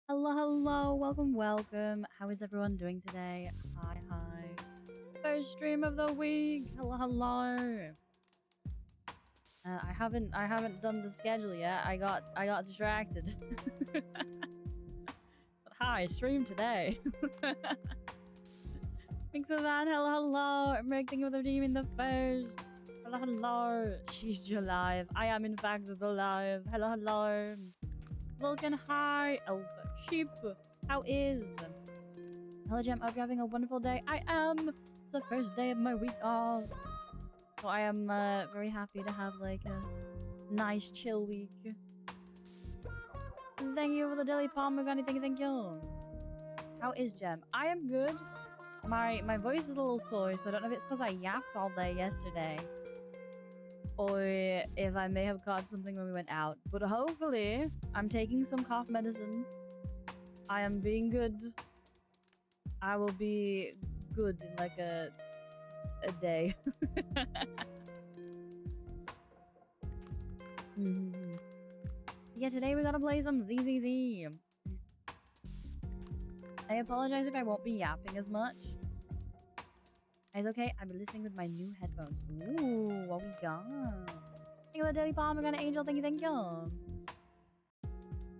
Hello, hello, welcome. How is everyone doing today? Hi. First stream of the week. Hello. I haven't done the schedule yet. I got distracted. But hi, stream today. Thanks so much. Hello. I'm thinking of redeeming the first. Hello. She's alive. I am in fact alive. Hello. Vulcan, hi. Elf sheep, how is? Hello, Gem. Hope you're having a wonderful day. I am. It's the first day of my week off, so I am very happy to have like a nice chill week. Thank you for the daily pomegranate. Thank you. How is Gem? I am good. My voice is a little sore, so I don't know if it's because I yapped all day yesterday, or if I may have caught something when we went out. But hopefully, I'm taking some cough medicine. I am being good. I will be good in like a day. Yeah, today we gotta play some ZZZ. I apologize if I won't be yapping as much. It's okay, I'll be listening with my new headphones. Ooh, what we got? Thank you for the daily bomb. I got an angel. Thank you.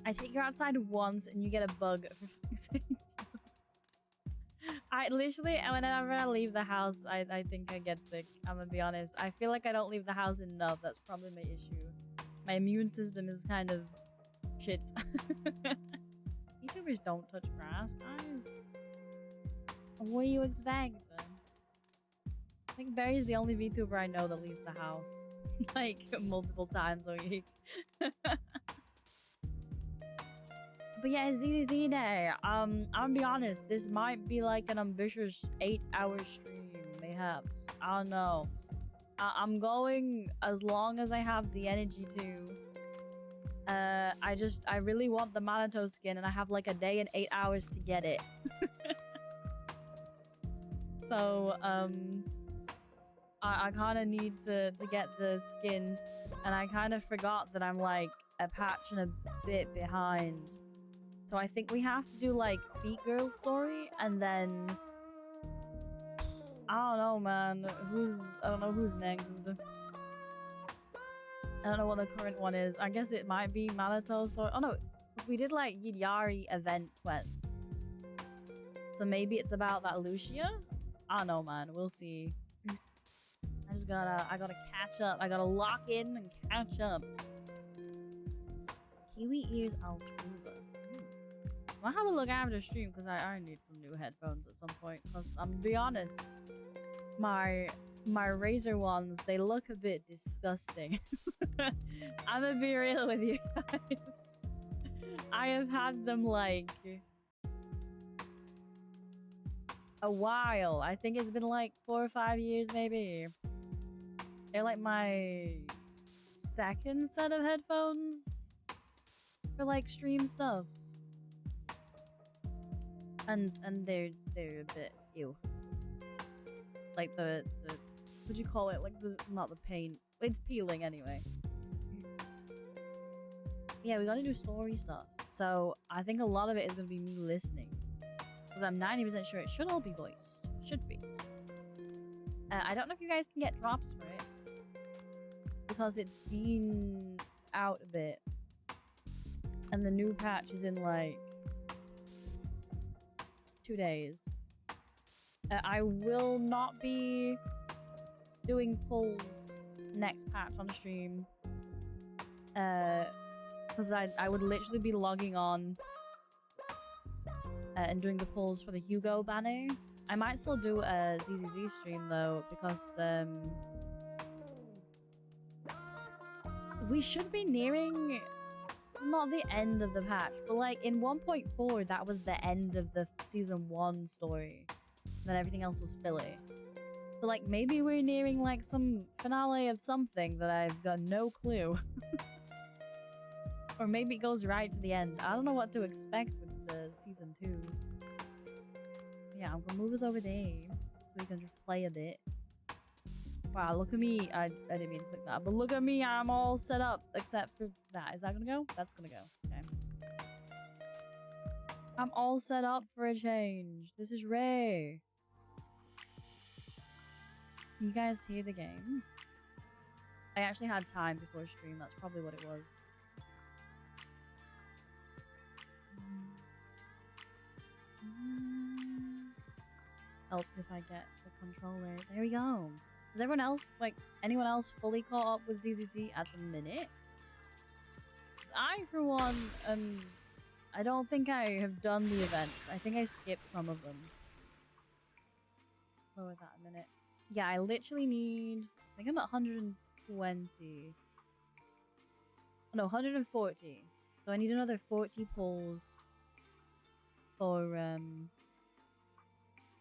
I take you outside once and you get a bug for fuck's sake. I literally, whenever I leave the house, I think I get sick. I'm gonna be honest. I feel like I don't leave the house enough. That's probably my issue. My immune system is kind of shit. VTubers don't touch grass, guys. What do you expect? I think Barry's the only VTuber I know that leaves the house like multiple times a week. But yeah, it's ZZZ day. I'm gonna be honest, this might be like an ambitious 8-hour stream, mayhaps. I don't know. I'm going as long as I have the energy to. I really want the Manato skin, and I have like a day and 8 hours to get it. So, I kind of need to get the skin, and I kind of forgot that I'm like a patch and a bit behind. So I think we have to do like Feet Girl story, and then I don't know, man. I don't know who's next. I don't know what the current one is. I guess it might be Manato story. Oh no, we did like Yidari event quest. So maybe it's about that Lucia? I don't know, man. We'll see. I gotta catch up. I gotta lock in and catch up. Kiwi ears Altuba. I'll have a look after stream because I need some new headphones at some point. Because I'm gonna be honest, my Razer ones, they look a bit disgusting. I'm gonna be real with you guys. I have had them like a while. I think it's been like 4 or 5 years maybe. They're like my second set of headphones for like stream stuffs. And they're a bit ew. Like the what'd you call it? Like not the paint. It's peeling anyway. Yeah, we gotta do story stuff. So I think a lot of it is gonna be me listening. Because I'm 90% sure it should all be voiced. Should be. I don't know if you guys can get drops for it. Because it's been out a bit. And the new patch is in like 2 days. I will not be doing pulls next patch on stream. Because I would literally be logging on and doing the pulls for the Hugo banner. I might still do a ZZZ stream though, because we should be nearing not the end of the patch, but like in 1.4 that was the end of the season 1 story. Then everything else was filler. So like maybe we're nearing like some finale of something that I've got no clue. Or maybe it goes right to the end. I don't know what to expect with the season 2. Yeah, I'm gonna move us over there so we can just play a bit. Wow, look at me. I didn't mean to click that, but look at me. I'm all set up except for that. Is that gonna go? That's gonna go. Okay. I'm all set up for a change. This is rare. You guys hear the game? I actually had time before stream. That's probably what it was. Helps if I get the controller. There we go. Is everyone else, like, anyone else fully caught up with ZZZ at the minute? Because I, for one, I don't think I have done the events. I think I skipped some of them. Lower that a minute. Yeah, I literally need... I think I'm at 120. No, 140. So I need another 40 pulls for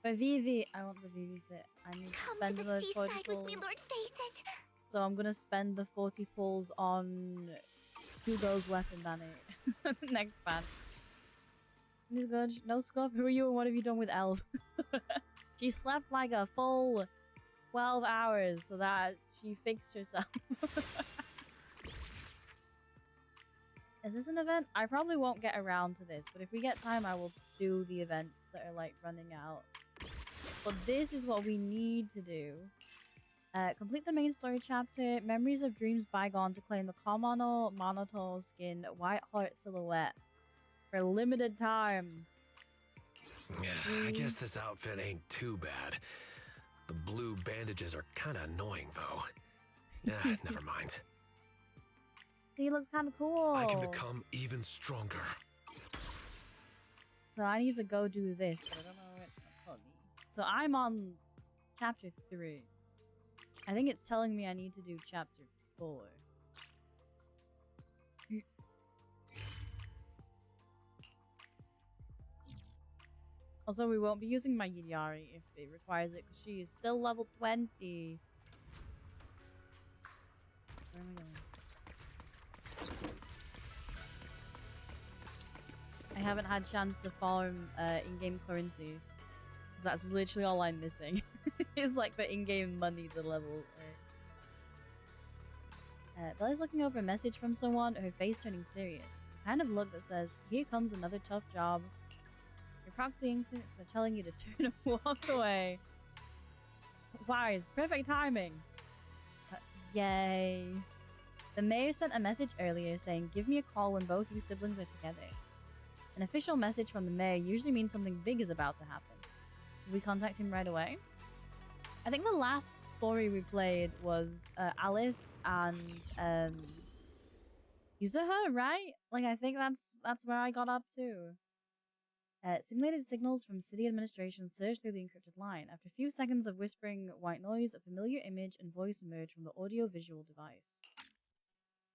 VV. I want the VV fit. I need to spend another 40 pulls. Me, Lord so I'm gonna spend the 40 pulls on Hugo's weapon banner. Next patch. He's good. No scuff. Who are you and what have you done with Elf? She slept like a full 12 hours so that she fixed herself. Is this an event? I probably won't get around to this, but if we get time, I will do the events that are like running out. But this is what we need to do. Complete the main story chapter, Memories of Dreams Bygone to claim the Kamano Monoto skin White Heart silhouette for a limited time. Yeah, I guess this outfit ain't too bad. The blue bandages are kind of annoying, though. Yeah, never mind. He looks kind of cool. I can become even stronger. So I need to go do this, but I don't know where it's going to put me. So I'm on chapter 3. I think it's telling me I need to do chapter 4. Also, we won't be using my Yidari if it requires it, because she is still level 20. Where am I going? I haven't had chance to farm in-game currency. Because that's literally all I'm missing. It's like the in-game money to level. Bella's looking over a message from someone, her face turning serious. The kind of look that says, here comes another tough job. Your proxy instincts are telling you to turn and walk away. Wise, perfect timing. Yay. The mayor sent a message earlier saying, give me a call when both you siblings are together. An official message from the mayor usually means something big is about to happen. Will we contact him right away? I think the last story we played was Alice and Yuzuha, right? Like, I think that's where I got up to. Simulated signals from city administration surged through the encrypted line. After a few seconds of whispering white noise, a familiar image and voice emerged from the audio-visual device.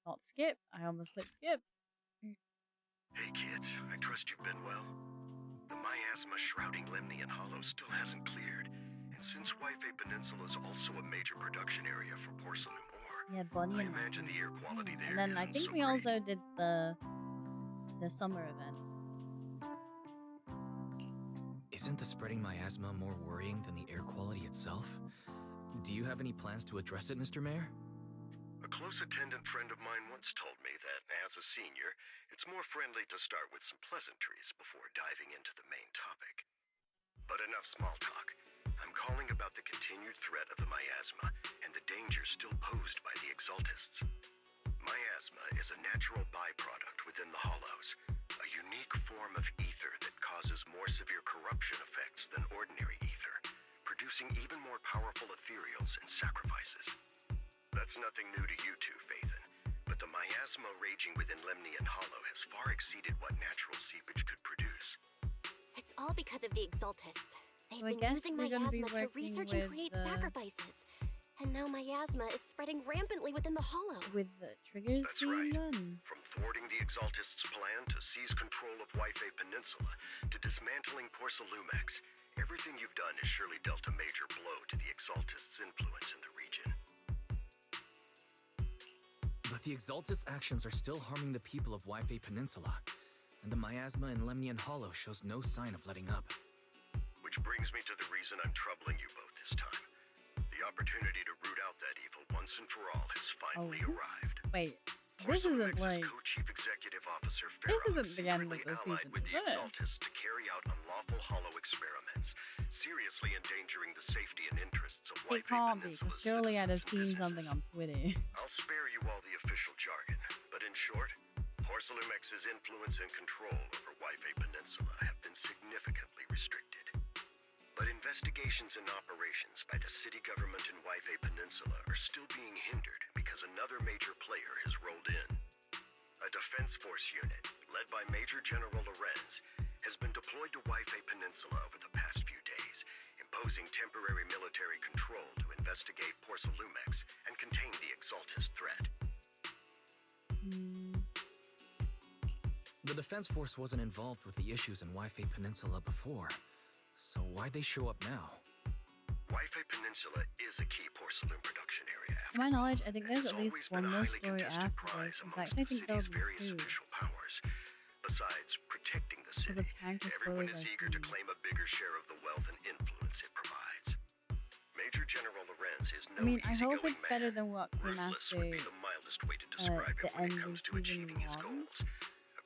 Not skip. I almost clicked skip. Hey kids, I trust you've been well. The miasma shrouding Limni and Hollow still hasn't cleared, And since Wi-Fi Peninsula is also a major production area for porcelain ore, Yeah, Bunny I and imagine the air quality there and then I isn't think so we great. also did the summer event. Isn't the spreading miasma more worrying than the air quality itself? Do you have any plans to address it, Mr. Mayor? A close attendant friend of mine once told me that, as a senior, it's more friendly to start with some pleasantries before diving into the main topic. But enough small talk. I'm calling about the continued threat of the miasma and the dangers still posed by the Exaltists. Miasma is a natural byproduct within the Hollows, a unique form of ether that causes more severe corruption effects than ordinary ether, producing even more powerful ethereals and sacrifices. That's nothing new to you two, Phaethon, but the miasma raging within Lemnian Hollow has far exceeded what natural seepage could produce. It's all because of the Exaltists. They've So I been guess using we're gonna be miasma to working research with and create the- sacrifices. And now miasma is spreading rampantly within the Hollow. With the triggers That's being right. done. From thwarting the Exaltists' plan to seize control of Wi-Fi Peninsula to dismantling Porcelumex, everything you've done has surely dealt a major blow to the Exaltists' influence in the region. But the Exaltist actions are still harming the people of Wi-Fi Peninsula, and the miasma in Lemnian Hollow shows no sign of letting up. Which brings me to the reason I'm troubling you both this time. The opportunity to root out that evil once and for all has finally arrived. Wait, this isn't Porcelumex's like co-chief executive officer this Farah isn't the end of secretly the allied season, with is the it? Exaltists to carry out unlawful hollow experiments, seriously endangering the safety and interests of it Wi-Fi can't be, Peninsula's because surely I'd have citizens seen and something on businesses. Twitter. I'll spare you all the official jargon, but in short, Porcelumex's influence and control over Wi-Fi Peninsula have been significantly restricted. But investigations and operations by the city government in Wi-Fi Peninsula are still being hindered because another major player has rolled in. A defense force unit, led by Major General Lorenz, has been deployed to Wi-Fi Peninsula over the past few days, imposing temporary military control to investigate Porcelumex and contain the Exaltist threat. The Defense Force wasn't involved with the issues in Wi-Fi Peninsula before, so why'd they show up now? Wi-Fi Peninsula is a key porcelain production area. To my knowledge, I think and there's has at least always been one a more highly story contested after prize this. In amongst fact, I the think there'll city's be various 2. official powers. Besides protecting the Because city, of character everyone spoilers is I eager to see. claim a bigger share of the wealth and influence it provides. Major General Lorenz is no I mean, I hope easygoing it's better man. than what came Ruthless after would be the mildest way to describe the him when end it of comes to season achieving his 1. goals.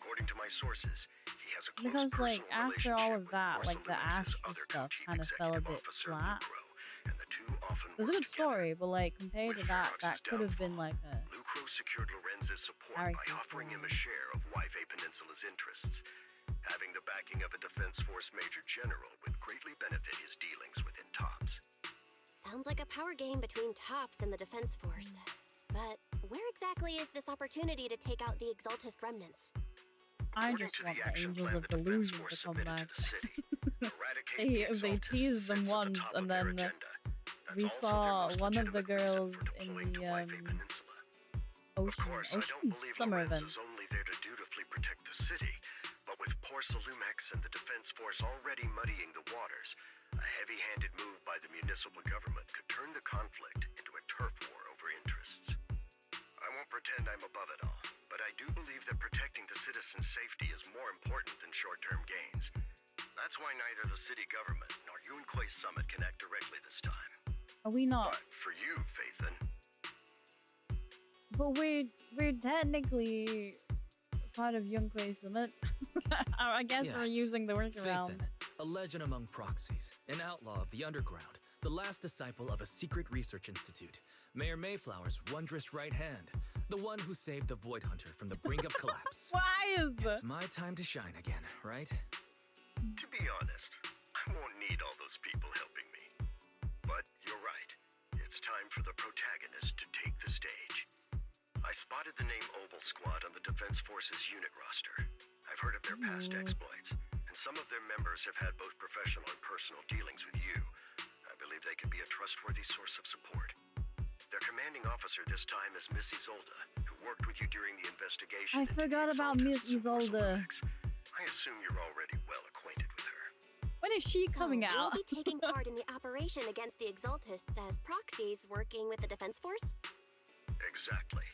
According to my sources, he has a close Because, like, personal after all of relationship with that, like, the Porcelumex's Ashley other stuff co-chief kind of fell a executive bit officer, flat. Lucro, and the two often It was a work good together. story, but, like, compared to With that, Ferox's that could have been, downfall, like, a... Lucro secured Lorenz's support by character offering him a story. share of Wi-Fi Peninsula's interests. Having the backing of a Defense Force Major General would greatly benefit his dealings within TOPS. Sounds like a power game between TOPS and the Defense Force. But where exactly is this opportunity to take out the Exaltist remnants? I According just to want the the action Angels plan of the Defense Delusion Force to come submitted back. to the city, eradicate the They Exaltists teased them sits at the once, top and of their then agenda. That's we also their saw most one of the legitimate reason girls for in deploying the to Wi-Fi Peninsula. Of ocean course, I don't believe summer Lorenz event. is only there to dutifully protect the city, but with Porcelumex and the Defense Force already muddying the waters, a heavy-handed move by the municipal government could turn the conflict into a turf war over interests. I won't pretend I'm above it all, but I do believe that protecting the citizens' safety is more important than short-term gains. That's why neither the city government nor Yunque's summit can act directly this time. Are we not? But for you, Phaethon, But we're technically part of Yunque's Summit. I guess we're Yes. using the workaround. Phaethon, a legend among proxies, an outlaw of the underground, the last disciple of a secret research institute, Mayor Mayflower's wondrous right hand, the one who saved the Void Hunter from the brink of collapse. Why is It's my time to shine again, right? to be honest, I won't need all those people helping me. But you're right. It's time for the protagonist to take the stage. I spotted the name Oval Squad on the Defense Force's unit roster. I've heard of their past exploits, and some of their members have had both professional and personal dealings with you. I believe they could be a trustworthy source of support. Their commanding officer this time is Miss Isolda, who worked with you during the investigation. I into the forgot about Miss Exaltists and Isolda. Porcelumex. I assume you're already well acquainted with her. When is she coming So, out? We'll be taking part in the operation against the Exaltists as proxies working with the Defense Force? Exactly.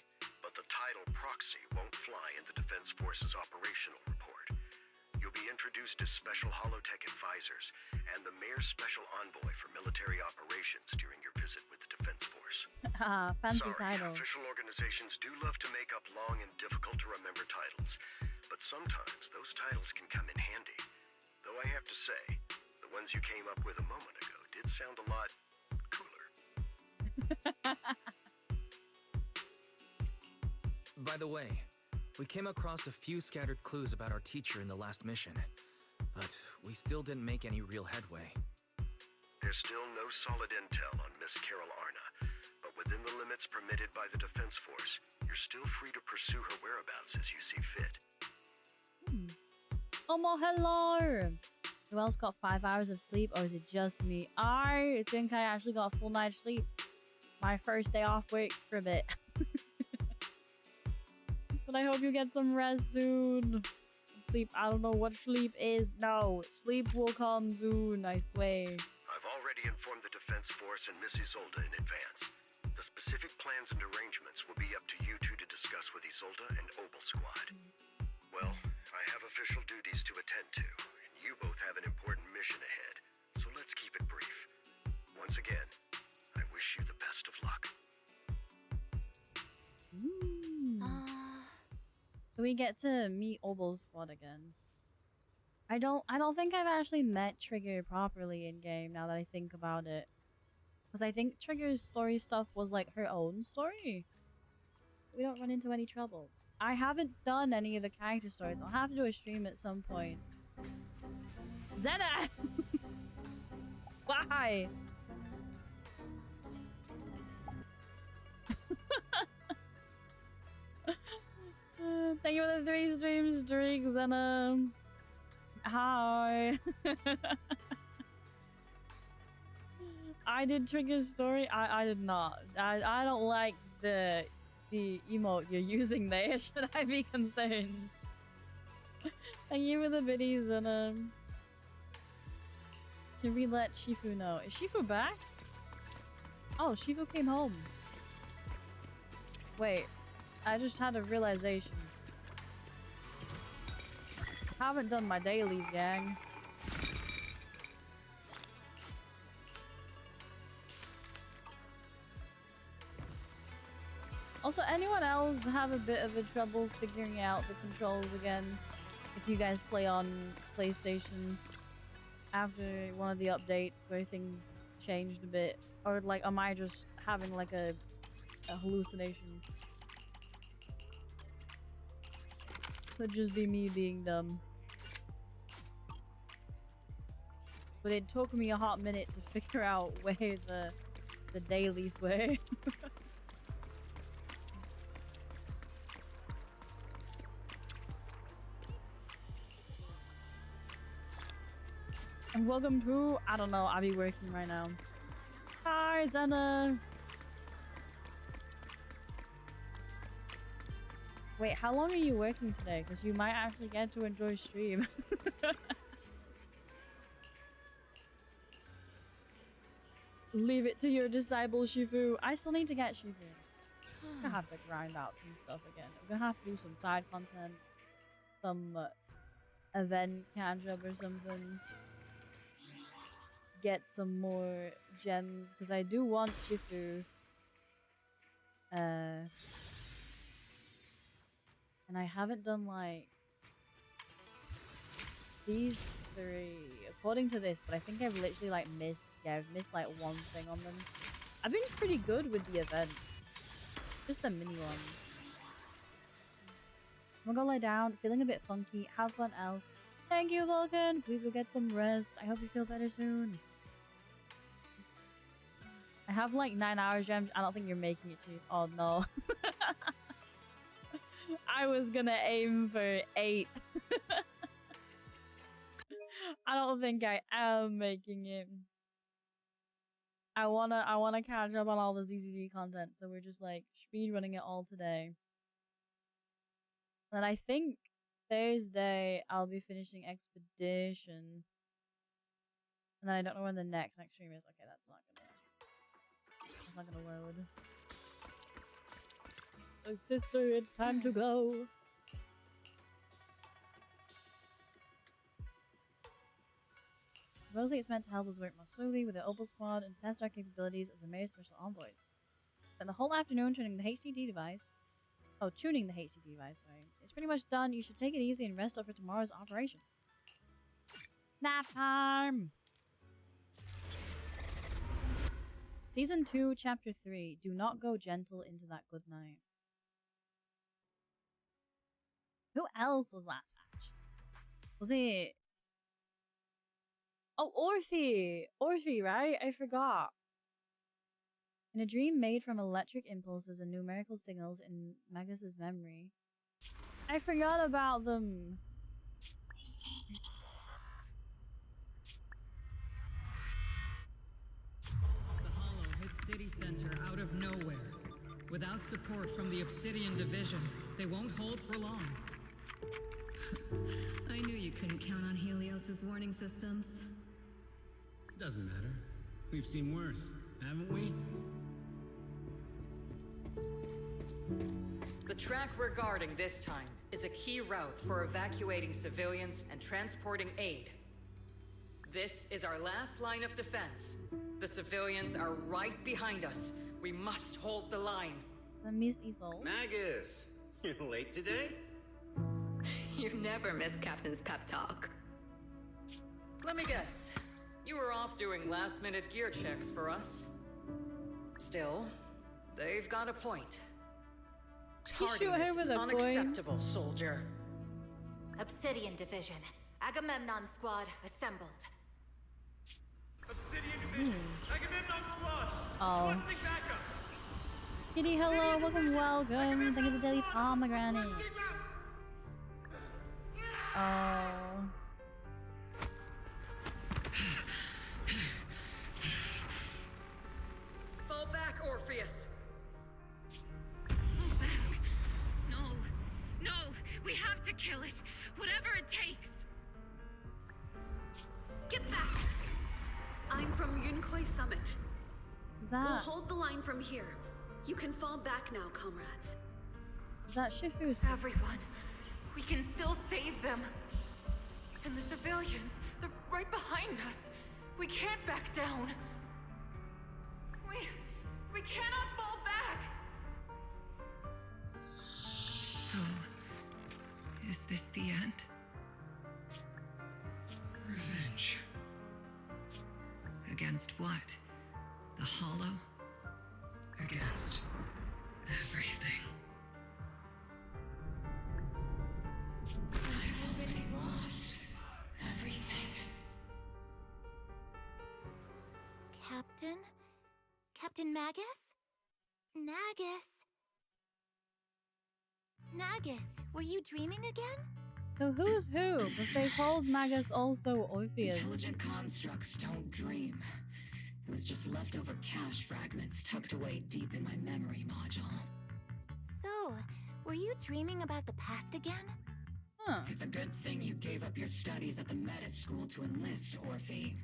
But the title proxy won't fly in the Defense Force's operational report. You'll be introduced as Special Holotech Advisors and the Mayor's Special Envoy for Military Operations during your visit with the Defense Force. Fancy Sorry, title. official organizations do love to make up long and difficult-to-remember titles, but sometimes those titles can come in handy. Though I have to say, the ones you came up with a moment ago did sound a lot cooler. By the way, we came across a few scattered clues about our teacher in the last mission, but we still didn't make any real headway. There's still no solid intel on Miss Carol Arna, but within the limits permitted by the Defense Force, you're still free to pursue her whereabouts as you see fit. Oh, my hello! Who else got 5 hours of sleep, or is it just me? I think I actually got a full night's sleep. My first day off work for a bit. But I hope you get some rest soon. Sleep, I don't know what sleep is. No, sleep will come soon, I swear. I've already informed the Defense Force and Miss Isolde in advance. The specific plans and arrangements will be up to you two to discuss with Isolde and Obel Squad. Well, I have official duties to attend to, and you both have an important mission ahead, so let's keep it brief. Once again, I wish you the best of luck. Do we get to meet Obel's Squad again? I don't think I've actually met Trigger properly in game now that I think about it. Because I think Trigger's story stuff was like her own story. We don't run into any trouble. I haven't done any of the character stories. I'll have to do a stream at some point. Zena! Why? Thank you for the 3 stream streaks, Zena. Hi. I did Trigger's story. I did not. I don't like the emote you're using there. Should I be concerned? Thank you for the biddies, and should we let Shifu know? Is Shifu back? Oh, Shifu came home. Wait, I just had a realization. I haven't done my dailies, gang. Also, anyone else have a bit of a trouble figuring out the controls again? If you guys play on PlayStation after one of the updates where things changed a bit, or like, am I just having like a hallucination? Could just be me being dumb. But it took me a hot minute to figure out where the dailies were. And welcome to, I don't know, I'll be working right now. Hi, Zena! Wait, how long are you working today? Because you might actually get to enjoy stream. Leave it to your disciple, Shifu. I still need to get Shifu. I'm gonna have to grind out some stuff again. I'm gonna have to do some side content. Some event catch-up or something. Get some more gems. Because I do want Shifu. And I haven't done like these 3 according to this, but I think I've literally like missed like one thing on them. I've been pretty good with the events, just the mini ones. I'm gonna go lie down, feeling a bit funky. Have fun, Elf. Thank you, Vulcan. Please go get some rest. I hope you feel better soon. I have like 9 hours, Gems. I don't think you're making it to. Oh no. I was gonna aim for 8. I don't think I am making it. I wanna catch up on all the ZZZ content, so we're just like speed running it all today. And I think Thursday I'll be finishing Expedition. And then I don't know when the next stream is. Okay, that's not gonna load. So, sister, it's time to go. Supposedly it's meant to help us work more slowly with the Opal Squad and test our capabilities as the Mayor's Special Envoys. Spent the whole afternoon tuning the HDD device. Oh, tuning the HDD device, sorry. It's pretty much done. You should take it easy and rest up for tomorrow's operation. Nap time! Season 2, Chapter 3. Do not go gentle into that good night. Who else was last match? Was it... Oh, Orphe! Orphe, right? I forgot. In a dream made from electric impulses and numerical signals in Magus's memory. I forgot about them. The Hollow hit City Center out of nowhere. Without support from the Obsidian Division, they won't hold for long. I knew you couldn't count on Helios's warning systems. Doesn't matter. We've seen worse, haven't we? The track we're guarding this time is a key route for evacuating civilians and transporting aid. This is our last line of defense. The civilians are right behind us. We must hold the line. Miss Isol. Magus! You're late today? You never miss Captain's pep talk. Let me guess. You were off doing last-minute gear checks for us. Still, they've got a point. Tardiness is unacceptable, soldier. Obsidian Division. Agamemnon Squad assembled. Obsidian Division! Agamemnon Squad! Oh. Requesting backup! Kitty, hello, welcome. Thank you for the daily pomegranate. Oh. Fall back, Orpheus. Fall back. No, we have to kill it. Whatever it takes. Get back. I'm from Yunkoi Summit. Is that... We'll hold the line from here. You can fall back now, comrades. Is that Shifu's? Everyone. We can still save them. And the civilians, they're right behind us. We can't back down. We cannot fall back. So, is this the end? Revenge. Against what? The Hollow? Against everything. I've already lost everything. Captain? Captain Magus? Nagus, were you dreaming again? So who's who? Because they called Magus also Orpheus. Intelligent constructs don't dream. It was just leftover cache fragments tucked away deep in my memory module. So, were you dreaming about the past again? Huh. It's a good thing you gave up your studies at the Meta School to enlist, Orphe.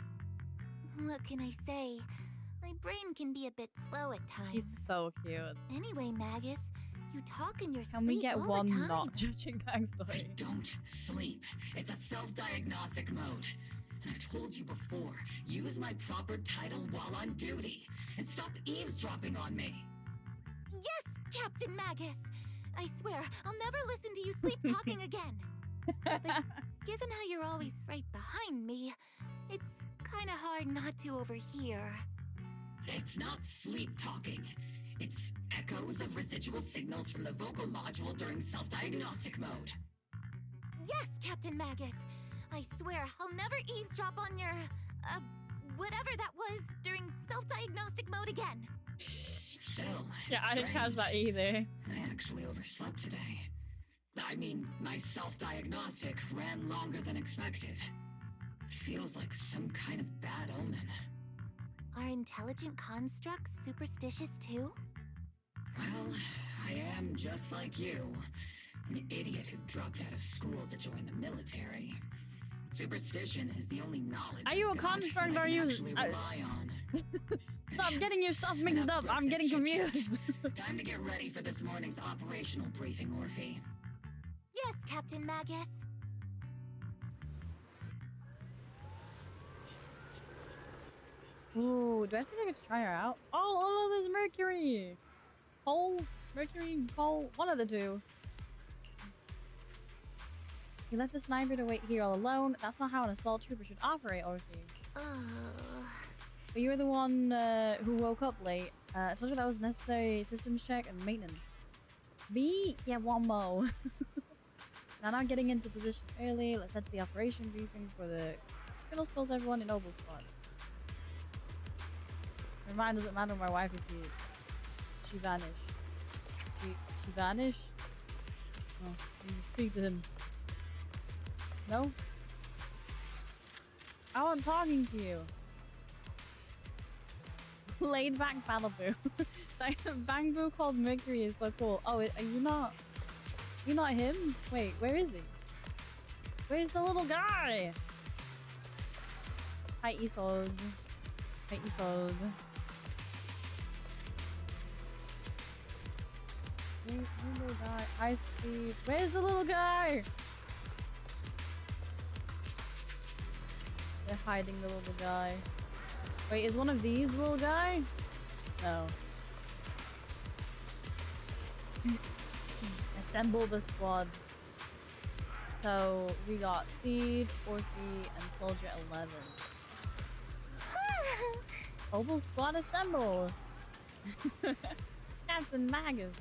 What can I say? My brain can be a bit slow at times. She's so cute. Anyway, Magus, you talk in your Can sleep we get all one the time. not judging backstory? I don't sleep. It's a self-diagnostic mode. And I've told you before, use my proper title while on duty. And stop eavesdropping on me. Yes, Captain Magus! I swear, I'll never listen to you sleep talking again. But given how you're always right behind me, it's kinda hard not to overhear. It's not sleep talking. It's echoes of residual signals from the vocal module during self-diagnostic mode. Yes, Captain Magus! I swear, I'll never eavesdrop on your, whatever that was during self-diagnostic mode again. Still, Yeah, I didn't catch that either. I actually overslept today. I mean, my self-diagnostic ran longer than expected. It feels like some kind of bad omen. Are intelligent constructs superstitious too? Well, I am just like you. An idiot who dropped out of school to join the military. Superstition is the only knowledge Are you a I've got construct that or I are can you? actually rely on. Stop getting your stuff mixed up. I'm getting confused. Time to get ready for this morning's operational briefing, Orphe. Yes, Captain Magus. Ooh, do I still get to try her out? Oh, there's Mercury. Mercury, Cole, one of the two. You left the sniper to wait here all alone. That's not how an assault trooper should operate, Orphe. But you were the one who woke up late. I told you that was necessary systems check and maintenance. Me? Yeah, one more. Now not getting into position early. Let's head to the operation briefing for the criminal skulls everyone in Noble Squad. Her mind doesn't matter my wife is here. She vanished. She vanished? Oh, I need to speak to him. No? I wasn't talking to you. Laid back Bangaboo. Like, Bangaboo called Mercury is so cool. Oh, are you not? You not him? Wait, where is he? Where's the little guy? Hi, Isolde. Hi, Isolde. Little guy. I see. Where's the little guy? They're hiding the little guy. Wait, is one of these the little guy? No. Assemble the squad. So we got Seed, Orphe, and Soldier 11. Opal squad assemble! Captain Magus!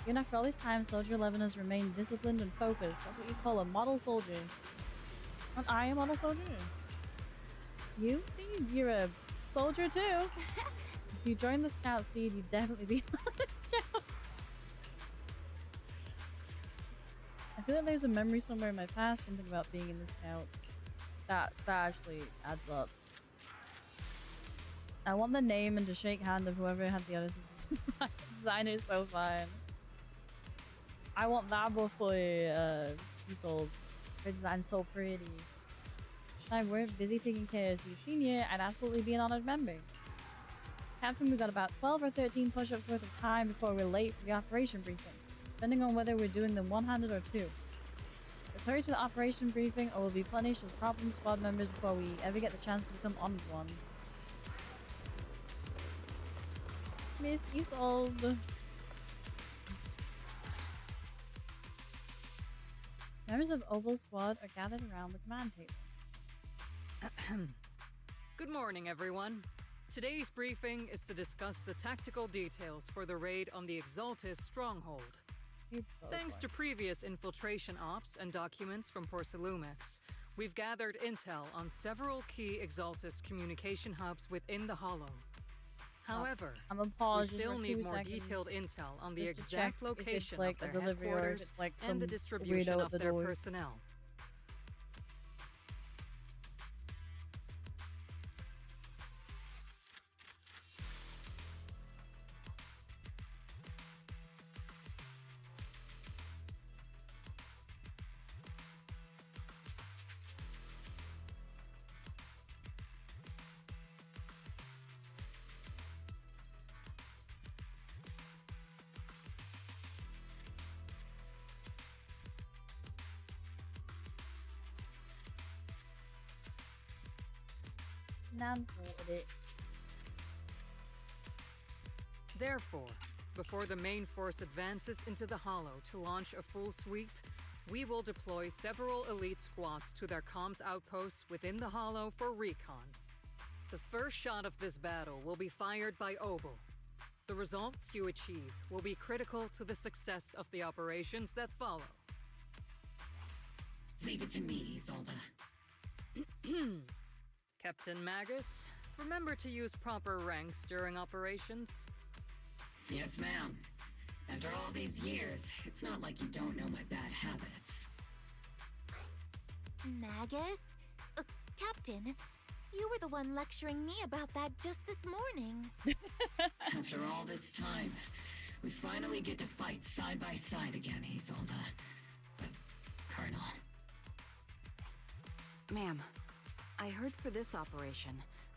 Even after all this time, Soldier 11 has remained disciplined and focused. That's what you call a model soldier. Aren't I a model soldier? You? Seed? You're a soldier too. If you join the scout Seed, you'd definitely be on the scouts. I feel like there's a memory somewhere in my past, something about being in the scouts. That actually adds up. I want the name and to shake hand of whoever had the other designer is so fine. I want that before Isolde. Her design's so pretty. If I weren't busy taking care of Seed Senior, I'd absolutely be an honored member. Captain, we got about 12 or 13 push-ups worth of time before we're late for the operation briefing, depending on whether we're doing them one-handed or two. Let's hurry to the operation briefing or we'll be punished as problem squad members before we ever get the chance to become honored ones. Miss Isolde. Members of Opal Squad are gathered around the command table. Good morning, everyone. Today's briefing is to discuss the tactical details for the raid on the Exaltus stronghold. Thanks to previous infiltration ops and documents from Porcelumex, we've gathered intel on several key Exaltus communication hubs within the Hollow. However, we still need more detailed intel on the exact location of their headquarters and the distribution of their personnel. Therefore, before the main force advances into the Hollow to launch a full sweep, we will deploy several elite squads to their comms outposts within the Hollow for recon. The first shot of this battle will be fired by Opal. The results you achieve will be critical to the success of the operations that follow. Leave it to me, Isolde. Captain Magus, remember to use proper ranks during operations. Yes, ma'am. After all these years, it's not like you don't know my bad habits. Magus? Captain, you were the one lecturing me about that just this morning. After all this time, we finally get to fight side by side again, Isolde. But, Colonel... Ma'am, I heard for this operation,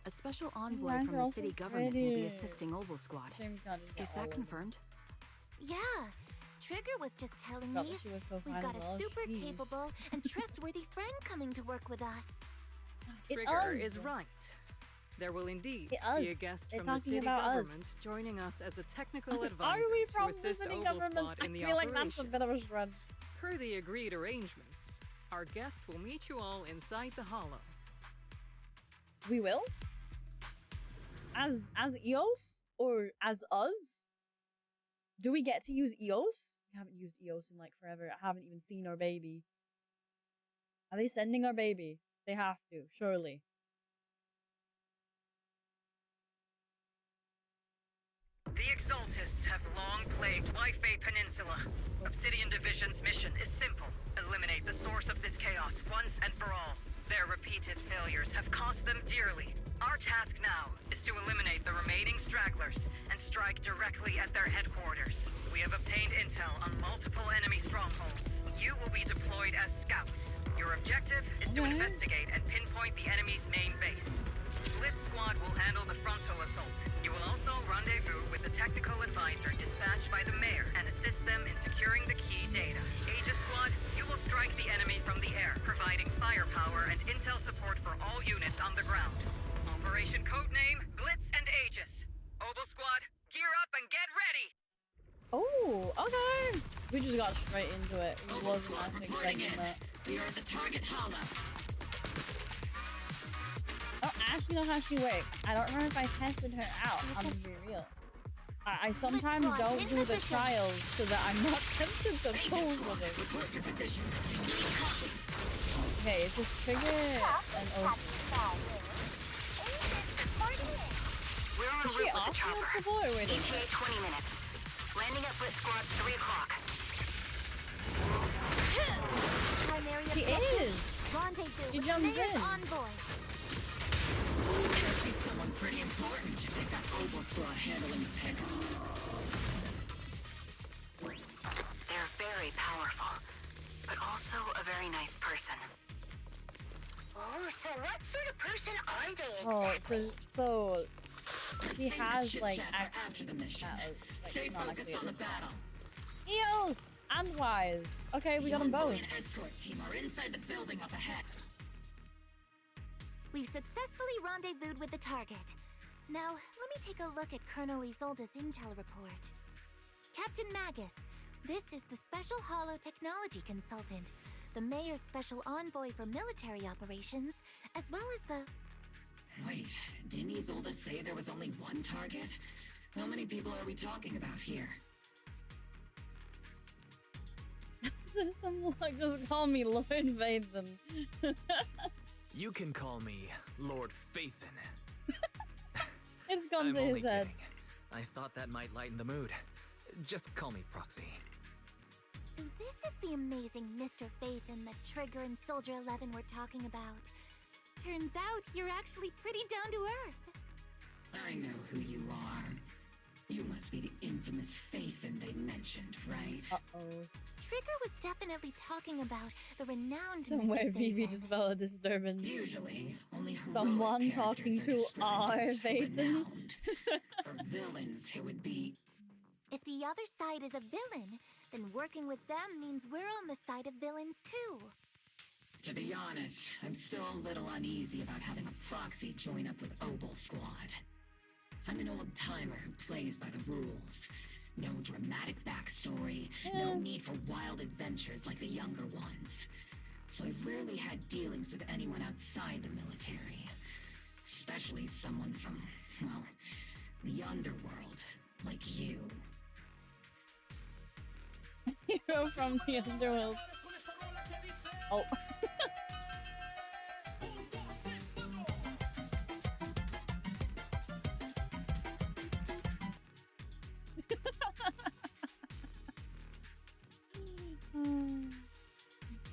a special envoy designs from are the also city government will be pretty. assisting Oval Squad. Shame we can't just get Is all that of them. confirmed? Yeah, Trigger was just telling Forgot me that she was so we've fine got as a well. super Jeez. capable and trustworthy friend coming to work with us. Trigger is. is right. There will indeed It be a is. guest They're from the talking city about us. government joining us as a technical Are advisor we to from the assist city Oval government? Squad I in the feel like operation. that's a bit of a stretch. Per the agreed arrangements, our guest will meet you all inside the hollow. We will? As EOS? Or as us? Do we get to use EOS? We haven't used EOS in like forever. I haven't even seen our baby. Are they sending our baby? They have to, surely. The Exaltists have long plagued Wi-Fi Peninsula. Obsidian Division's mission is simple. Eliminate the source of this chaos once and for all. Their repeated failures have cost them dearly. Our task now is to eliminate the remaining stragglers and strike directly at their headquarters. We have obtained intel on multiple enemy strongholds. You will be deployed as scouts. Your objective is to investigate and pinpoint the enemy's main base. Split Squad will handle the frontal assault. You will also rendezvous with the technical advisor dispatched by the mayor and assist them in securing the key data. Aegis Squad, you will strike the enemy from the air, providing firepower and intel support for all units on the ground. Operation codename Blitz and Aegis. Oval Squad, gear up and get ready! Oh, okay. We just got straight into it. We Oval wasn't Squad actually reporting expecting in. that. We are at the target hollow. I don't actually know how she works. I don't remember if I tested her out. I'm gonna be real. I sometimes don't do the trials so that I'm not tempted to pull with it. Report your position. Okay, it's just Trigger and Ocean. We're en Is she route with off the chopper. the boy or waiting? ETA 20 minutes. Landing at Blitz Squad 3 o'clock. Primary She objective, is! Rendezvous She with jumps the mayor's in. envoy. Must be someone pretty important if they've got Oval Squad handling the pickup. They're very powerful, but also a very nice person. Oh, so what sort of person are they exactly? Oh, so she Save the has chit like chat for after the mission. Stay not focused actually on the this one. battle. EOS and Wise. Okay, we got them Envoy both. and escort team are inside the building up ahead. We've successfully rendezvoused with the target. Now, let me take a look at Colonel Isolde's intel report. Captain Magus, this is the Special Hollow Technology Consultant, the Mayor's Special Envoy for Military Operations, as well as the... Wait, didn't Isolde say there was only one target? How many people are we talking about here? There's some like, just call me Lord Vathan. You can call me Lord Phaethon. It's gone I'm to only his head. kidding. I thought that might lighten the mood. Just call me Proxy. So this is the amazing Mr. Phaethon that Trigger and Soldier 11 were talking about. Turns out you're actually pretty down to earth. I know who you are. You must be the infamous Phaethon they mentioned, right? Uh-oh. Trigger was definitely talking about the renowned Somewhere Mr. Vivi Phaethon. just felt a disturbance. Usually, only heroic Someone talking characters are to described our as Phaethon. renowned. For villains, it would be... If the other side is a villain, then working with them means we're on the side of villains too. To be honest, I'm still a little uneasy about having a proxy join up with Oval Squad. I'm an old-timer who plays by the rules. No dramatic backstory, no need for wild adventures like the younger ones. So I've rarely had dealings with anyone outside the military. Especially someone from, well, the underworld, like you. Hero from the underworld. Oh.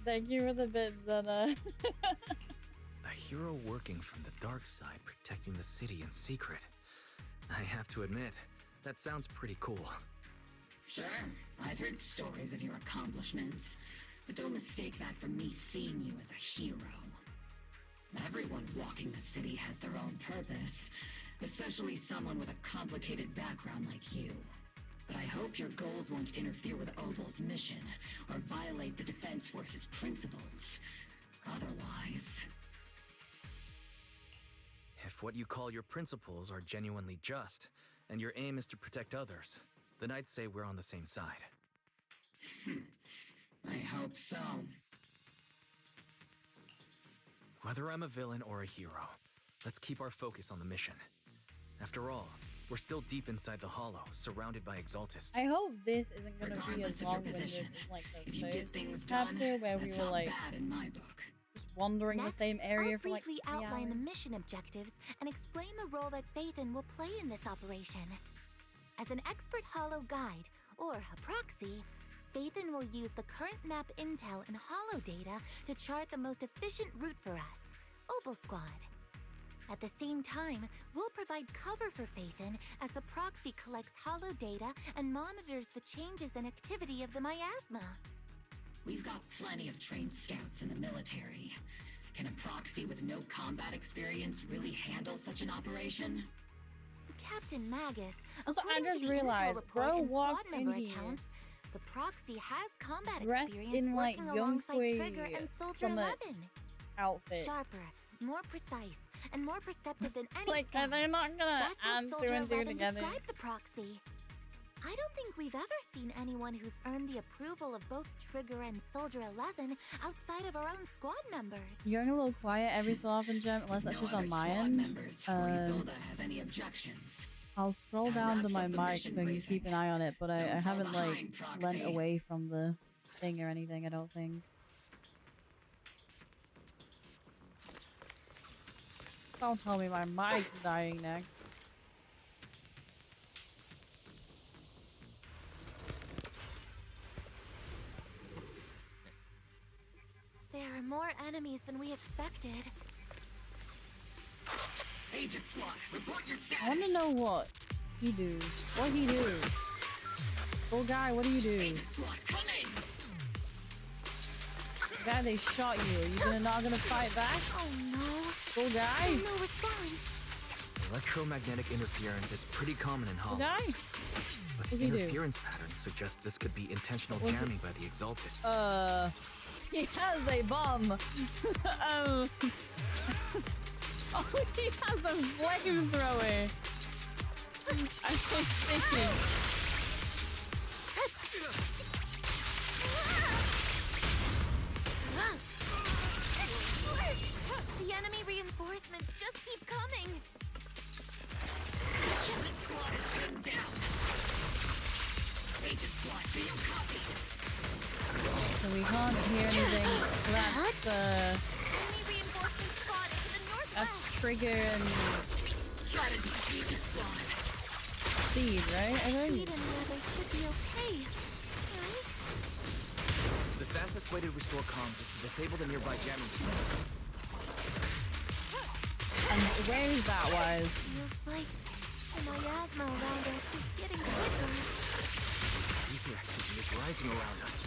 Thank you for the bits, Zena. A hero working from the dark side, protecting the city in secret. I have to admit, that sounds pretty cool. Sure, I've heard stories of your accomplishments, but don't mistake that for me seeing you as a hero. Everyone walking the city has their own purpose, especially someone with a complicated background like you. But I hope your goals won't interfere with Obel's mission or violate the Defense Force's principles. Otherwise... If what you call your principles are genuinely just, and your aim is to protect others, then I'd say we're on the same side. I hope so. Whether I'm a villain or a hero, let's keep our focus on the mission. After all, we're still deep inside the Hollow, surrounded by Exaltists. I hope this isn't going to be as long-winded as like the first chapter where we were like just wandering the same area for like 3 I'll briefly outline hours. the mission objectives and explain the role that Phaethon will play in this operation. As an expert Hollow guide, or a proxy, Phaethon will use the current map intel and Hollow data to chart the most efficient route for us, Obel Squad. At the same time, we'll provide cover for Phaethon as the proxy collects Hollow data and monitors the changes and activity of the miasma. We've got plenty of trained scouts in the military. Can a proxy with no combat experience really handle such an operation? Captain Magus, Also, I according to just the intel realized, report bro and walks squad in member here accounts, the proxy has combat dressed experience in like working alongside Yonkui Trigger and Soldier Summit 11. outfit. Sharper, more precise, and more perceptive than any Like, scout. they're not gonna That's how answer Soldier and do 11 together. described the proxy. I don't think we've ever seen anyone who's earned the approval of both Trigger and Soldier 11 outside of our own squad members. You're getting a little quiet every so often, Jem, unless that's just on my end. Have any objections? I'll scroll down to my mic so you can keep an eye on it, but I haven't like leant away from the thing or anything, I don't think. Don't tell me my mic's dying next. There are more enemies than we expected. Aegis Squad, report your status. I want to know what he do. What he do? Old guy, what do you do? Aegis Squad, come in. Guy, they shot you. Are you not gonna fight back? Oh no. Old guy? No response. Electromagnetic interference is pretty common in Old hollows. guy? But What's he do? interference patterns suggest this could be intentional What's jamming by the Exaltists. He has a bomb. Oh, he has a flamethrower. I'm so thinking. The enemy reinforcements just keep coming. Aegis Squad is pinned down. Aegis Squad, do you copy? So we can't hear anything. So that's Enemy reinforcements spotted to the northwest. that's Trigger and Strategy, Aegis Squad. Seed, right? I think. Seed and Leather should be okay, right? The fastest way to restore comms is to disable the nearby jamming system. And where is that wise? Feels like the miasma around us is getting thicker. Ether activity is rising around us.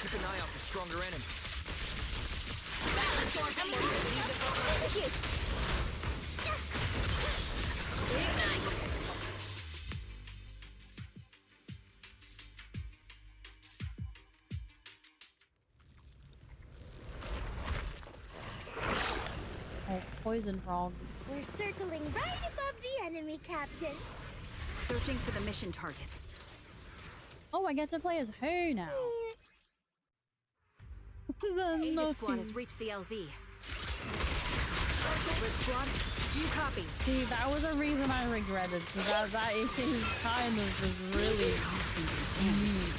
Keep an eye out for stronger enemies. Balance source, Execute! ignite. Oh, poison frogs. We're circling right above the enemy, Captain. Searching for the mission target. Oh, I get to play as her now. What's that Aegis Squad knocking? has reached the LZ. Red Squad, do you copy? See, that was a reason I regretted, because that is kind of just really neat.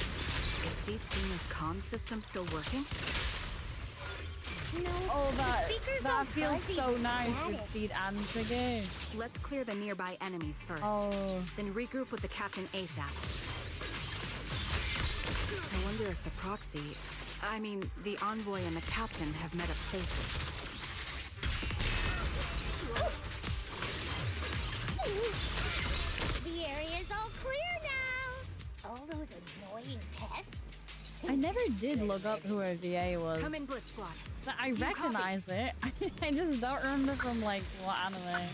Is Seed Senior's comm system still working? No, Oh, the speakers that are feels fuzzy so with nice static. with Seed and Trigger. Let's clear the nearby enemies first. Oh, Then regroup with the captain ASAP. I wonder if the proxy, the envoy and the captain have met up safely. The area's all clear now. All those annoying pests. I never did look up who her VA was. Come in, Blitz Squad. So I recognize it. I just don't remember from like what anime.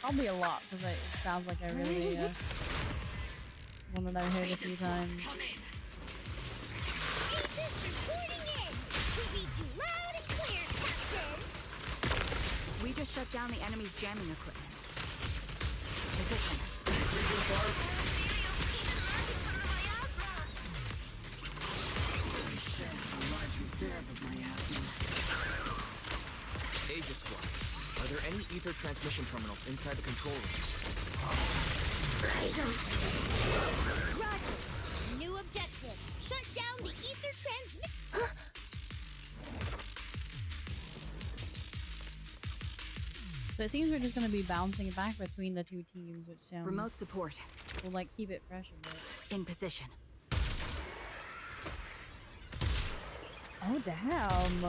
Probably a lot because it sounds like I really one that I've heard a few times. We just shut down the enemy's jamming equipment. Position. Aegis Squad, are there any ether transmission terminals inside the control room? Roger. New objective. Shut down the ether transmit. So it seems we're just gonna be bouncing back between the two teams, which sounds Remote support. will like keep it fresh a bit. In position. Oh damn!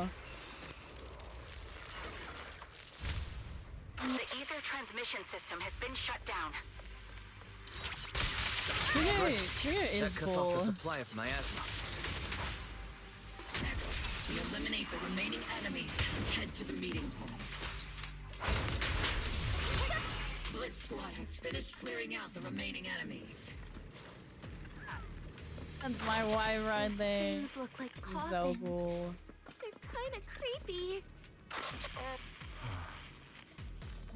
The ether transmission system has been shut down. Trigger is that cuts off the cool. supply of miasma. Next, we eliminate the remaining enemies and head to the meeting point. Blitz Squad has finished clearing out the remaining enemies. That's my wife right there. Things look like coffins. So cool. They're kind of creepy.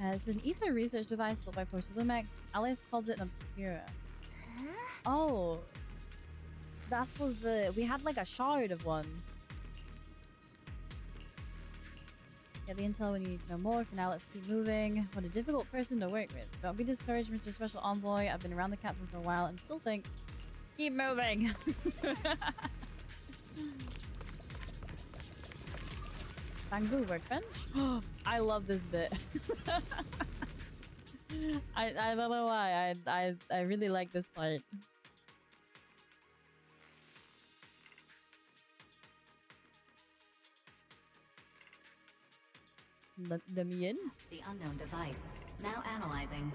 It's an ether research device built by Lumex. Alice calls it an obscura. Huh? Oh, that was we had like a shard of one. Get the intel when you need to know more. For now, let's keep moving. What a difficult person to work with. Don't be discouraged, Mr. Special Envoy. I've been around the captain for a while and still think, keep moving. Bamboo workbench. I love this bit. I don't know why. I really like this part. Let me in. The unknown device. Now analyzing.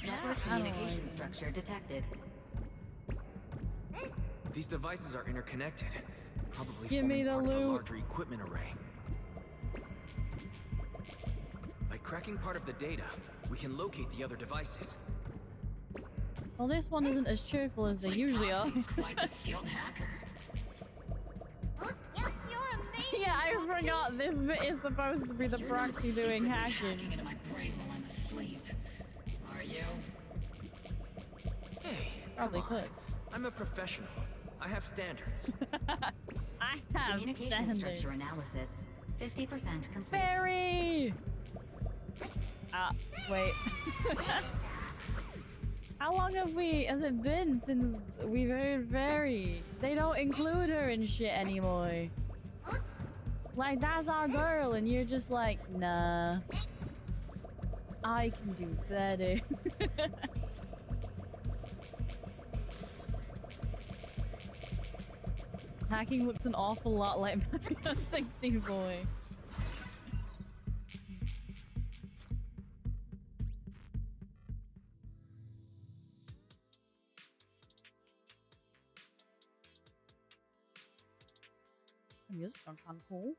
Network communication structure detected. These devices are interconnected. Probably Give me forming the part of a loot. larger equipment array. By cracking part of the data, we can locate the other devices. Well, this one isn't as cheerful as they usually are. Quite the skilled hacker. You're amazing. Yeah, I forgot this bit is supposed to be the proxy doing hacking. Into my brain while I'm asleep. Are you? Hey, Probably come on. could. I'm a professional. I have standards. I have Communication standards. structure analysis. 50% complete. Barry! Wait. How long has it been since we've heard Barry? They don't include her in shit anymore. Like, that's our girl, and you're just like, nah. I can do better. Hacking looks an awful lot like Mario 64. This is kind of cool.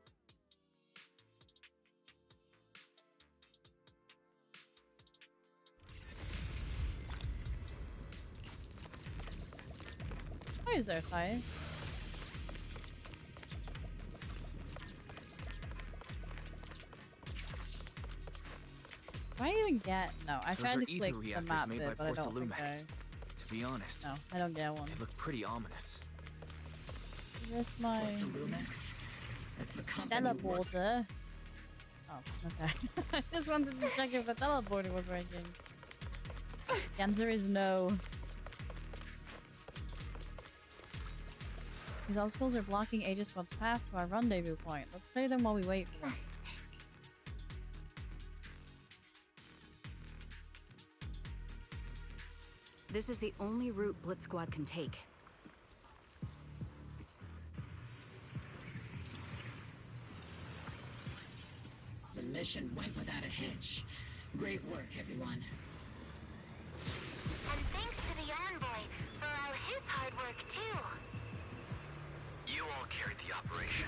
Why is there fire? Do I even get? No, I tried to click the map bit, but I don't think I... To be honest, No, I don't get one. they look pretty ominous. Is this my That's the company. teleporter? Oh, okay. I just wanted to check if the teleporter was working. The answer is no. These obstacles are blocking Aegis Squad's path to our rendezvous point. Let's clear them while we wait for them. This is the only route Blitz Squad can take. The mission went without a hitch. Great work, everyone. And thanks to the envoy for all his hard work too. You all carried the operation.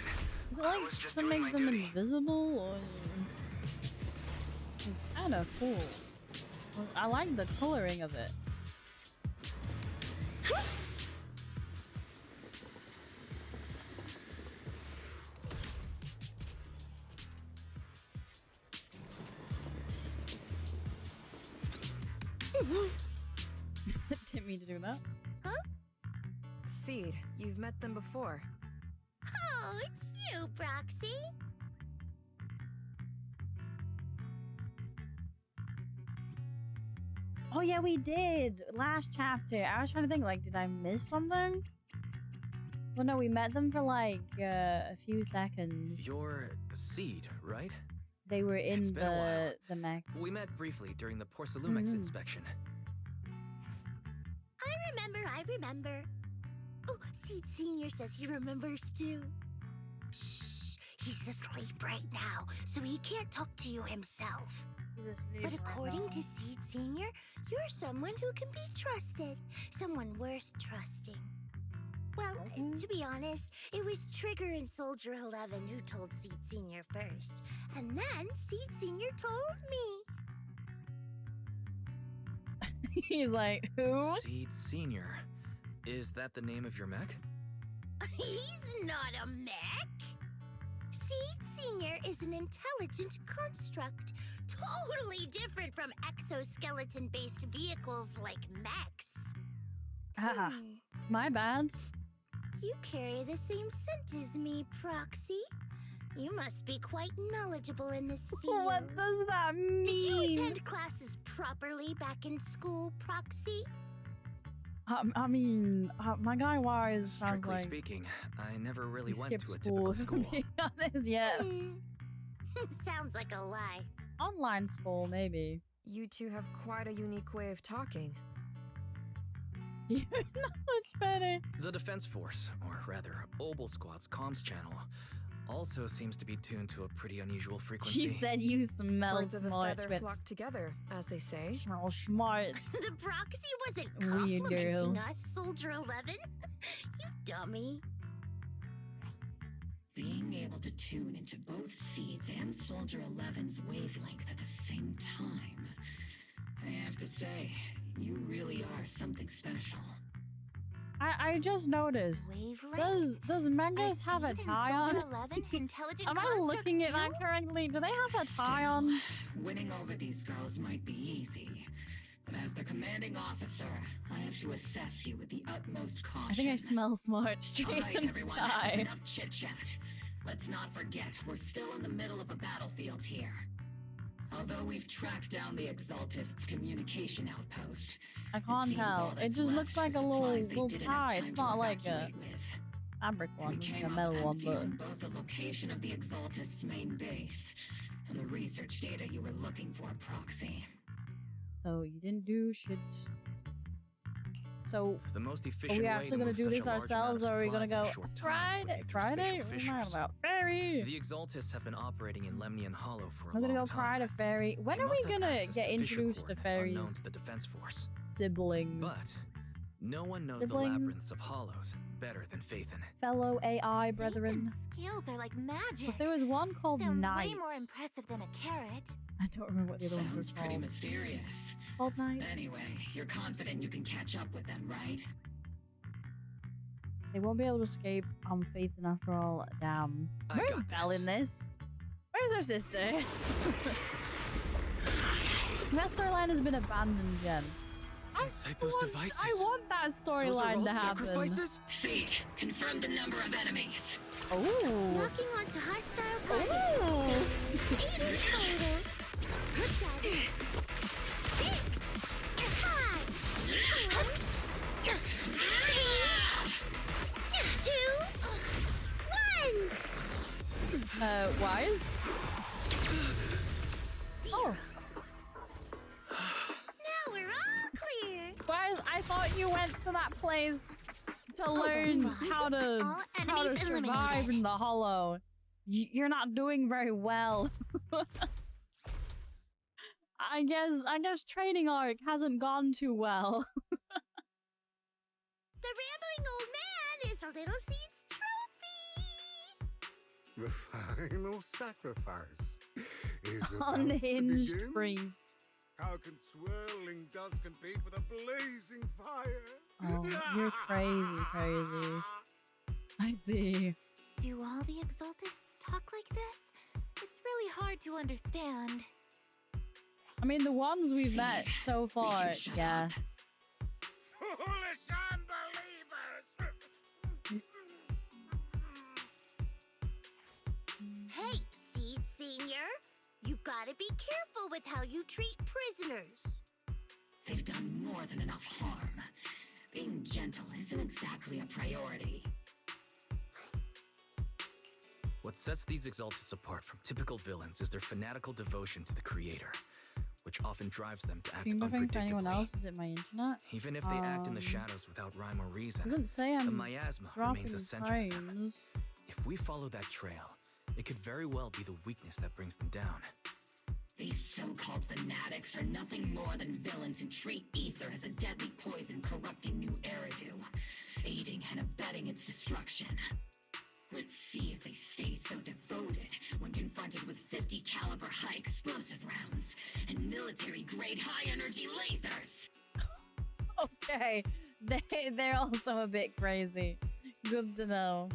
Is it like to make them invisible, or it's kind of cool? I like the coloring of it. Didn't mean to do that. Huh? Seed, you've met them before. Oh, it's you, Proxy. Oh yeah, we did last chapter. I was trying to think, like, did I miss something? Well, no, we met them for like a few seconds. You're Seed, right? They were in the mech. We met briefly during the Porcelumix inspection. I remember. Oh, Seed Senior says he remembers too. Shh, he's asleep right now, so he can't talk to you himself. He's asleep But right according now. to Seed Senior, you're someone who can be trusted. Someone worth trusting. Well, to be honest, it was Trigger and Soldier 11 who told Seed Senior first. And then Seed Senior told me. He's like, who? Seed Senior. Is that the name of your mech? He's not a mech. Seed Senior is an intelligent construct, totally different from exoskeleton-based vehicles like mechs. Ah, my bad. You carry the same scent as me, Proxy. You must be quite knowledgeable in this field. What does that mean? Did you attend classes properly back in school, Proxy? I mean, my guy Wise sounds Strictly like speaking, I never really he went skipped to a school. typical school. To be honest, yeah. Sounds like a lie. Online school, maybe. You two have quite a unique way of talking. You're not much better. The Defense Force, or rather, Obel Squad's comms channel, also seems to be tuned to a pretty unusual frequency. She said you smell Birds of a smart. feather flock together, as they say. Smell smart. The Proxy wasn't Weird complimenting girl. us, Soldier 11. You dummy. Being able to tune into both Seeds and Soldier 11's wavelength at the same time. I have to say, you really are something special. I just noticed. Does Mangus have a tie on? Am I looking at that correctly? Do they have a tie on? Winning over these girls might be easy, but as their commanding officer, I have to assess you with the utmost caution. I think I smell smart. Straight All right, everyone, that's tie. enough chit-chat. Let's not forget, we're still in the middle of a battlefield here. Although we've tracked down the Exaltists' communication outpost, I can't seems all tell. It that's just left looks like are a supplies they little didn't have tie. time It's to not like a evacuate with. fabric We one. It's came a up metal one, empty but on both the location of the Exaltists' main base and the research data you were looking for, Proxy. so you didn't do shit. So The most are efficient we way actually to gonna move do such this a large amount ourselves, of or are we gonna supplies in go a short time would Friday? be through Friday? spatial What am I fissures. about? Ferry. The Exaltists have been operating in Lemnian Hollow for a I'm gonna long go time. cry to Fairy. When They are must we have gonna access get to fissure introduced to coordinates unknown Fairy's to the Defense Force. siblings? But no one knows Siblings. the labyrinths of hollows better than Phaethon. Fellow AI brethren. Skills are like magic. Because there was one called Sounds Knight. way more impressive than a carrot. I don't remember what the other ones Sounds were pretty called. mysterious. Called Knight. Anyway, you're confident you can catch up with them, right? They won't be able to escape Phaethon after all. Damn. I Where's got Belle this. in this? Where's her sister? That storyline has been abandoned, Jen. Inside those devices. I want that Those are storyline all to happen. sacrifices? Seed, confirm the number of enemies. Oh. Locking onto hostile target. Oh. 8 in total. 7, 6, 5, 2, 1. Wise? Oh. Now we're all clear. Wise, I thought you went to that place to learn how to enemies survive eliminated. in the hollow. You're not doing very well. I guess training arc hasn't gone too well. The rambling old a little Seed's trophy! The final sacrifice is about Unhinged to begin. priest. How can swirling dust compete with a blazing fire? Oh, you're crazy, crazy. I see. Do all the Exaltists talk like this? It's really hard to understand. I mean, the ones we've met so far, yeah. Foolish unbelievers! Hey, Seed Senior, you've got to be careful with how you treat prisoners. They've done more than enough harm. Being gentle isn't exactly a priority. What sets these Exaltists apart from typical villains is their fanatical devotion to the Creator, which often drives them to act Fingerprint for anyone unpredictably. else? Is it my internet? Even if they act in the shadows without rhyme or reason, Doesn't say I'm the miasma dropping remains essential to them. frames. If we follow that trail, it could very well be the weakness that brings them down. These so-called fanatics are nothing more than villains who treat ether as a deadly poison corrupting new Eridu, aiding and abetting its destruction. Let's see if they stay so devoted when confronted with 50 caliber high explosive rounds and military-grade high-energy lasers. Okay, they're also a bit crazy. Good to know.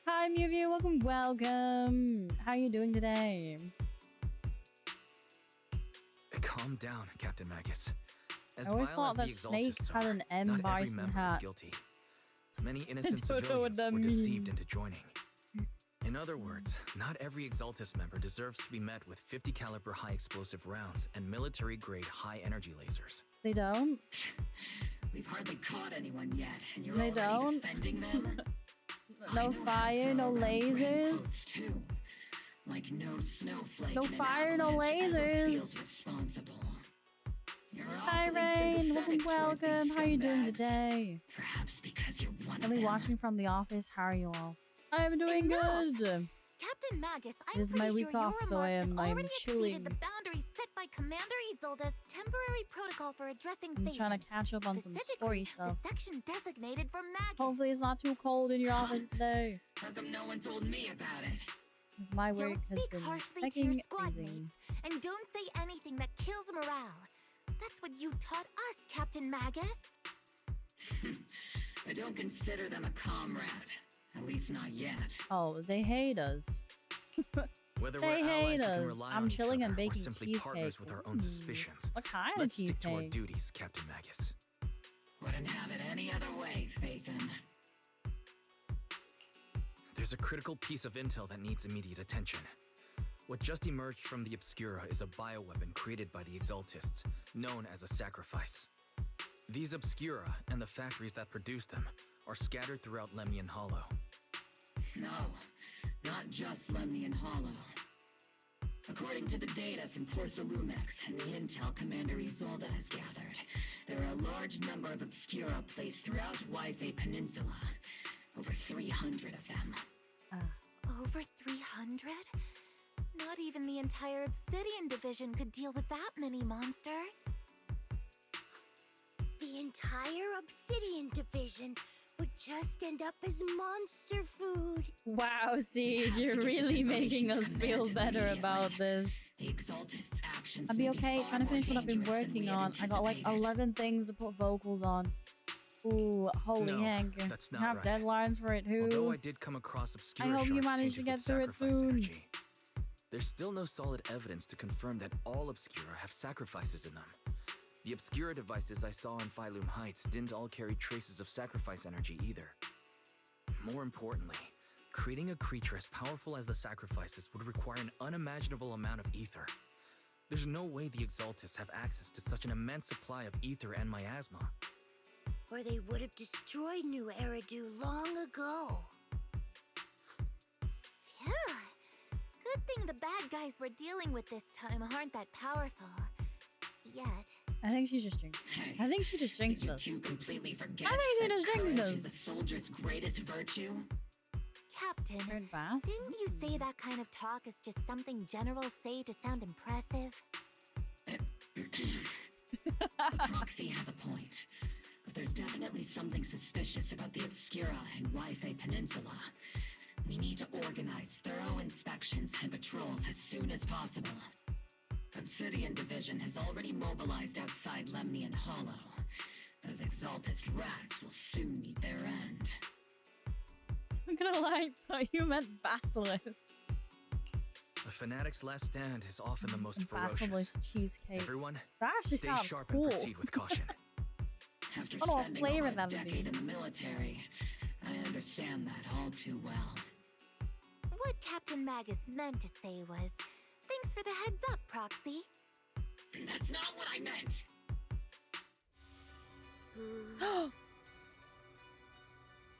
Hi, Mew, welcome. How are you doing today? Calm down, Captain Magus. As I always vile thought as that the Snake Exaltists had are, an M not every Bison member is hat. guilty. Many innocent don't know what civilians that were deceived means. into joining. In other words, not every Exaltist member deserves to be met with 50 caliber high explosive rounds and military grade high energy lasers. They don't? We've hardly caught anyone yet, and you're They already don't? defending them? No fire, no lasers. Too. Like no snowflake No in an fire, no avalanche ever lasers. feels responsible. You're Hi, awfully Rain. sympathetic toward Welcome. these How are you doing scumbags. today? Perhaps because you're one of Only them. watching from the office. How are you all? I am doing Enough! good. Captain Magus, I'm It is pretty my sure week your off, so I remarks am have already chilling. exceeded the boundaries set by Commander Isolda's temporary protocol for addressing I'm fate. trying to catch up on some story stuff. The section designated for Magus. Hopefully, it's not too cold in your office today. How come no one told me about it? Because my work Don't has speak been harshly to your fucking squad busy. mates, and don't say anything that kills morale. That's what you taught us, Captain Magus. I don't consider them a comrade. At least not yet. Oh, they hate us. Whether They we're allies hate who can us. rely I'm on each chilling and other or baking simply partners cheesecake. with our own suspicions. What kind of Let's stick to our cheesecake? duties, Captain Magus. Wouldn't have it any other way, Phaethon. There's a critical piece of intel that needs immediate attention. What just emerged from the Obscura is a bioweapon created by the Exaltists, known as a sacrifice. These Obscura and the factories that produce them are scattered throughout Lemnian Hollow. No, not just Lemnian Hollow. According to the data from Porcelumex and the intel Commander Isolda has gathered, there are a large number of Obscura placed throughout Yphae Peninsula. Over 300 of them. Over 300? Not even the entire Obsidian Division could deal with that many monsters. The entire Obsidian Division would just end up as monster food. Wow, Seed, you're really making us feel better about this. The Exaltists' actions I'll be may okay, far trying to more finish what I've been dangerous than working we had on. I got like anticipated. 11 things to put vocals on. Ooh, holy No, heck. that's You not have right. deadlines for it too. Although I did come across Obscura I hope you shards manage to tainted get with through it sacrifice soon. energy. There's still no solid evidence to confirm that all Obscura have sacrifices in them. The Obscura devices I saw on Phylum Heights didn't all carry traces of sacrifice energy either. More importantly, creating a creature as powerful as the sacrifices would require an unimaginable amount of ether. There's no way the Exaltists have access to such an immense supply of ether and miasma. Or they would have destroyed New Eridu long ago. Phew. Good thing the bad guys we're dealing with this time aren't that powerful. Yet. I think she just jinxed us. I think she just jinxed us. You completely forget I think she that just jinxed courage is us. a soldier's greatest virtue. Captain, didn't you say that kind of talk is just something generals say to sound impressive? The proxy has a point. but there's definitely something suspicious about the Obscura and Wi-Fi Peninsula. We need to organize thorough inspections and patrols as soon as possible. Obsidian Division has already mobilized outside Lemnian Hollow. Those Exaltist rats will soon meet their end. I'm gonna lie, but you meant Basilisk. The Fanatic's last stand is often the most ferocious. Basilisk cheesecake. Everyone, that actually stay sounds sharp cool. and proceed with caution. After I don't know what spending flavor over a that would be. decade in the military, I understand that all too well. What Captain Magus meant to say was, thanks for the heads up, Proxy. That's not what I meant!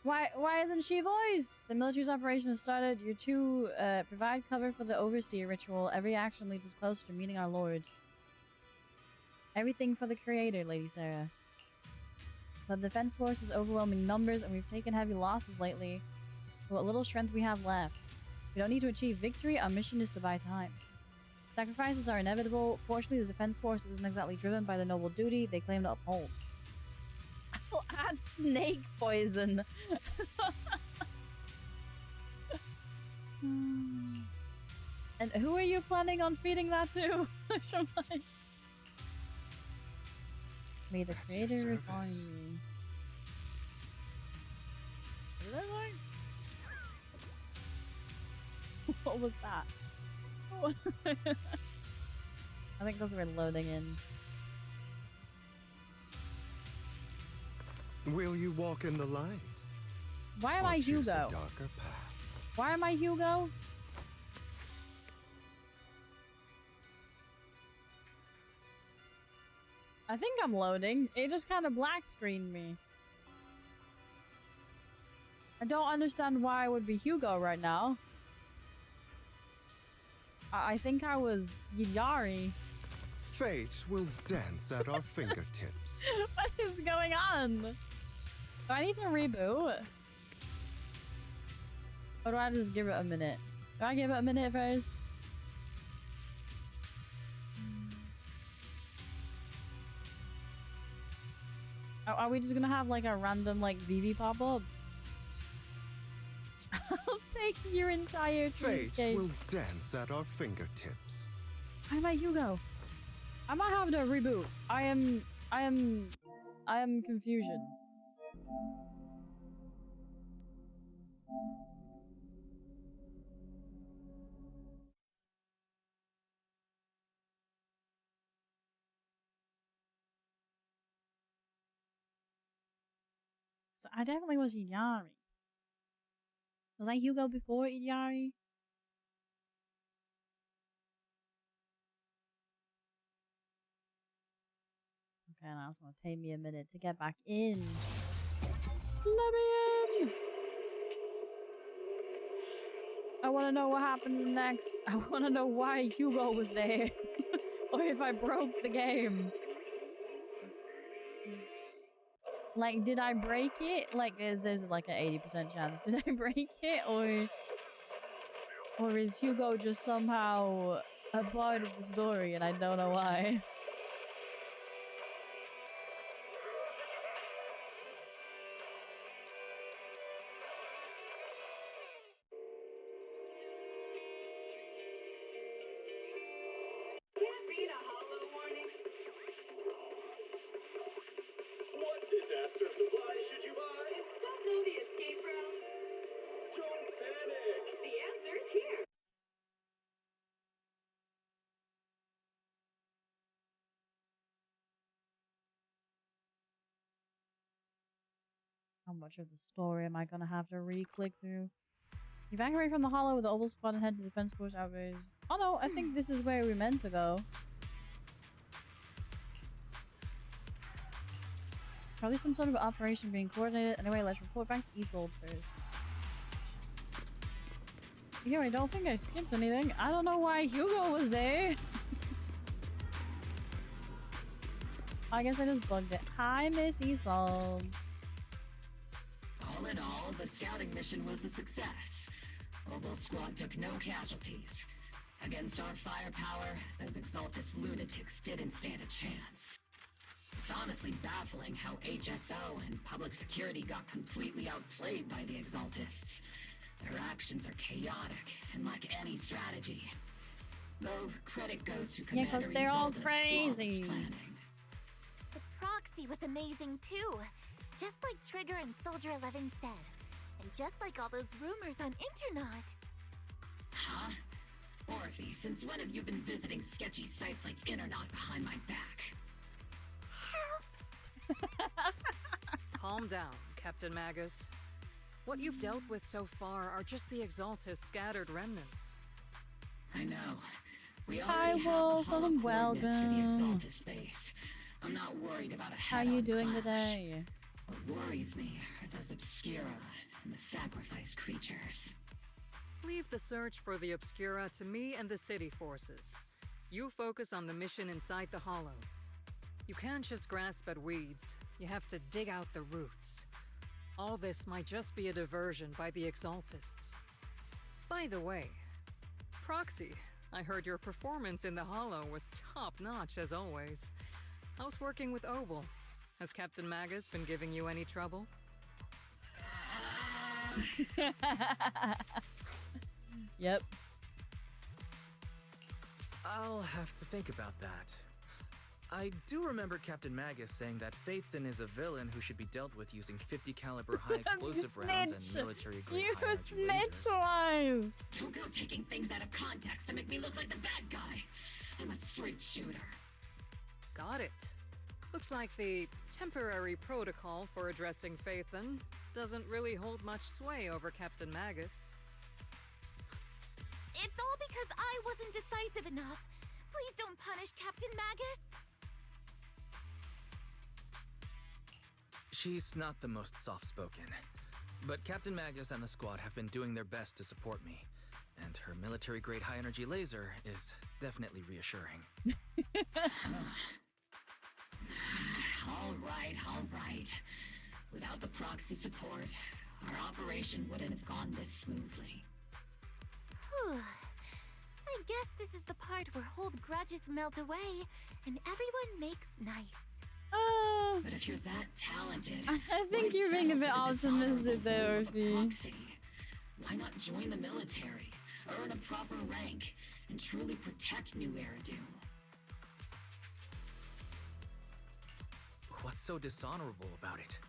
Why isn't she voiced? The military's operation has started. You're to provide cover for the Overseer ritual. Every action leads us closer to meeting our Lord. Everything for the Creator, Lady Sarah. The defense force is overwhelming numbers, and we've taken heavy losses lately. For what little strength we have left. We don't need to achieve victory. Our mission is to buy time. Sacrifices are inevitable. Fortunately, the defense force isn't exactly driven by the noble duty they claim to uphold. I'll add snake poison. And who are you planning on feeding that to? May the Creator refine me. What was that? I think those were loading in. Will you walk in the light? Why am I choose a Hugo? darker path? Why am I Hugo? I think I'm loading. It just kind of black screened me. I don't understand why I would be Hugo right now. I think I was Yari. Fate will dance at our fingertips. What is going on? Do I need to reboot? Or do I just give it a minute? Do I give it a minute first? Are we just gonna have like a random like VV pop up? I'll take your entire cheesecake. Fate will dance at our fingertips. Why am I Hugo? I might have to reboot. I am confusion. So I definitely was Yari. Was I Hugo before Yari? Okay, now it's gonna take me a minute to get back in. Let me in! I wanna know what happens next. I wanna know why Hugo was there. Or if I broke the game. Like, did I break it? Like, there's like an 80% chance. Did I break it? Or is Hugo just somehow a part of the story and I don't know why? How much of the story am I gonna have to re-click through? Evacuate from the hollow with the Oval Squad and head to the defense force outways. Oh no, I think this is where we meant to go. Probably some sort of operation being coordinated. Anyway, let's report back to Isolde first. Yeah, I don't think I skipped anything. I don't know why Hugo was there. I guess I just bugged it. Hi, Miss Isolde. All in all, the scouting mission was a success. Oval Squad took no casualties. Against our firepower, those Exaltist lunatics didn't stand a chance. honestly baffling how HSO and public security got completely outplayed by the Exaltists. Their actions are chaotic and lack any strategy. Though credit goes to Commander because they're all Isolde's crazy. flawless planning. The proxy was amazing too. Just like Trigger and Soldier 11 said. And just like all those rumors on Internet. Huh? Orphe, since when have you been visiting sketchy sites like Internet behind my back? Calm down, Captain Magus. What you've dealt with so far are just the Exaltist scattered remnants. I know. We Hi, already Wolf. have the hollow coordinates for the Welcome. Exaltist base. I'm not worried about a How head-on you doing clash. today? What worries me are those Obscura and the sacrifice creatures. Leave the search for the Obscura to me and the city forces. You focus on the mission inside the Hollow. You can't just grasp at weeds. You have to dig out the roots. All this might just be a diversion by the Exaltists. By the way, Proxy, I heard your performance in the Hollow was top-notch as always. How's working with Obel? Has Captain Magus been giving you any trouble? Yep. I'll have to think about that. I do remember Captain Magus saying that Phaethon is a villain who should be dealt with using 50 caliber high explosive rounds and military grade You high energy snitch lasers. wise. Don't go taking things out of context to make me look like the bad guy. I'm a straight shooter. Got it. Looks like the temporary protocol for addressing Phaethon doesn't really hold much sway over Captain Magus. It's all because I wasn't decisive enough. Please don't punish Captain Magus. She's not the most soft-spoken, but Captain Magus and the squad have been doing their best to support me, and her military-grade high-energy laser is definitely reassuring. All right. Without the proxy support, our operation wouldn't have gone this smoothly. Whew. I guess this is the part where old grudges melt away and everyone makes nice. But if you're that talented, I think you're being a bit optimistic there, Orphe. Why not join the military, earn a proper rank, and truly protect New Eridu? What's so dishonorable about it?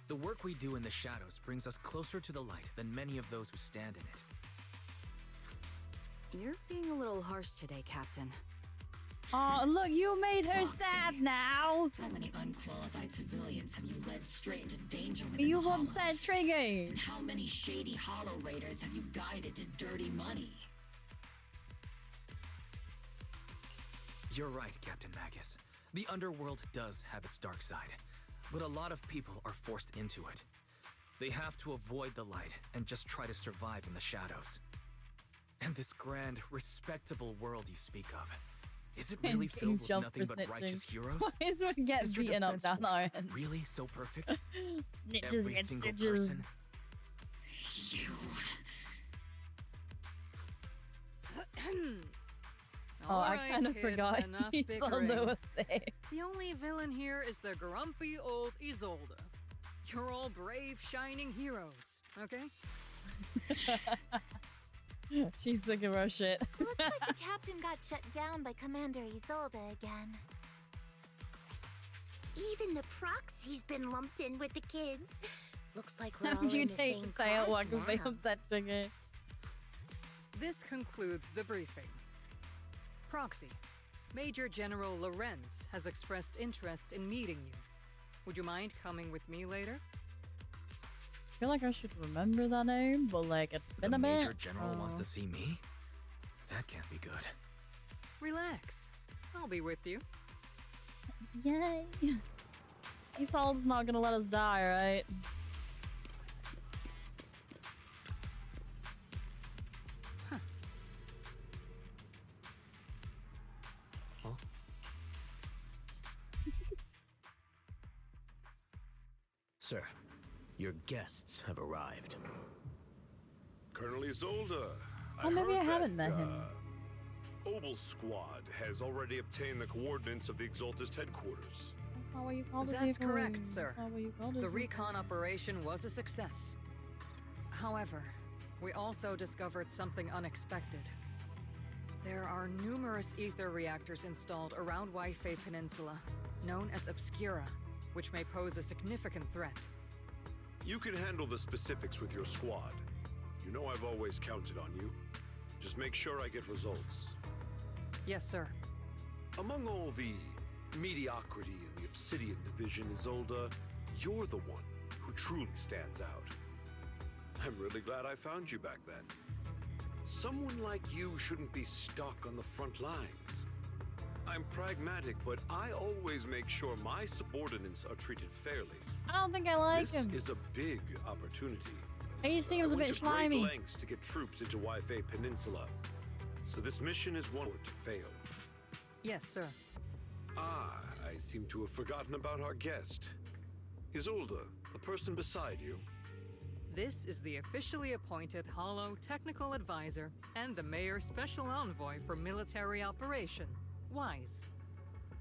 The work we do in the shadows brings us closer to the light than many of those who stand in it. You're being a little harsh today, Captain. Oh, look, you made her sad now. How many unqualified civilians have you led straight into danger with You've upset Trigger. And how many shady Hollow Raiders have you guided to dirty money? You're right, Captain Magus. The underworld does have its dark side, but a lot of people are forced into it. They have to avoid the light and just try to survive in the shadows. And this grand, respectable world you speak of, is it really filled with nothing but righteous heroes? Why is one get Is your beaten up defense down our force ends? really so perfect? Snitches Every get single stitches. person? Oh, I Alright, kind of kids, forgot enough Isolde bickering. was there. The only villain here is the grumpy old Isolde. You're all brave, shining heroes, okay? She's sick of our shit. Looks like the captain got shut down by Commander Isolde again. Even the proxy's been lumped in with the kids. Looks like we're all You in the take same the payout cause one because they now. upset Trigger. This concludes the briefing. Proxy, Major General Lorenz has expressed interest in meeting you. Would you mind coming with me later? I feel like I should remember that name, but like it's been The a bit. Major General wants to see me? That can't be good. Relax. I'll be with you. Yay! Isolde's not gonna let us die, right? Sir, your guests have arrived. Colonel Isolde. Oh, maybe I heard haven't that, met him. Obel Squad has already obtained the coordinates of the Exaltist headquarters. not what you called us. That's correct, sir. That's not what you called us. The recon operation was a success. However, we also discovered something unexpected. There are numerous ether reactors installed around Wi-Fi Peninsula, known as Obscura, which may pose a significant threat. You can handle the specifics with your squad. You know I've always counted on you. Just make sure I get results. Yes, sir. Among all the mediocrity in the Obsidian Division, Isolde, you're the one who truly stands out. I'm really glad I found you back then. Someone like you shouldn't be stuck on the front lines. I'm pragmatic, but I always make sure my subordinates are treated fairly. I don't think I like him. This is a big opportunity. He seems a bit slimy. I went to great lengths to get troops into Wi-Fi Peninsula. So this mission is one to fail. Yes, sir. Ah, I seem to have forgotten about our guest. Isolde, the person beside you. This is the officially appointed Hollow Technical Advisor and the Mayor's Special Envoy for Military Operation, Wise.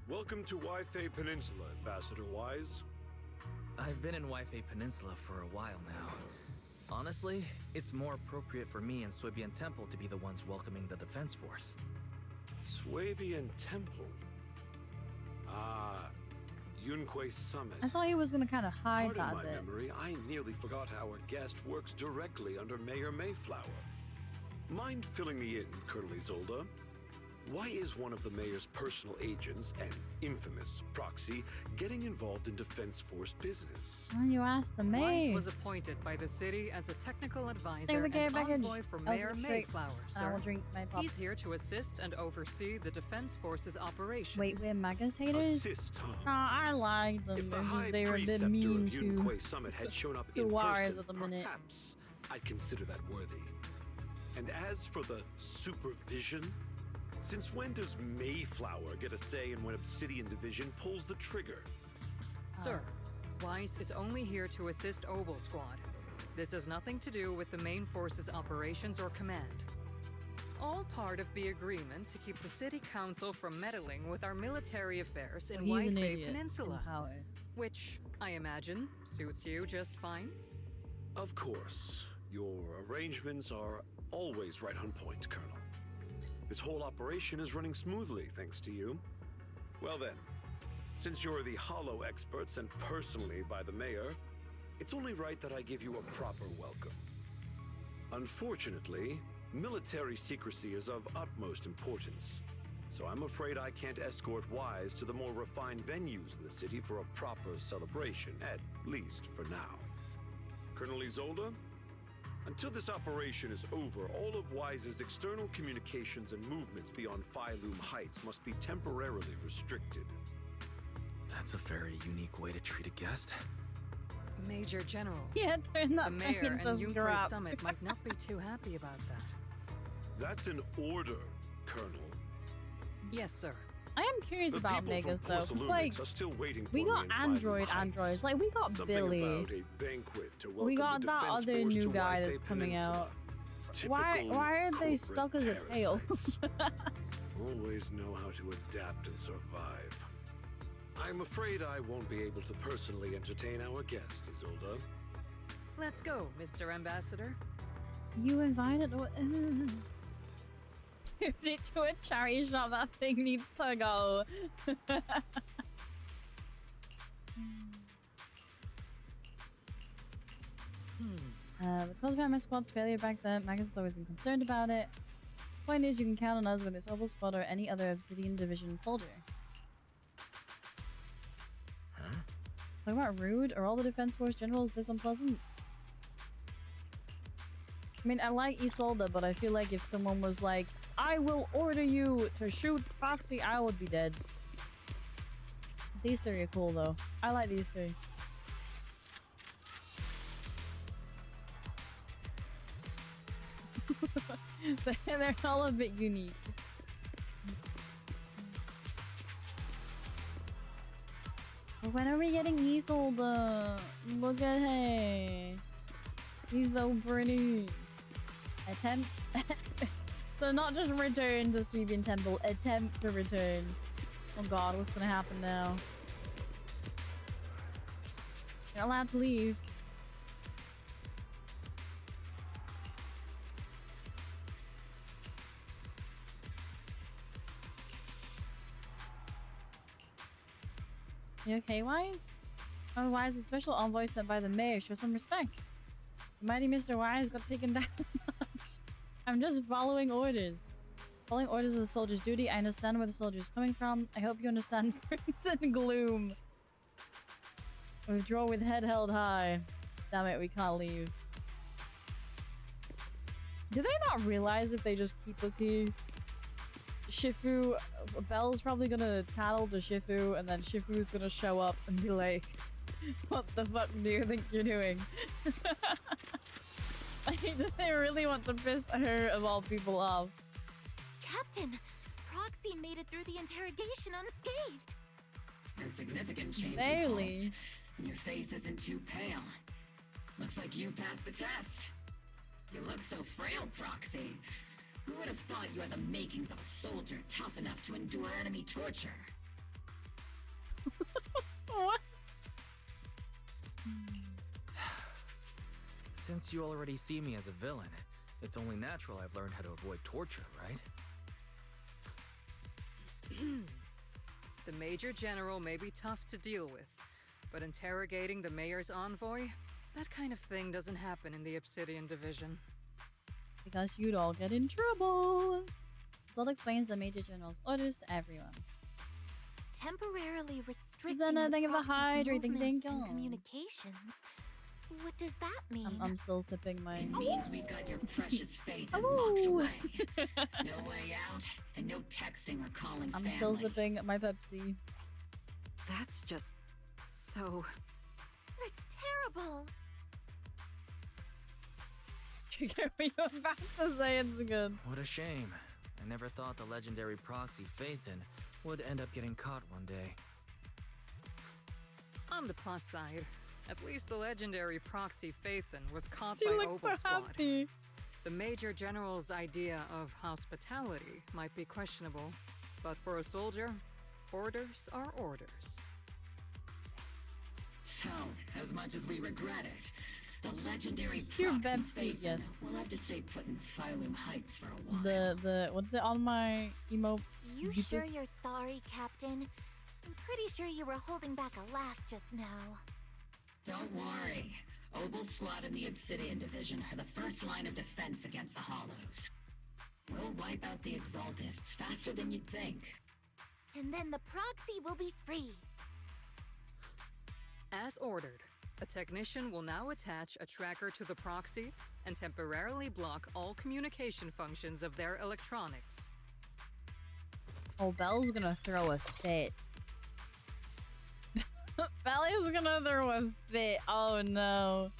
Welcome to Wi-Fi Peninsula, Ambassador Wise. I've been in Wi-Fi Peninsula for a while now. Honestly, it's more appropriate for me and Swabian Temple to be the ones welcoming the Defense Force. Swabian Temple? Ah, Yunque Summit. I thought he was gonna kind of hide that my bit. memory, I nearly forgot our guest works directly under Mayor Mayflower. Mind filling me in, Colonel Isolde? Why is one of the mayor's personal agents, an infamous proxy, getting involved in Defense Force business? Why don't you ask the mayor? Wise was appointed by the city as a technical advisor we get and baggage. envoy for I was Mayor straight. Mayflower, I sir. will drink my pop. He's here to assist and oversee the Defense Force's operation. Wait, we're Magus haters? Assist, huh? Nah, I like them. If the They're High just, they were a bit Preceptor mean of to Yunque Summit had shown up in wires person, at the minute. perhaps I'd consider that worthy. And as for the supervision, since when does Mayflower get a say in when Obsidian Division pulls the trigger? Sir, Wise is only here to assist Obel Squad. This has nothing to do with the main force's operations or command. All part of the agreement to keep the city council from meddling with our military affairs in he's an Wi-Fi idiot in Peninsula. power. Which, I imagine, suits you just fine. Of course. Your arrangements are always right on point, Colonel. This whole operation is running smoothly, thanks to you. Well then, since you're the Hollow experts and personally by the mayor, it's only right that I give you a proper welcome. Unfortunately, military secrecy is of utmost importance, so I'm afraid I can't escort Wise to the more refined venues in the city for a proper celebration, at least for now. Colonel Isolde? Until this operation is over, all of Wise's external communications and movements beyond Phylum Heights must be temporarily restricted. That's a very unique way to treat a guest. Major General. Yeah, turn that The mayor thing and into Yunque scrap. Summit might not be too happy about that. That's an order, Colonel. Yes, sir. I am curious The about people Megas from though, because Porcelumix like are still waiting we for got me in Android Phylum Heights. androids, like we got Something Billy, about a banquet to we welcome got the that Defense other Force new to guy Wi-Fi that's coming Peninsula. out. Why Typical are they corporate stuck as a tail? parasites. Always know how to adapt and survive. I'm afraid I won't be able to personally entertain our guest, Isolde. Let's go, Mr. Ambassador. You invited it to a charity shop. That thing needs to go. Because about my squad's failure back then, Magus has always been concerned about it. Point is, you can count on us with this Obel Squad or any other Obsidian Division soldier. Huh? Talk about rude? Are all the Defense Force generals this unpleasant? I mean, I like Isolde, but I feel like if someone was like, I will order you to shoot Proxy, I would be dead. These three are cool, though. I like these three. They're all a bit unique. But when are we getting Isolde? Look at her. He's so pretty. Attempt. So not just return to Swabian Temple, attempt to return. Oh god, what's gonna happen now? You're not allowed to leave. You okay, Wise? Oh, Wise, a special envoy sent by the mayor. Show some respect. The mighty Mr. Wise got taken down. I'm just following orders. Following orders is a soldier's duty. I understand where the soldier is coming from. I hope you understand Crimson Gloom. Withdraw with head held high. Damn it, we can't leave. Do they not realize if they just keep us here? Shifu, Belle's probably gonna tattle to Shifu, and then Shifu's gonna show up and be like, what the fuck do you think you're doing? Like, do they really want to piss her, of all people, off? Captain, Proxy made it through the interrogation unscathed. No significant change in Barely. pulse, and your face isn't too pale. Looks like you passed the test. You look so frail, Proxy. Who would have thought you had the makings of a soldier tough enough to endure enemy torture? What? Since you already see me as a villain, it's only natural I've learned how to avoid torture, right? The Major General may be tough to deal with, but interrogating the Mayor's envoy? That kind of thing doesn't happen in the Obsidian Division. Because you'd all get in trouble. Zod explains the Major General's orders to everyone. Temporarily restricting Zena, the thank you for Proxy's hydrating, movements thank you. and communications. What does that mean? I'm still sipping my... It means we've got your precious faith locked away. No way out, and no texting or calling I'm family. still sipping my Pepsi. That's just so... That's terrible. What you were about to say, it's good. What a shame. I never thought the legendary proxy Phaethon would end up getting caught one day. On the plus side, at least the legendary proxy Phaethon was caught She by looks so Oval Squad. happy. The Major General's idea of hospitality might be questionable, but for a soldier, orders are orders. So, as much as we regret it, the legendary Pure proxy Pepsi, yes. will have to stay put in Phylum Heights for a while. The what's it on my emo? You sure Beepus? you're sorry, Captain? I'm pretty sure you were holding back a laugh just now. Don't worry. Oval Squad and the Obsidian Division are the first line of defense against the Hollows. We'll wipe out the Exaltists faster than you'd think. And then the Proxy will be free. As ordered, a technician will now attach a tracker to the proxy and temporarily block all communication functions of their electronics. Oh, Belle's gonna throw a fit. Belle's gonna throw a fit. Oh no.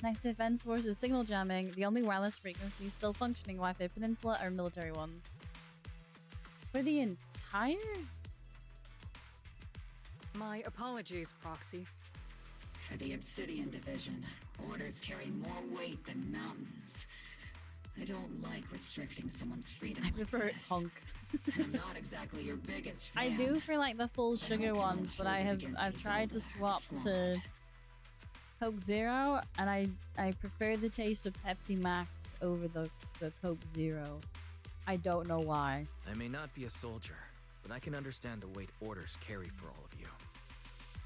Next defense force is signal jamming. The only wireless frequencies still functioning Wi-Fi Peninsula are military ones. For the entire? My apologies, Proxy. For the Obsidian Division, orders carry more weight than mountains. I don't like restricting someone's freedom. I prefer it punk. And I'm not exactly your biggest fan. I do for like the full sugar ones, but I've tried to swap to Coke Zero, and I prefer the taste of Pepsi Max over the Coke Zero. I don't know why. I may not be a soldier, but I can understand the weight orders carry for all of you.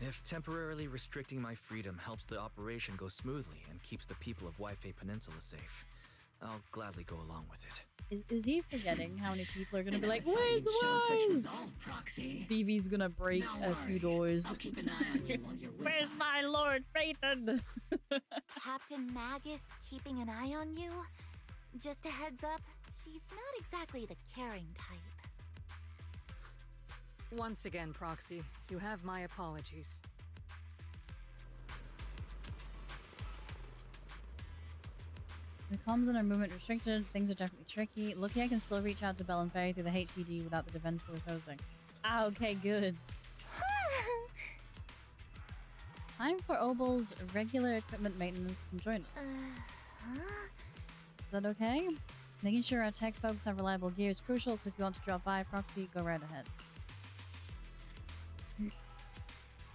If temporarily restricting my freedom helps the operation go smoothly and keeps the people of Wi-Fi Peninsula safe, I'll gladly go along with it. Is he forgetting how many people are gonna be like, where's Wise? BB's gonna break a few doors. I'll keep an eye on you while you're with Where's us. my Lord Phaethon? Captain Magus keeping an eye on you? Just a heads up, she's not exactly the caring type. Once again, Proxy, you have my apologies. The comms and our movement restricted. Things are definitely tricky. Lucky I can still reach out to Bell and Ferry through the HDD without the defense force hosting. Ah, okay, good. Time for Obal's regular equipment maintenance. Come join us. Is that okay? Making sure our tech folks have reliable gear is crucial, so if you want to drop by Proxy, go right ahead.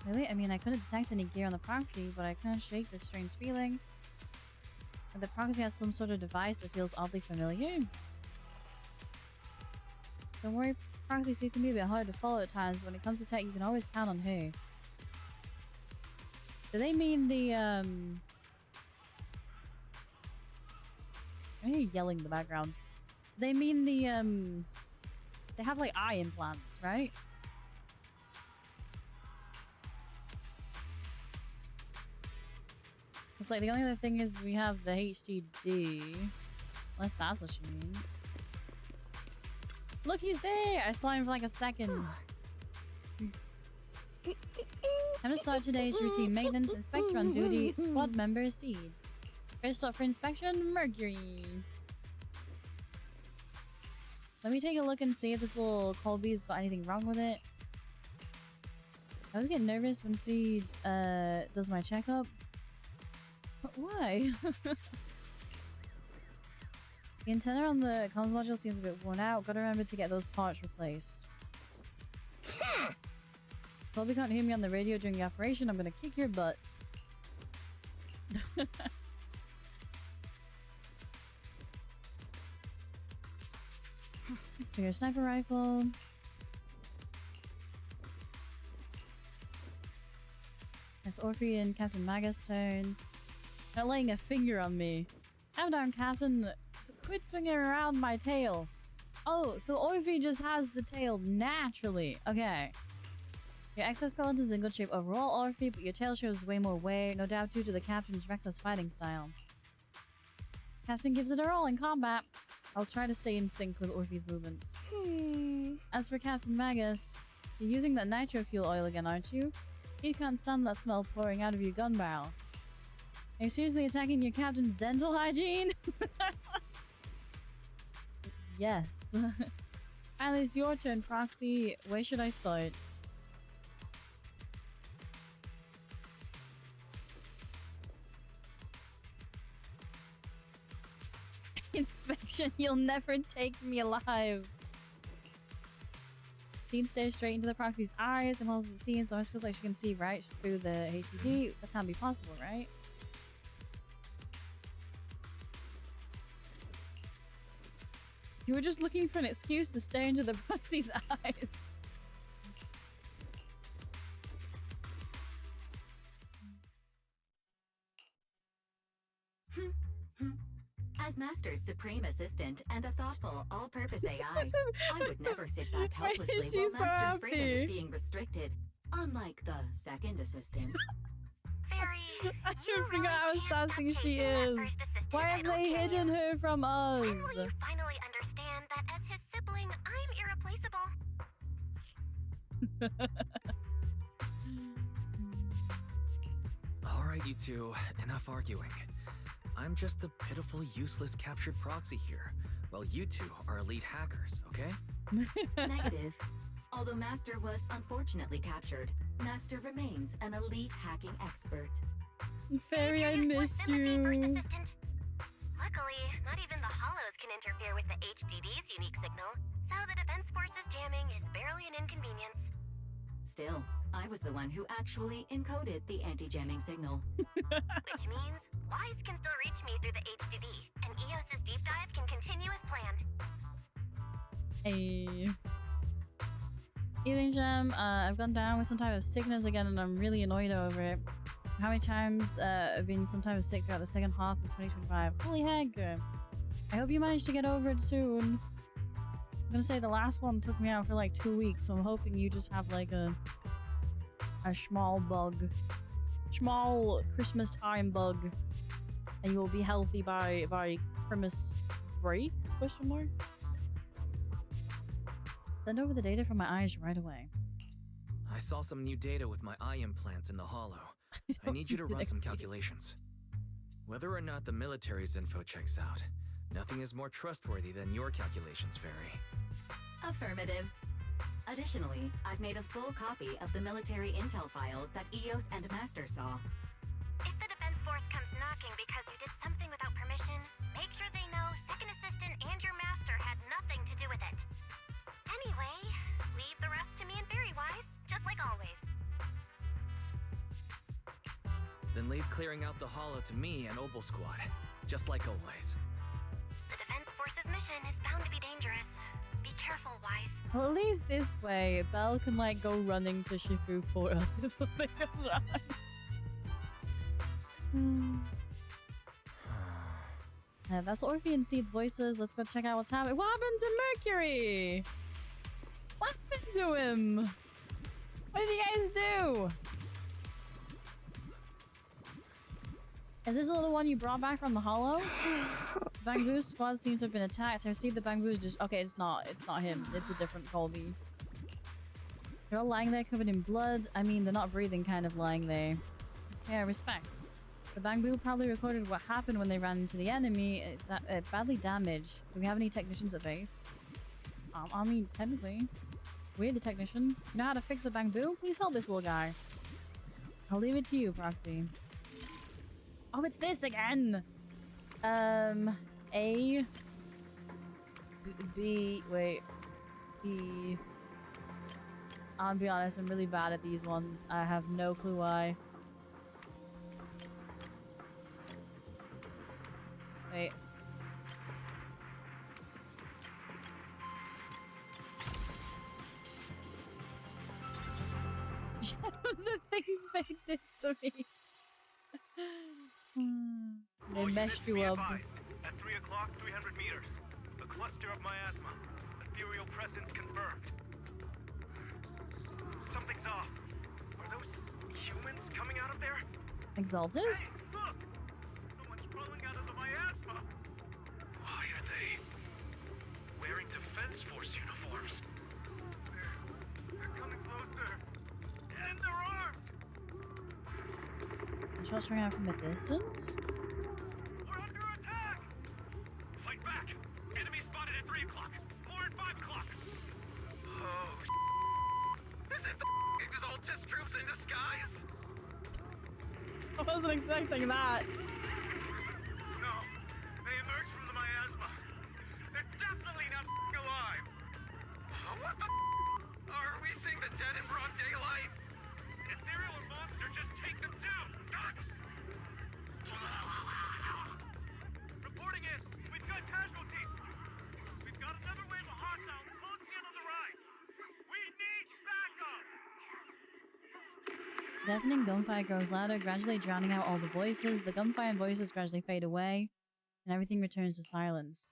Really? I mean, I couldn't detect any gear on the proxy, but I couldn't shake this strange feeling. And the proxy has some sort of device that feels oddly familiar. Don't worry, proxy C can be a bit hard to follow at times, but when it comes to tech, you can always count on her. Do they mean the, I hear you yelling in the background. They mean the, they have like eye implants, right? It's like the only other thing is we have the HDD. Unless that's what she means. Look, he's there! I saw him for like a second. Time to start today's routine maintenance. Inspector on duty. Squad member Seed. First up for inspection, Mercury. Let me take a look and see if this little Colby's got anything wrong with it. I always get nervous when Seed does my checkup. But why? The antenna on the comms module seems a bit worn out. Gotta remember to get those parts replaced. Colby can't hear me on the radio during the operation. I'm gonna kick your butt. Trigger sniper rifle. There's Orphe and Captain Magus' turn. Not laying a finger on me. Calm down, Captain. Quit swinging around my tail. Oh, so Orphe just has the tail naturally. Okay. Your exoskeleton is in good shape overall, Orphe, but your tail shows way more wear, no doubt due to the Captain's reckless fighting style. Captain gives it her all in combat. I'll try to stay in sync with Orphe's movements. As for Captain Magus, you're using that nitro fuel oil again, aren't you? You can't stand that smell pouring out of your gun barrel. Are you seriously attacking your captain's dental hygiene? Yes. Finally, it's your turn, Proxy. Where should I start? Inspection, you'll never take me alive. Seed stares straight into the Proxy's eyes and holds the scene, so it feels like she can see right through the HDD. That can't be possible, right? You were just looking for an excuse to stare into the Proxy's eyes. As Master's supreme assistant and a thoughtful, all-purpose AI, I would never sit back helplessly while Master's freedom is being restricted, unlike the second assistant. I forgot how sassy she is. Why have they hidden her from us? When will you finally understand that as his sibling, I'm irreplaceable? Alright, you two, enough arguing. I'm just a pitiful, useless captured proxy here, while you two are elite hackers, okay? Negative. Although Master was unfortunately captured, Master remains an elite hacking expert. Fairy, I missed you. Luckily, not even the hollows can interfere with the HDD's unique signal, so the Defense Force's jamming is barely an inconvenience. Still, I was the one who actually encoded the anti-jamming signal. Which means Wise can still reach me through the HDD, and EOS's deep dive can continue as planned. Hey. Evening, Gem. I've gone down with some type of sickness again, and I'm really annoyed over it. How many times I've been some type of sick throughout the second half of 2025? Holy heck! I hope you manage to get over it soon. I'm gonna say the last one took me out for like 2 weeks, so I'm hoping you just have like a small bug. Small Christmas time bug. And you will be healthy by Christmas break? Question mark? Send over the data from my eyes right away. I saw some new data with my eye implants in the hollow. I need you to run some calculations. Whether or not the military's info checks out, nothing is more trustworthy than your calculations, Fairy. Affirmative. Additionally, I've made a full copy of the military intel files that EOS and Master saw. If the Defense Force comes knocking because you did something without permission, make sure they know Second Assistant and your Master had nothing to do with it. Anyway, leave the rest to me and Fairy Wise, just like always. then leave clearing out the hollow to me and Obel Squad. Just like always. The Defense Force's mission is bound to be dangerous. Be careful, Wise. Well, at least this way, Belle can, like, go running to Shifu for us if something goes wrong. That's Orphe and Seed's voices. Let's go check out what's happening. What happened to Mercury? What happened to him? What did you guys do? Is this the little one you brought back from the hollow? Bangbu's squad seems to have been attacked. I see the Bangbu's just... Okay, it's not him. It's a different Colby. They're all lying there covered in blood. I mean, they're not breathing, kind of lying there. Let's pay our respects. The Bangbu probably recorded what happened when they ran into the enemy. It's badly damaged. Do we have any technicians at base? I mean, technically. We're the technician. You know how to fix a Bangbu? Please help this little guy. I'll leave it to you, Proxy. Oh, it's this again! A... B... Wait. B... I'll be honest, I'm really bad at these ones. I have no clue why. Wait. The things they did to me. They meshed you up. At 3 o'clock, 300 meters. A cluster of miasma. Ethereal presence confirmed. Something's off. Are those humans coming out of there? Exaltus? Hey, look! Someone's crawling out of the miasma! Why are they wearing Defense Force uniforms? They're coming closer. And their arms! Shots ring out from a distance? We're under attack! Fight back! Enemy spotted at 3 o'clock. More at 5 o'clock. Oh, is it the Exaltus troops in disguise? I wasn't expecting that. No, they emerged from the miasma. They're definitely not alive. What the are we seeing the dead in broad daylight? Ethereal or monster, just take them down. Reporting in. We've got casualties. We've got another wave of hostiles closing in on the right. We need backup. Deafening gunfire grows louder, gradually drowning out all the voices. The gunfire and voices gradually fade away, and everything returns to silence.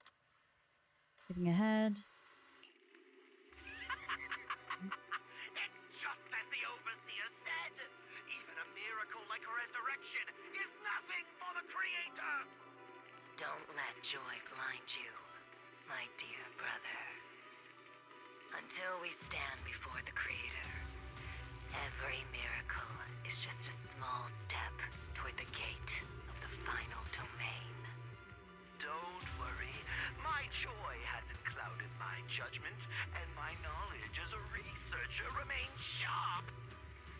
Skipping ahead. It's just as the Overseer said. Even a miracle like a resurrection is nothing for the Creator. Don't let joy blind you, my dear brother. Until we stand before the Creator, every miracle is just a small step toward the gate of the final domain. Don't worry. My joy hasn't clouded my judgment, and my knowledge as a researcher remains sharp.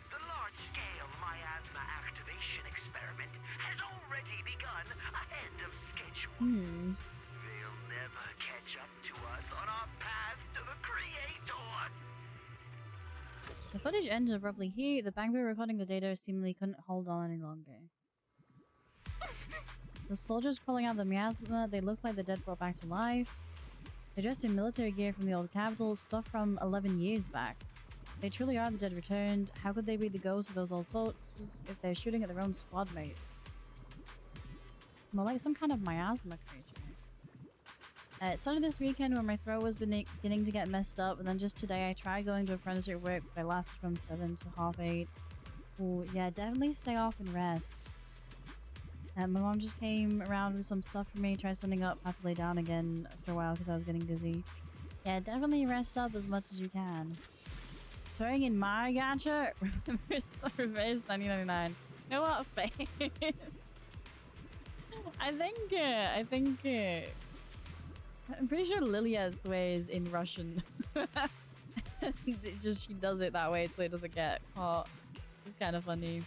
The large-scale miasma activation experiment has already begun ahead of schedule. They'll never catch up to us on our path to the Creator. The footage ends abruptly here. The Bangbu recording the data seemingly couldn't hold on any longer. The soldiers crawling out of the miasma, they look like the dead brought back to life. They're dressed in military gear from the old capital, stuff from 11 years back. They truly are the dead returned. How could they be the ghosts of those old soldiers if they're shooting at their own squad mates? More like some kind of miasma creature. It started this weekend when my throat was beginning to get messed up, and then just today I tried going to apprenticeship at work, but I lasted from 7 to half 8. Oh yeah, definitely stay off and rest. My mom just came around with some stuff for me, tried standing up, had to lay down again after a while because I was getting dizzy. Yeah, definitely rest up as much as you can. Swearing in my gacha? Reverse 1999. You know what? Face. I think I'm pretty sure Lilia swears in Russian. It's just she does it that way so it doesn't get caught. It's kind of funny.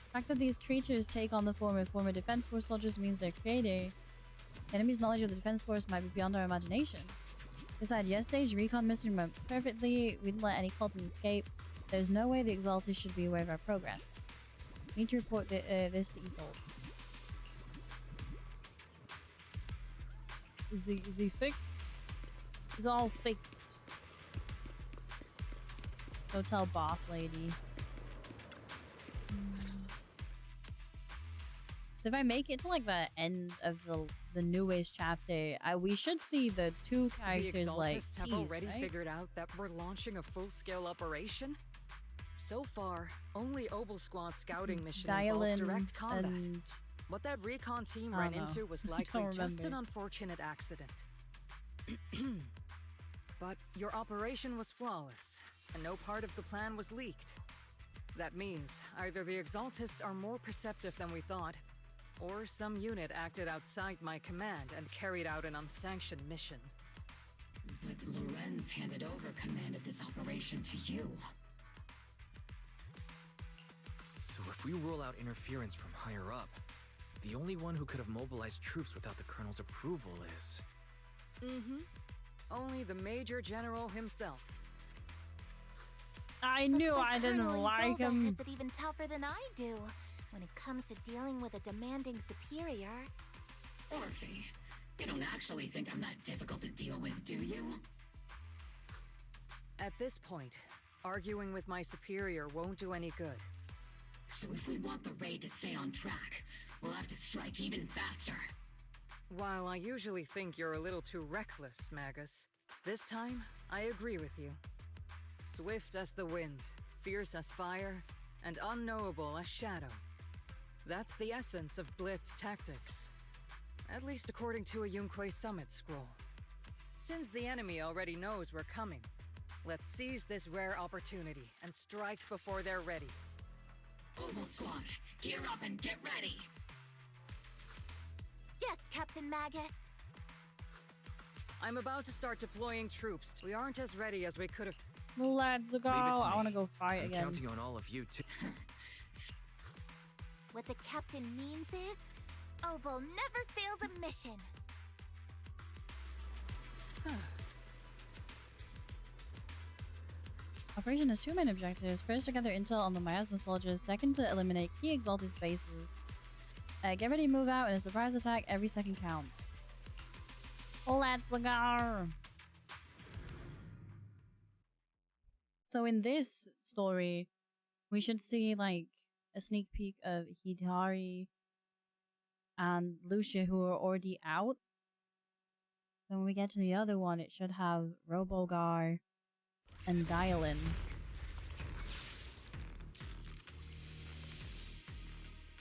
The fact that these creatures take on the form of former Defense Force soldiers means they're creative. The enemy's knowledge of the Defense Force might be beyond our imagination. Besides, yesterday's recon mission went perfectly. We didn't let any cultists escape. There's no way the Exaltus should be aware of our progress. Need to report this to Isolde. Is he fixed? He's all fixed. Let's go tell boss lady. So if I make it to like the end of the newest chapter, we should see the two characters the like Exaltists have teased, already right? figured out that we're launching a full-scale operation. So far, only Obel Squad's scouting mission involved direct combat. And What that recon team I ran don't know. into was I likely don't just an remember. unfortunate accident. But your operation was flawless, and no part of the plan was leaked. That means either the Exaltists are more perceptive than we thought, or some unit acted outside my command and carried out an unsanctioned mission. But Lorenz handed over command of this operation to you. So if we rule out interference from higher up, the only one who could have mobilized troops without the Colonel's approval is... Only the Major General himself. I knew Looks I didn't Colonel like Isolde him. has it even tougher than I do when it comes to dealing with a demanding superior. Orphe, you don't actually think I'm that difficult to deal with, do you? At this point, arguing with my superior won't do any good. So if we want the raid to stay on track, we'll have to strike even faster. While I usually think you're a little too reckless, Magus, this time, I agree with you. Swift as the wind, fierce as fire, and unknowable as shadow. That's the essence of Blitz tactics. At least according to a Yunque Summit scroll. Since the enemy already knows we're coming, let's seize this rare opportunity and strike before they're ready. Obel Squad, gear up and get ready! Yes, Captain Magus. I'm about to start deploying troops. We aren't as ready as we could have. Let's go. Leave it to I me. want to go fight I'm again. counting on all of you too. What the captain means is, Obel never fails a mission. Operation has two main objectives. First, to gather intel on the miasma soldiers. Second, to eliminate key Exaltist bases. Get ready to move out in a surprise attack. Every second counts. Let's go! So in this story, we should see like a sneak peek of Hidari and Lucia who are already out. Then when we get to the other one, it should have Robogar and Dylan.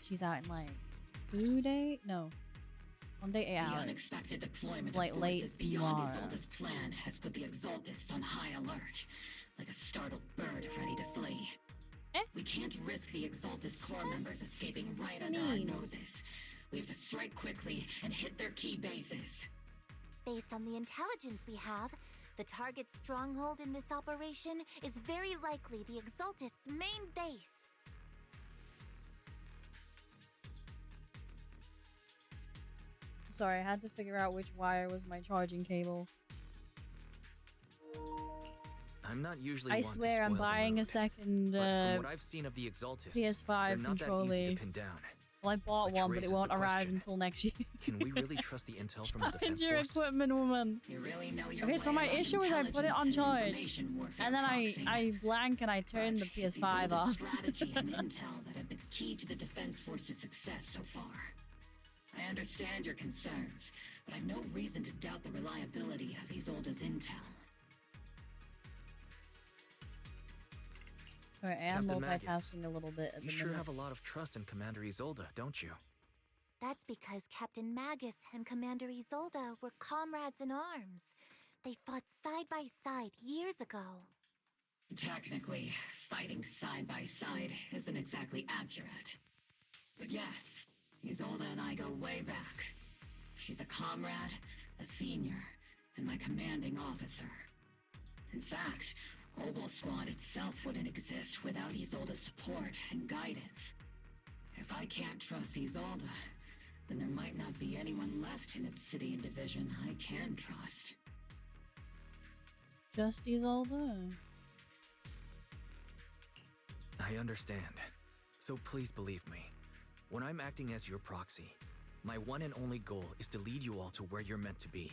She's out in like 2 days? No. 1 day, 8 The hours. unexpected deployment Like of late forces beyond tomorrow. Isolde's plan has put the Exaltists on high alert, like a startled bird ready to flee. We can't risk the Exaltist corps members escaping right under our noses. We have to strike quickly and hit their key bases. Based on the intelligence we have, the target stronghold in this operation is very likely the Exaltist's main base. Sorry, I had to figure out which wire was my charging cable. I'm not usually I one to swear I'm spoil the buying a mood, second but from what I've seen of the Exaltists, they're PS5 not that easy controller. to pin down. Well, I bought Which one, but it raises won't the arrive question. until next year. Can we really trust the intel from the Charge defense your force? equipment, woman. You really know your Okay, so way my around issue is I put it on intelligence and charge, information warfare and then proxy. I blank and I turn the It's PS5 Isolde's off. strategy and intel that have been key to the defense force's success so far. I understand your concerns, but I've no reason to doubt the reliability of Isolde's intel. Sorry, I am Captain Magus, multitasking a little bit at You the sure minute. have a lot of trust in Commander Isolde, don't you? That's because Captain Magus and Commander Isolde were comrades in arms. They fought side by side years ago. Technically, fighting side by side isn't exactly accurate. But yes, Isolde and I go way back. She's a comrade, a senior, and my commanding officer. In fact, Obel Squad itself wouldn't exist without Isolde's support and guidance. If I can't trust Isolde, then there might not be anyone left in Obsidian Division I can trust. Just Isolde? I understand. So please believe me. When I'm acting as your proxy, my one and only goal is to lead you all to where you're meant to be.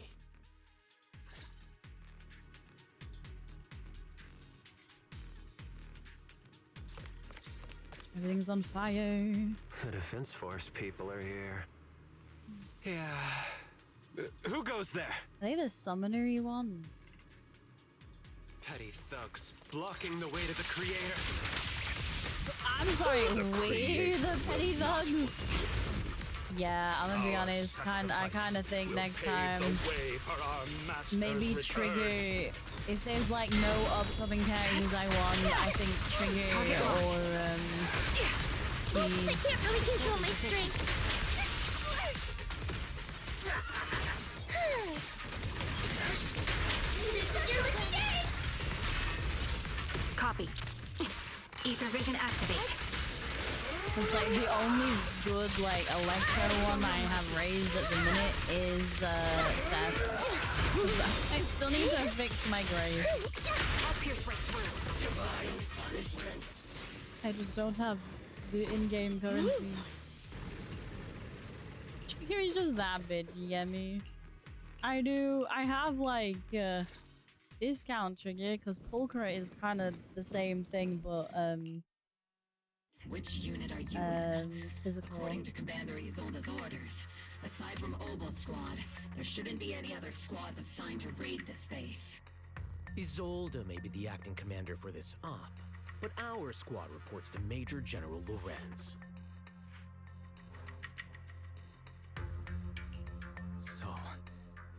Everything's on fire. The Defense Force people are here. Yeah. Who goes there? Are they the summonery ones? Petty thugs blocking the way to the creator. I'm sorry, we're the petty thugs. Yeah, I'm gonna be honest. I kind of think next time maybe trigger. If there's like no upcoming characters I want, I think trigger or I can't really control my strength. Copy. Ether vision activate. It's like the only good like electro one I have raised at the minute is Seth. I still need to fix my grace. I just don't have the in-game currency. Trigger is just that bitch, you get me? I have like discount trigger because Pulchra is kind of the same thing, but Which unit are you in? Physical. According to Commander Isolde's orders, aside from Obel Squad, there shouldn't be any other squads assigned to raid this base. Isolde may be the acting commander for this op, but our squad reports to Major General Lorenz. So,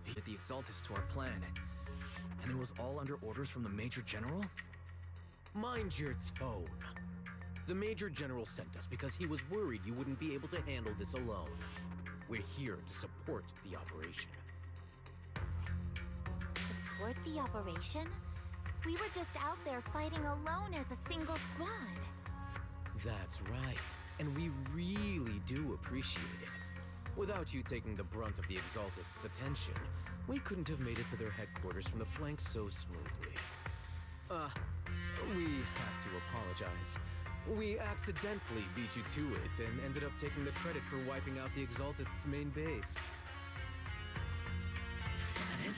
the Exaltus to our plan, and it was all under orders from the Major General? Mind your tone. The Major General sent us because he was worried you wouldn't be able to handle this alone. We're here to support the operation. Support the operation? We were just out there fighting alone as a single squad. That's right, and we really do appreciate it. Without you taking the brunt of the Exaltists' attention, we couldn't have made it to their headquarters from the flank so smoothly. We have to apologize. We accidentally beat you to it and ended up taking the credit for wiping out the Exaltists' main base. Credit?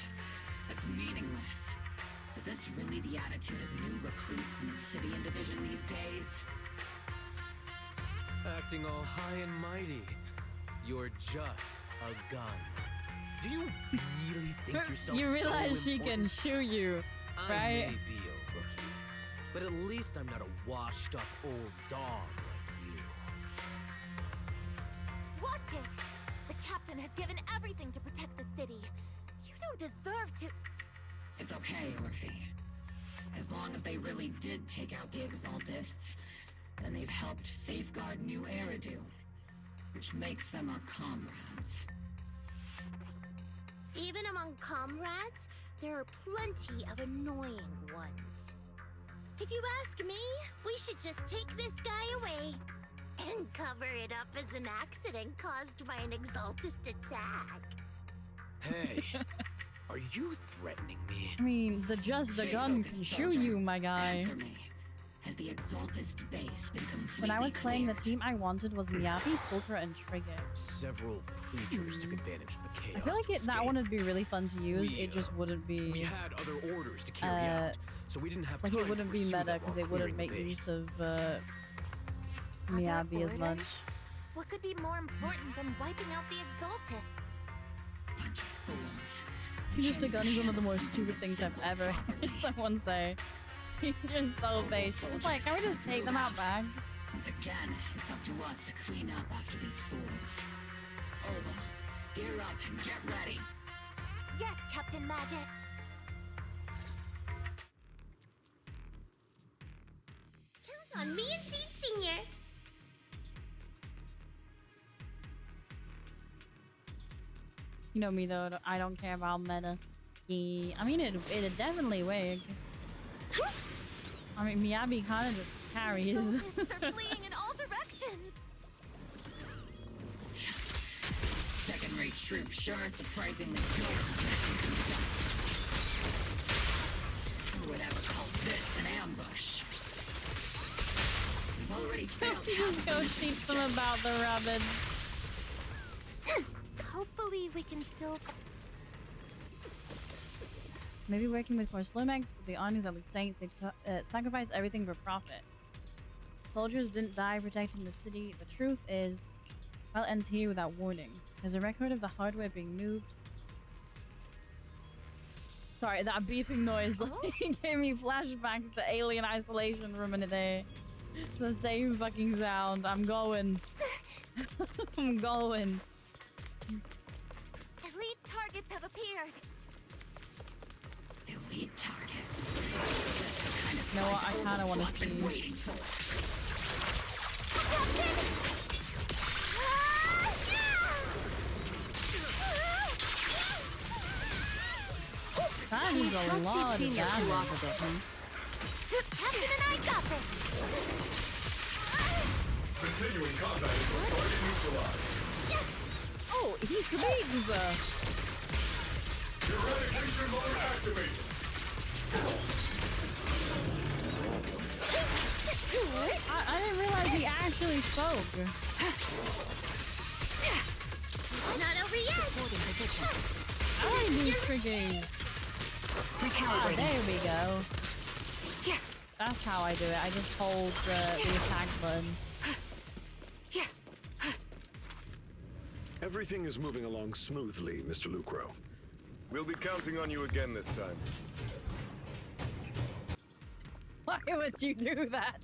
That's meaningless. Is this really the attitude of new recruits in the Obsidian Division these days? Acting all high and mighty. You're just a gun. Do you really think yourself You realize so she can shoot you, I right? may be a rookie, but at least I'm not a washed-up old dog like you. Watch it! The captain has given everything to protect the city. You don't deserve to... It's okay, Orphe. As long as they really did take out the Exaltists, then they've helped safeguard New Eridu, which makes them our comrades. Even among comrades, there are plenty of annoying ones. If you ask me, we should just take this guy away and cover it up as an accident caused by an Exaltist attack. Hey, are you threatening me? I mean, the gun can shoot you, my guy. Answer me. Has the Exaltist base been completely When I was playing, the cleared? team I wanted was Miyabi, Pulchra, and Trigger. Several creatures took advantage of the chaos. I feel like to that one would be really fun to use. It just wouldn't be. We had other orders to carry out, so we didn't have like time it wouldn't to be pursue meta them because while it wouldn't clearing make the use base. of Miyabi as much. What could be more important than wiping out the Exaltists? Bunch of fools. Just a gun is one of the most stupid things I've ever heard someone say. You're so base. Just like, can we just take them out back? Once again, it's up to us to clean up after these fools. Olga, gear up and get ready. Yes, Captain Magus. Count on me and Seed Senior. You know me though, I don't care about meta. I mean, it definitely wigged. I mean, Miyabi kind of just carries. Exaltists are fleeing in all directions. Second-rate troops sure are surprisingly good. Who would ever call this an ambush? We've already failed. Just go teach them about the rabbits. Hopefully we can still... Maybe working with Porcelumex, but the Arnies are the saints. They sacrifice everything for profit. Soldiers didn't die protecting the city. The truth is, well, ends here without warning. There's a record of the hardware being moved. Sorry, that beeping noise gave me flashbacks to Alien Isolation for a minute there. The same fucking sound. I'm going. I'm going. Elite targets have appeared. Elite targets. You know what? I kind of want to see. That is a lot of damage. Captain and I got this. Continuing combat until target neutralized. Oh, he swings! Eradication mode activated. I didn't realize he actually spoke. Not over yet. I want to do triggers. Ah, there we go. That's how I do it. I just hold the attack button. Everything is moving along smoothly, Mr. Lucro. We'll be counting on you again this time. Why would you do that?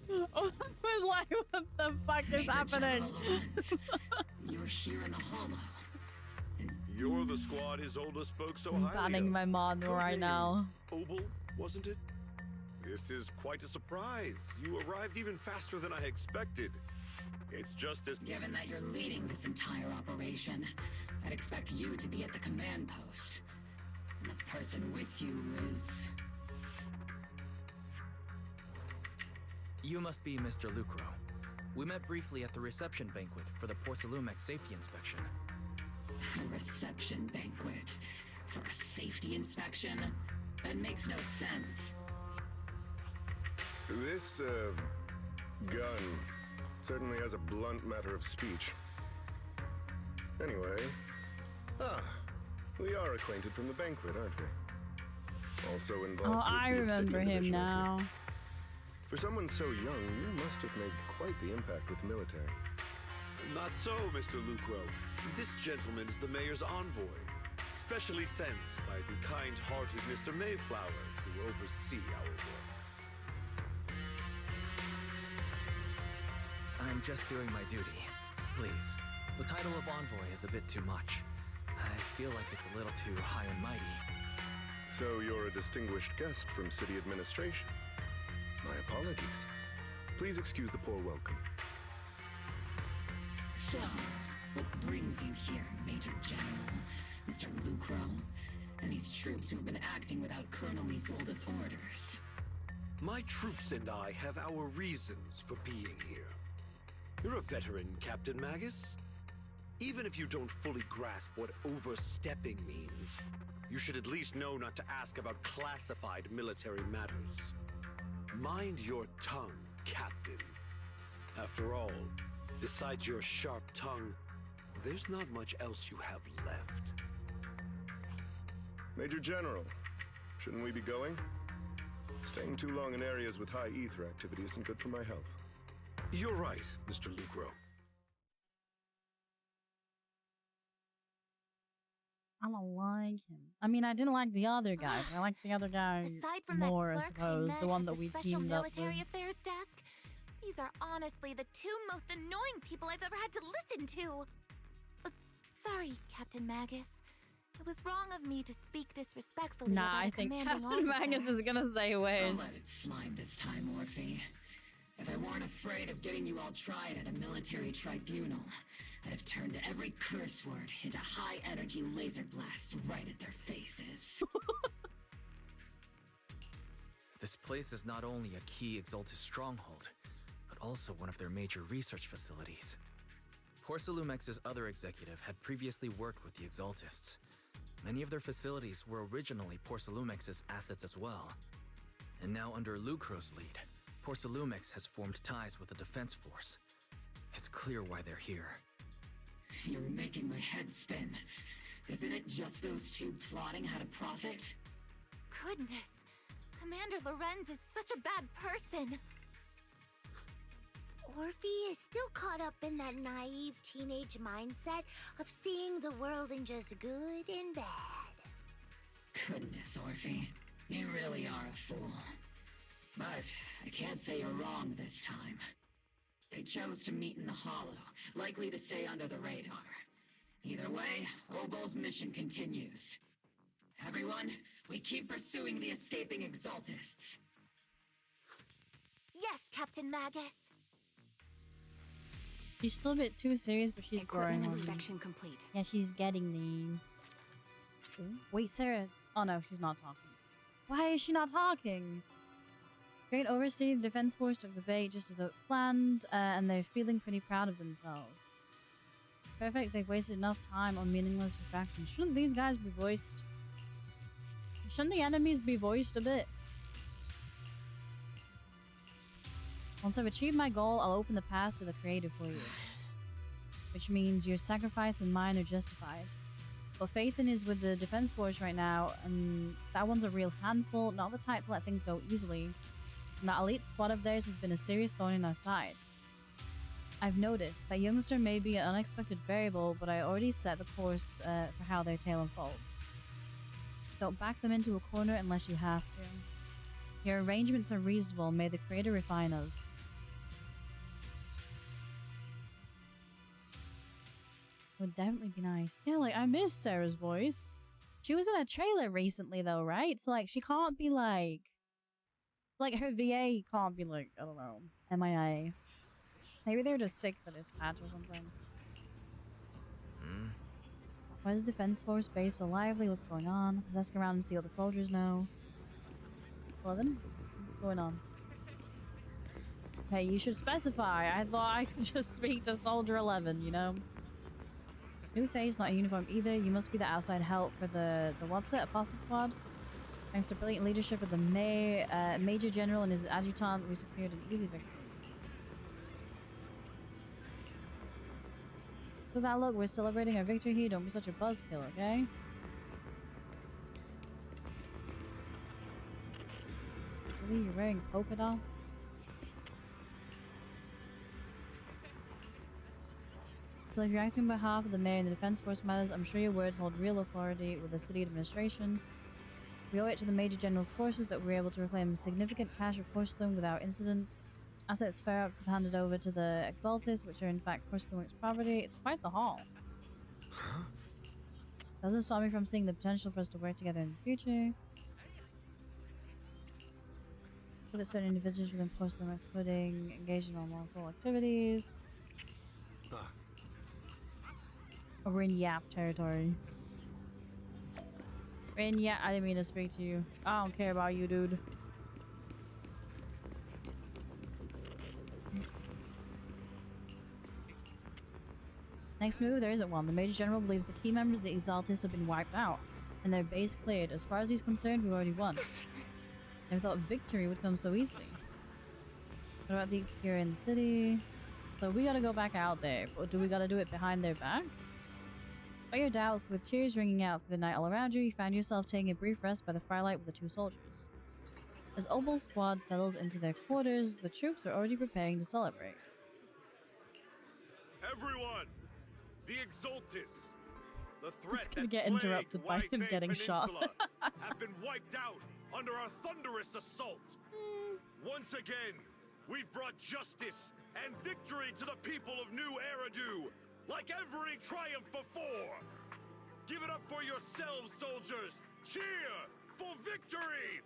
I was like, what the fuck is happening? You're here in the hollow. You're the squad his oldest spoke so I'm highly banning of. my mod right now. Obel, wasn't it? This is quite a surprise. You arrived even faster than I expected. It's just as... Given that you're leading this entire operation, I'd expect you to be at the command post. And the person with you is... You must be Mr. Lucro. We met briefly at the reception banquet for the Porcelumex safety inspection. A reception banquet for a safety inspection? That makes no sense. This, gun certainly has a blunt matter of speech. Anyway, we are acquainted from the banquet, aren't we? Also involved Oh, with I the remember obsidian him division, now. For someone so young, you must have made quite the impact with the military. Not so, Mr. Lucro. This gentleman is the mayor's envoy, specially sent by the kind-hearted Mr. Mayflower to oversee our work. I'm just doing my duty. Please. The title of envoy is a bit too much. I feel like it's a little too high and mighty. So you're a distinguished guest from city administration. My apologies. Please excuse the poor welcome. So, what brings you here, Major General, Mr. Lucro, and these troops who've been acting without Colonel Isolde's orders? My troops and I have our reasons for being here. You're a veteran, Captain Magus. Even if you don't fully grasp what overstepping means, you should at least know not to ask about classified military matters. Mind your tongue, Captain. After all, besides your sharp tongue, there's not much else you have left. Major General, shouldn't we be going? Staying too long in areas with high ether activity isn't good for my health. You're right, Mr. Lucro. I don't like him. I mean, I didn't like the other guy, but I like the other guy Aside from more, that I clerk suppose. The one that at we the Special teamed up with. Military Affairs desk, these are honestly the two most annoying people I've ever had to listen to. Sorry, Captain Magus. It was wrong of me to speak disrespectfully Nah, about I a think commanding Captain officer. Magus is gonna say I'll worse. let it slide this time, Orphe. If I weren't afraid of getting you all tried at a military tribunal, I'd have turned every curse word into high-energy laser blasts right at their faces. This place is not only a key Exaltus stronghold, but also one of their major research facilities. Porcelumex's other executive had previously worked with the Exaltists. Many of their facilities were originally Porcelumex's assets as well. And now under Lucro's lead, Porcelumix has formed ties with the defense force. It's clear why they're here. You're making my head spin. Isn't it just those two plotting how to profit? Goodness, Commander Lorenz is such a bad person. Orphe is still caught up in that naive teenage mindset of seeing the world in just good and bad. Goodness, Orphe. You really are a fool. But I can't say you're wrong this time. They chose to meet in the Hollow, likely to stay under the radar. Either way, Obol's mission continues. Everyone, we keep pursuing the escaping Exaltists. Yes, Captain Magus. She's still a bit too serious, but she's growing on me. Inspection complete. Yeah, she's getting the... Ooh. Wait, Sarah. Oh no, she's not talking. Why is she not talking? Great Overseer, the Defense Force took the bait just as planned, and they're feeling pretty proud of themselves. Perfect, they've wasted enough time on meaningless distractions. Shouldn't these guys be voiced? Shouldn't the enemies be voiced a bit? Once I've achieved my goal, I'll open the path to the creator for you. Which means your sacrifice and mine are justified. But Phaethon is with the Defense Force right now, and that one's a real handful, not the type to let things go easily. And that elite squad of theirs has been a serious thorn in our side. I've noticed that youngster may be an unexpected variable, but I already set the course for how their tale unfolds. Don't back them into a corner unless you have to. Your arrangements are reasonable, may the creator refine us. Would definitely be nice. Yeah, like, I miss Sarah's voice. She was in a trailer recently, though, right? So, like, she can't be, like... Like, her VA can't be, like, I don't know, MIA. Maybe they're just sick for this patch or something. Why is the Defense Force base so lively? What's going on? Let's ask around and see what the soldiers know. 11? What's going on? Hey, you should specify. I thought I could just speak to Soldier 11, you know? New face, not in uniform either. You must be the outside help for the what's it? Apostle Squad? Thanks to brilliant leadership of the Major General and his adjutant, we secured an easy victory. So that look, we're celebrating our victory here. Don't be such a buzzkill, okay? Really? You're wearing polka dots? So if you're acting on behalf of the mayor and the Defense Force matters, I'm sure your words hold real authority with the city administration. We owe it to the Major General's forces that we were able to reclaim a significant cache of porcelain without incident. Assets Ferox had handed over to the Exaltists, which are in fact Porcelumix's property. It's quite the haul. Huh? Doesn't stop me from seeing the potential for us to work together in the future. Look at certain individuals within Porcelumix, including engaged in unlawful activities. Oh, we're in Yap territory. We're in Yap. I didn't mean to speak to you. I don't care about you, dude. Next move, there isn't one. The Major General believes the key members of the Exaltists have been wiped out, and their base cleared. As far as he's concerned, we've already won. Never thought victory would come so easily. What about the Obscura in the city? So we gotta go back out there, but do we gotta do it behind their back? By your doubts, with cheers ringing out for the night all around you, you found yourself taking a brief rest by the firelight with the two soldiers. As Obol's squad settles into their quarters, the troops are already preparing to celebrate. Everyone! The Exaltists! The It's threat gonna that get interrupted by plagued him White getting Bay shot. Peninsula have been wiped out under our thunderous assault. Once again, we've brought justice and victory to the people of New Eridu, like every triumph before. Give it up for yourselves, soldiers! Cheer for victory!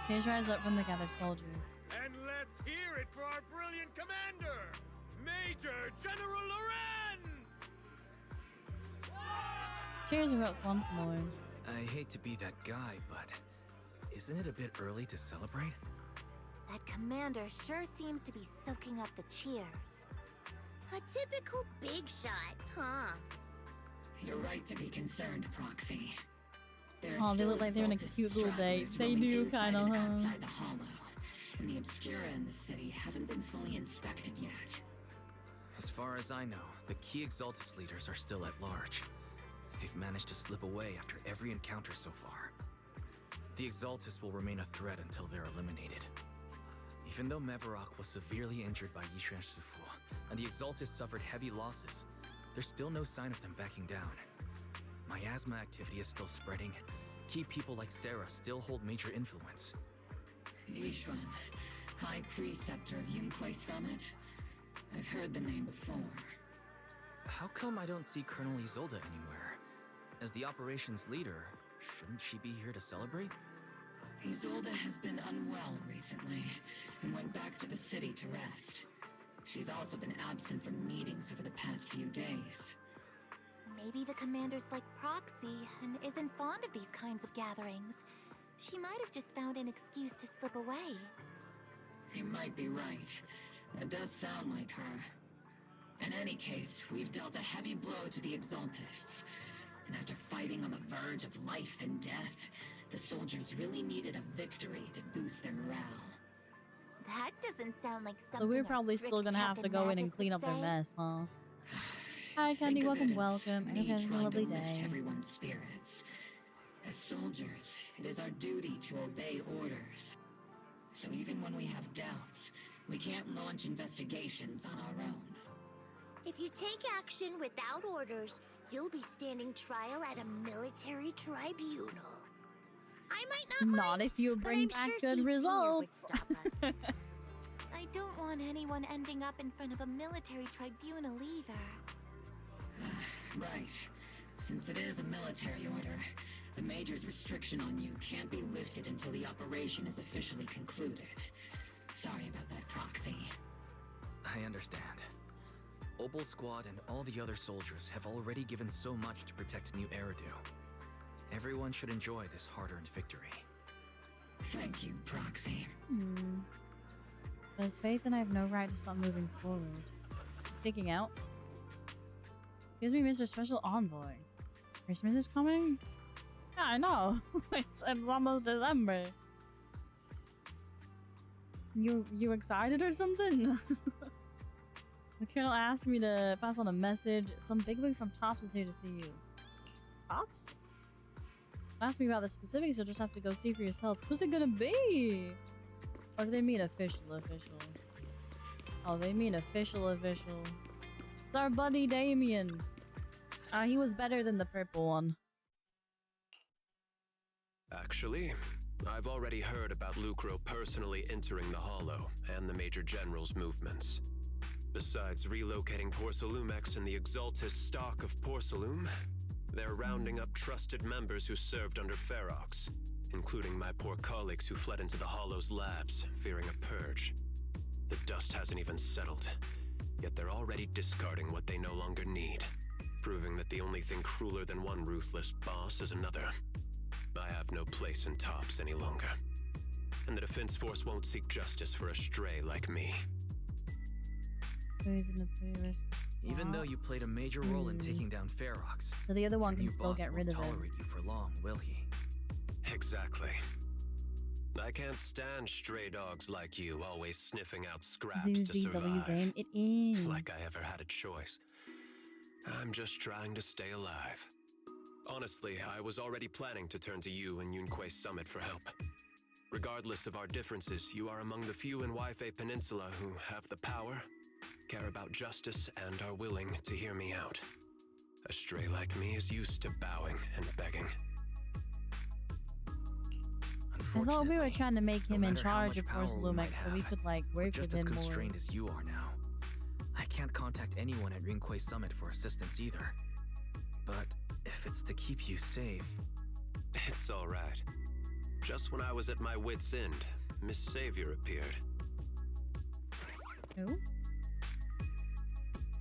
Cheers rise up from the gathered soldiers. And let's hear it for our brilliant commander, Major General Lorenz! Cheers erupt once more. I hate to be that guy, but isn't it a bit early to celebrate? That commander sure seems to be soaking up the cheers. A typical big shot, huh? You're right to be concerned, Proxy. Oh, they look like they're in a cute little date. They do, kind of, huh? Outside the hollow, and the obscura in the city haven't been fully inspected yet. As far as I know, the key Exaltus leaders are still at large. They've managed to slip away after every encounter so far. The Exaltus will remain a threat until they're eliminated. Even though Mevarok was severely injured by Yishuan Shifu, and the Exaltus suffered heavy losses, there's still no sign of them backing down. Miasma activity is still spreading. Key people like Sarah still hold major influence. Yishuan, High Preceptor of Yunquai Summit? I've heard the name before. How come I don't see Colonel Isolde anywhere? As the operations leader, shouldn't she be here to celebrate? Isolde has been unwell recently and went back to the city to rest. She's also been absent from meetings over the past few days. Maybe the commander's like Proxy and isn't fond of these kinds of gatherings. She might have just found an excuse to slip away. You might be right. That does sound like her. In any case, we've dealt a heavy blow to the Exaltists. And after fighting on the verge of life and death, the soldiers really needed a victory to boost their morale. That doesn't sound like something. So we're probably still gonna have to go in and clean up their mess, huh? Hi, Candy. Welcome. I hope you're having a lovely day. Everyone's spirits. As soldiers, it is our duty to obey orders. So even when we have doubts, we can't launch investigations on our own. If you take action without orders, you'll be standing trial at a military tribunal. I might not mind, if you bring back good results. I don't want anyone ending up in front of a military tribunal either. Right. Since it is a military order, the Major's restriction on you can't be lifted until the operation is officially concluded. Sorry about that, Proxy. I understand. Opal Squad and all the other soldiers have already given so much to protect New Eridu. Everyone should enjoy this hard-earned victory. Thank you, Proxy. There's faith and I have no right to stop moving forward. Sticking out. Gives me Mr. Special Envoy. Christmas is coming? Yeah, I know. it's almost December. You excited or something? The colonel asked me to pass on a message. Some bigwig from Tops is here to see you. Tops? Ask me about the specifics, you'll just have to go see for yourself. Who's it gonna be? Or do they mean official? Oh, they mean official. It's our buddy Damien. He was better than the purple one. Actually, I've already heard about Lucro personally entering the Hollow and the Major General's movements. Besides relocating Porcelumex and the Exaltus stock of Porcelume, they're rounding up trusted members who served under Ferox, including my poor colleagues who fled into the Hollow's labs, fearing a purge. The dust hasn't even settled, yet they're already discarding what they no longer need, proving that the only thing crueler than one ruthless boss is another. I have no place in Tops any longer, and the Defense Force won't seek justice for a stray like me. Even though you played a major role in taking down Ferox, so the other one can still get rid of won't it. tolerate you for long, will he? Exactly. I can't stand stray dogs like you always sniffing out scraps ZZZ to survive. game, it is. Like I ever had a choice. I'm just trying to stay alive. Honestly, I was already planning to turn to you and Yunquai Summit for help. Regardless of our differences, you are among the few in Waifei Peninsula who have the power, care about justice, and are willing to hear me out. A stray like me is used to bowing and begging. I thought we were trying to make him in charge of Porcelumex so we could like work just with as him more. constrained as you are now. I can't contact anyone at Yunquai Summit for assistance either. But if it's to keep you safe... It's alright. Just when I was at my wit's end, Miss Savior appeared. Who?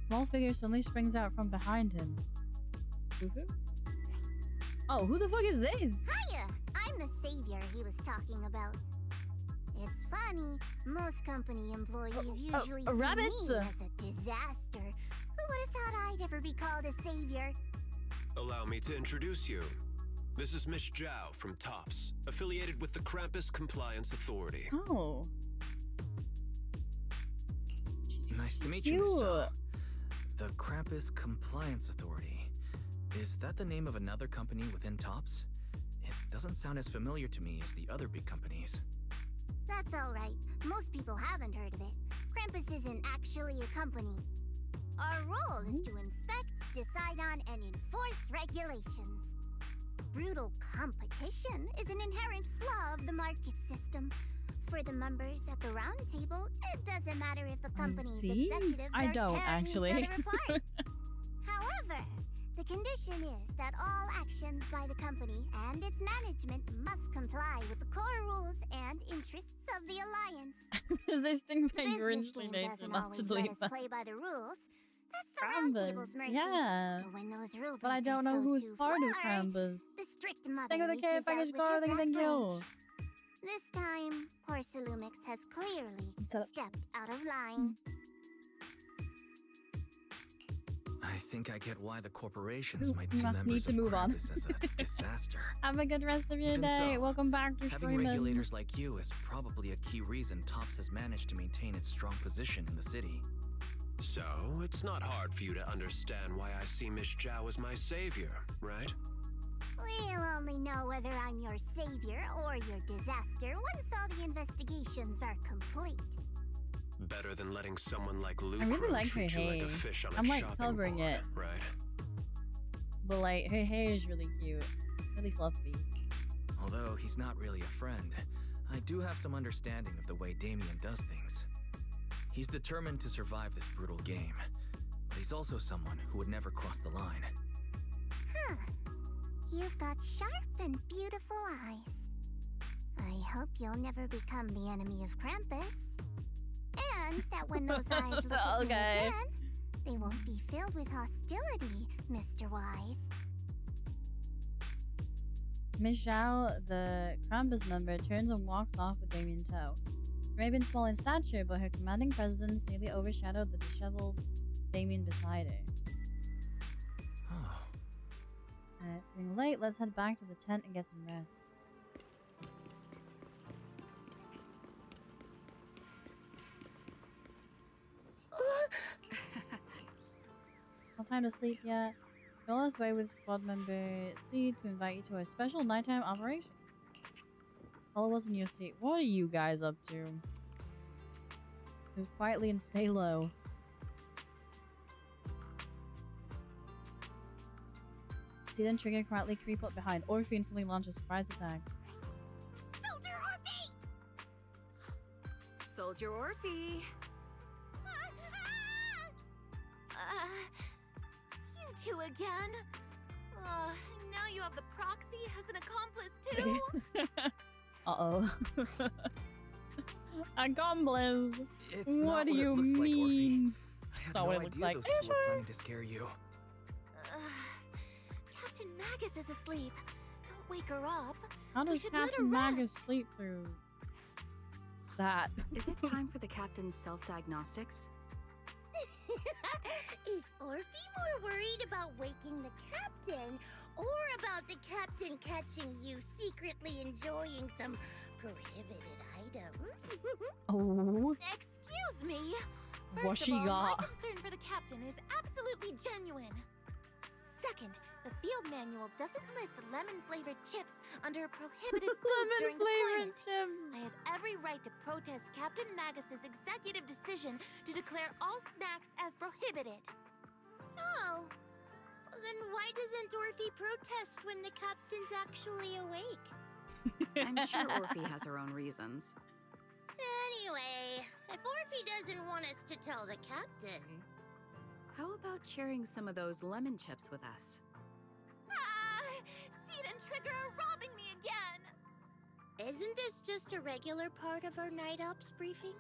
Small figure suddenly springs out from behind him. Fufu? Oh, who the fuck is this? Hiya! I'm the savior he was talking about. It's funny, most company employees usually see rabbit? me as a disaster. Who would have thought I'd ever be called a savior? Allow me to introduce you. This is Miss Zhao from TOPS, affiliated with the Krampus Compliance Authority. Oh. Nice to meet you, Miss Zhao. The Krampus Compliance Authority. Is that the name of another company within TOPS? It doesn't sound as familiar to me as the other big companies. That's all right. Most people haven't heard of it. Krampus isn't actually a company. Our role is to inspect, decide on, and enforce regulations. Brutal competition is an inherent flaw of the market system. For the members at the round table, it doesn't matter if the company's executives are tearing each other apart. However, the condition is that all actions by the company and its management must comply with the core rules and interests of the alliance. Resisting my The business grinchly game nature doesn't not always to let believe us that. play by the rules. That's the round table's mercy. Yeah. But when those rule But I don't breakers know go who's too part of far, Krampus. the strict mother Thank you for the reaches care out package with car, her thank back you. branch. This time, poor Salumix has clearly So- stepped out of line. I think I get why the corporations might see Need members to of move on. Krampus as a disaster. Have a good rest of your Even day. so, Welcome back to having streaming. regulators like you is probably a key reason TOPS has managed to maintain its strong position in the city. So, it's not hard for you to understand why I see Miss Zhao as my savior, right? We'll only know whether I'm your savior or your disaster once all the investigations are complete. Better than letting someone like Lucro I really like her treat you like hair. a fish on a I'm like chopping covering board, it. right? But like her hair is really cute. Really fluffy. Although he's not really a friend, I do have some understanding of the way Damien does things. He's determined to survive this brutal game, but he's also someone who would never cross the line. Huh. You've got sharp and beautiful eyes. I hope you'll never become the enemy of Krampus. And that when those eyes look at me again, they won't be filled with hostility, Mr. Wise. Miss Zhao, the Krampus member, turns and walks off with Damien in tow. She may have been small in stature, but her commanding presence nearly overshadowed the disheveled Damien beside her. It's getting late. Let's head back to the tent and get some rest. No time to sleep yet. We're on our way with squad member C to invite you to a special nighttime operation. Follow us in your seat. What are you guys up to? Move quietly and stay low. See then trigger quietly creep up behind. Orphe instantly launch a surprise attack. Soldier Orphe! Soldier Orphe! You two again? Now you have the proxy as an accomplice too? Uh-oh. Accomplice! It's What not do what it you looks like, Orphe. mean? I That's had not no what it looks idea like. those Are you two were sure? planning to scare you. Captain Magus is asleep. Don't wake her up. How We does should let her Captain Magus rest. sleep through that? Is it time for the captain's self-diagnostics? Is Orphe more worried about waking the captain or about the captain catching you secretly enjoying some prohibited items? Oh. Excuse me. What First she of all, got? my concern for the captain is absolutely genuine. Second, the field manual doesn't list lemon-flavored chips under prohibited foods during Lemon-flavored deployment. chips. I have every right to protest Captain Magus's executive decision to declare all snacks as prohibited. Oh, then why doesn't Orphe protest when the captain's actually awake? I'm sure Orphe has her own reasons. Anyway, if Orphe doesn't want us to tell the captain... How about sharing some of those lemon chips with us? Seed and Trigger are robbing me again! Isn't this just a regular part of our night ops briefing?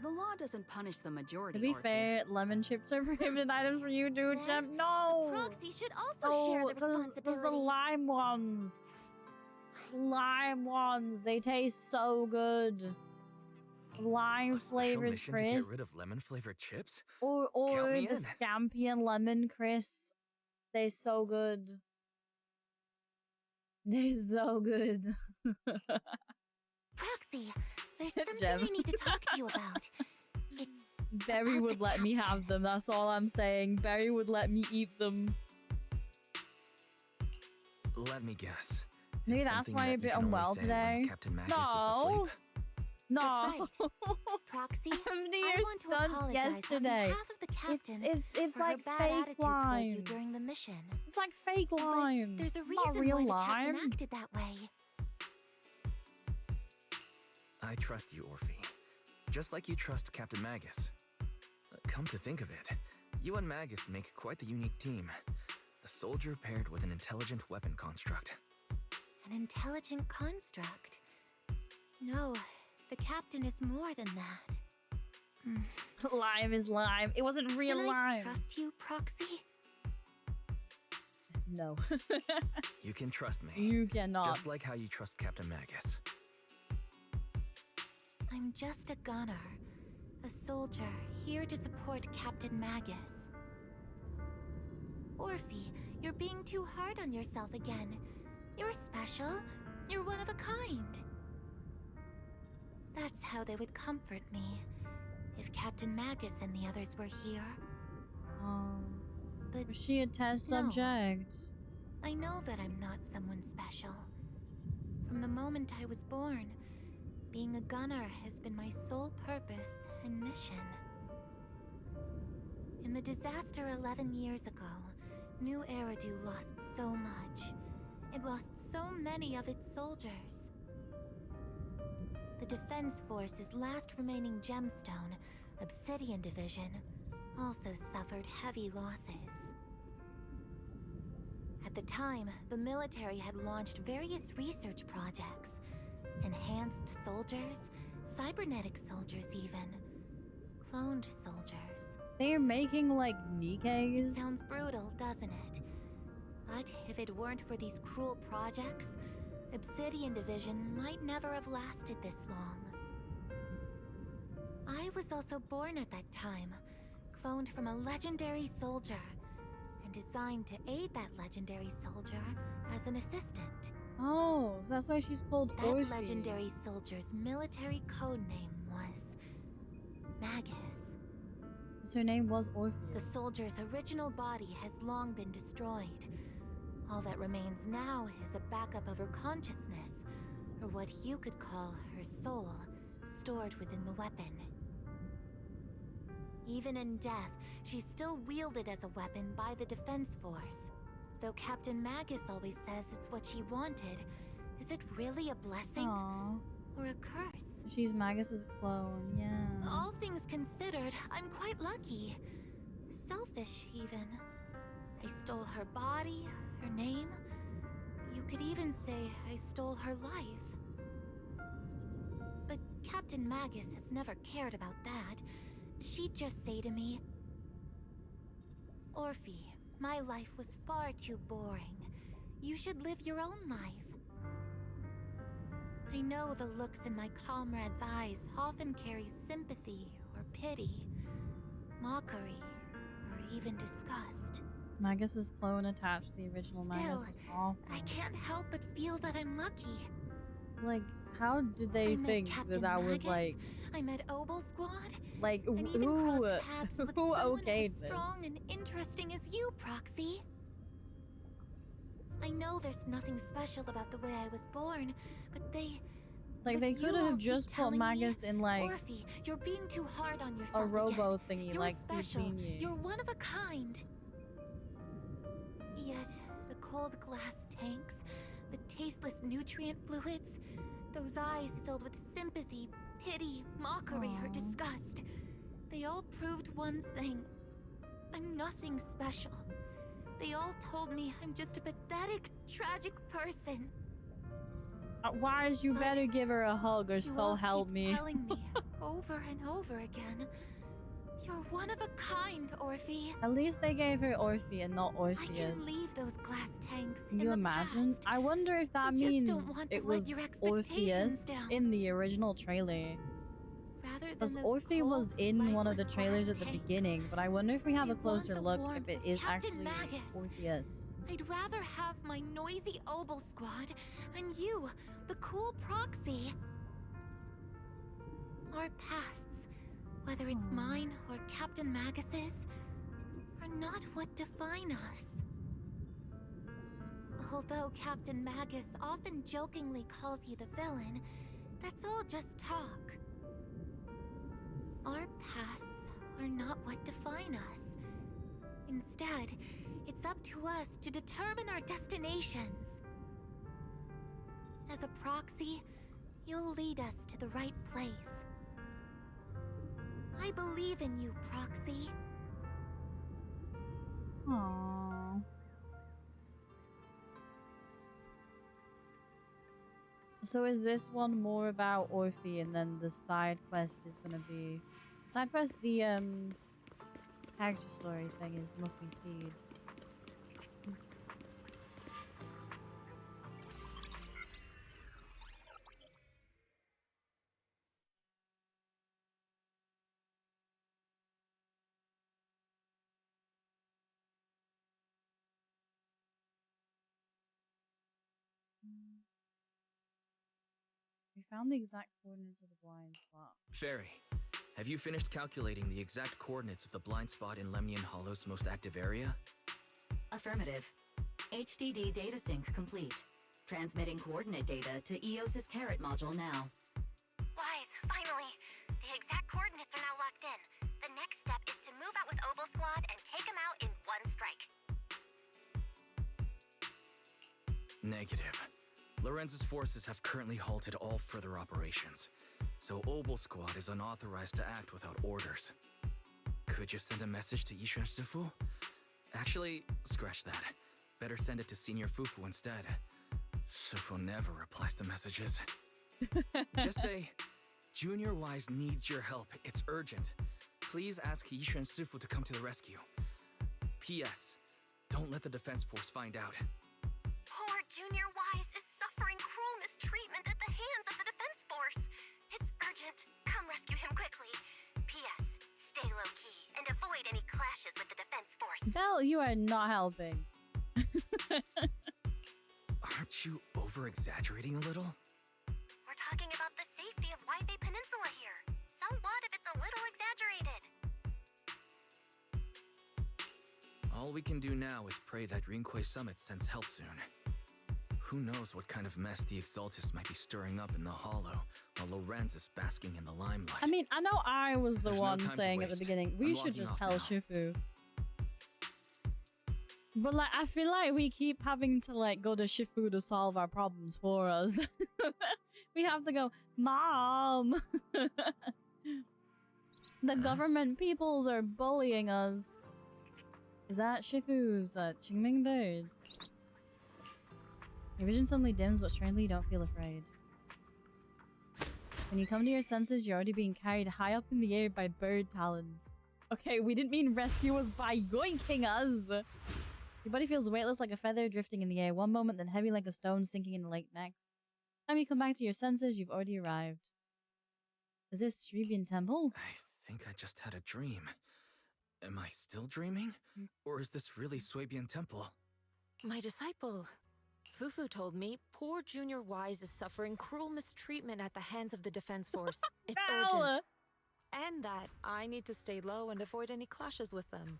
The law doesn't punish the majority, To be Orphe. fair, lemon chips are prohibited items for you, dude. Then Jim. No! The proxy should also share the responsibility. There's the lime ones. Lime ones. They taste so good. Lime flavored mission to crisp. get rid of lemon-flavored chips? Or Count me the in. scampi and lemon crisp. They're so good. They're so good. Proxy, there's something Gem. I need to talk to you about. It's Barry would let me have them. That's all I'm saying. Barry would let me eat them. Let me guess. Maybe It's that's something why that you're a you bit can only unwell say when today. Captain Magus is No. asleep. No. That's right. Proxy, You're I want to stunned apologize yesterday. on behalf of the captain It's for like her bad fake attitude toward you lime. during the mission. It's like fake lime. But there's a Not reason real why the lime. captain acted that way. I trust you, Orphe. Just like you trust Captain Magus. Come to think of it, you and Magus make quite the unique team. A soldier paired with an intelligent weapon construct. An intelligent construct? No, the captain is more than that. Lime is lime. It wasn't real Can I lime. trust you, Proxy? No. You can trust me. You cannot. Just like how you trust Captain Magus. I'm just a gunner. A soldier, here to support Captain Magus. Orphe, you're being too hard on yourself again. You're special. You're one of a kind. That's how they would comfort me, if Captain Magus and the others were here. But was she a test no. subject? I know that I'm not someone special. From the moment I was born, being a gunner has been my sole purpose and mission. In the disaster 11 years ago, New Eridu lost so much. It lost so many of its soldiers. The Defense Force's last remaining gemstone, Obsidian Division, also suffered heavy losses. At the time, the military had launched various research projects. Enhanced soldiers, cybernetic soldiers even. Cloned soldiers. They're making like Nikes. It sounds brutal, doesn't it? But if it weren't for these cruel projects, Obsidian Division might never have lasted this long. I was also born at that time, cloned from a legendary soldier, and designed to aid that legendary soldier as an assistant. Oh, that's why she's called That Orphe. legendary soldier's military codename was Magus. So her name was Orpheus. The soldier's original body has long been destroyed. All that remains now is a backup of her consciousness, or what you could call her soul, stored within the weapon. Even in death, she's still wielded as a weapon by the Defense Force. Though Captain Magus always says it's what she wanted, is it really a blessing? Aww. Or a curse? She's Magus's clone, yeah. All things considered, I'm quite lucky. Selfish, even. I stole her body, her name. You could even say I stole her life. But Captain Magus has never cared about that. She'd just say to me, Orphe, my life was far too boring. You should live your own life. I know the looks in my comrades' eyes often carry sympathy or pity, mockery, or even disgust. Magus's clone attached to the original Magus is awful. I can't help but feel that I'm lucky. Like, how did they think that that was Magus, like... I met Obel Squad. Like, and even who crossed paths with who someone okayed as this? strong and interesting as you, Proxy. I know there's nothing special about the way I was born, but they... Like, they could have just put Magus in, like, Orphe, you're being too hard on yourself a robo again. thingy, You're like special. ZZZ. You're one of a kind. Yet, the cold glass tanks, the tasteless nutrient fluids, those eyes filled with sympathy, pity, mockery, or disgust, they all proved one thing. I'm nothing special. They all told me I'm just a pathetic, tragic person. Wise, you better give her a hug or You so all help keep me. telling me over and over again. You're one of a kind, Orphe. At least they gave her Orphe and not I can Orpheus. leave those glass tanks Can in you the imagine? past. I wonder if that I just means don't want to it let was your expectations Orpheus down. in the original trailer. Rather Because Orphe was in one of the trailers at the beginning, but I wonder if we have a closer look if it is actually Orpheus. I'd rather have my noisy Obel squad and you, the cool proxy. Our pasts, whether it's mine or Captain Magus's, are not what define us. Although Captain Magus often jokingly calls you the villain, that's all just talk. Our pasts are not what define us. Instead, it's up to us to determine our destinations. As a proxy, you'll lead us to the right place. I believe in you, Proxy. Aww. So is this one more about Orphe, and then the side quest is gonna be side quest? The character story thing is must be seeds. We found the exact coordinates of the blind spot. Fairy, have you finished calculating the exact coordinates of the blind spot in Lemnian Hollow's most active area? Affirmative. HDD data sync complete. Transmitting coordinate data to EOS's Carrot module now. Wise, finally. The exact coordinates are now locked in. The next step is to move out with Obel Squad and take them out in one strike. Negative. Lorenz's forces have currently halted all further operations, so Obel Squad is unauthorized to act without orders. Could you send a message to Yishuan Shifu? Actually, scratch that. Better send it to Senior Fufu instead. Shifu never replies to messages. Just say, Junior Wise needs your help. It's urgent. Please ask Yishuan Shifu to come to the rescue. P.S. Don't let the defense force find out. Poor Junior Wise is suffering cruel mistreatment at the hands of the defense force. It's urgent. Come rescue him quickly. P.S. Stay low-key and avoid any clashes with the defense force. Belle, you are not helping. Aren't you over-exaggerating a little? We're talking about the safety of Waipei Peninsula here. So what if it's a little exaggerated? All we can do now is pray that Rinquei Summit sends help soon. Who knows what kind of mess the Exaltists might be stirring up in the Hollow, while Lorenz is basking in the limelight. I mean, I know I was the There's one no time to saying at the waste. beginning, we I'm should logging just off tell now. Shifu. But like, I feel like we keep having to like go to Shifu to solve our problems for us. We have to go, Mom! The government peoples are bullying us. Is that Shifu's Qingming bird? Your vision suddenly dims, but strangely you don't feel afraid. When you come to your senses, you're already being carried high up in the air by bird talons. Okay, we didn't mean rescue us by yoinking us! Your body feels weightless like a feather drifting in the air one moment, then heavy like a stone sinking in the lake next. Time you come back to your senses, you've already arrived. Is this Shribian Temple? I think I just had a dream. Am I still dreaming? Or is this really Swabian Temple? My disciple, Fufu told me poor Junior Wise is suffering cruel mistreatment at the hands of the defense force. It's urgent. And that I need to stay low and avoid any clashes with them.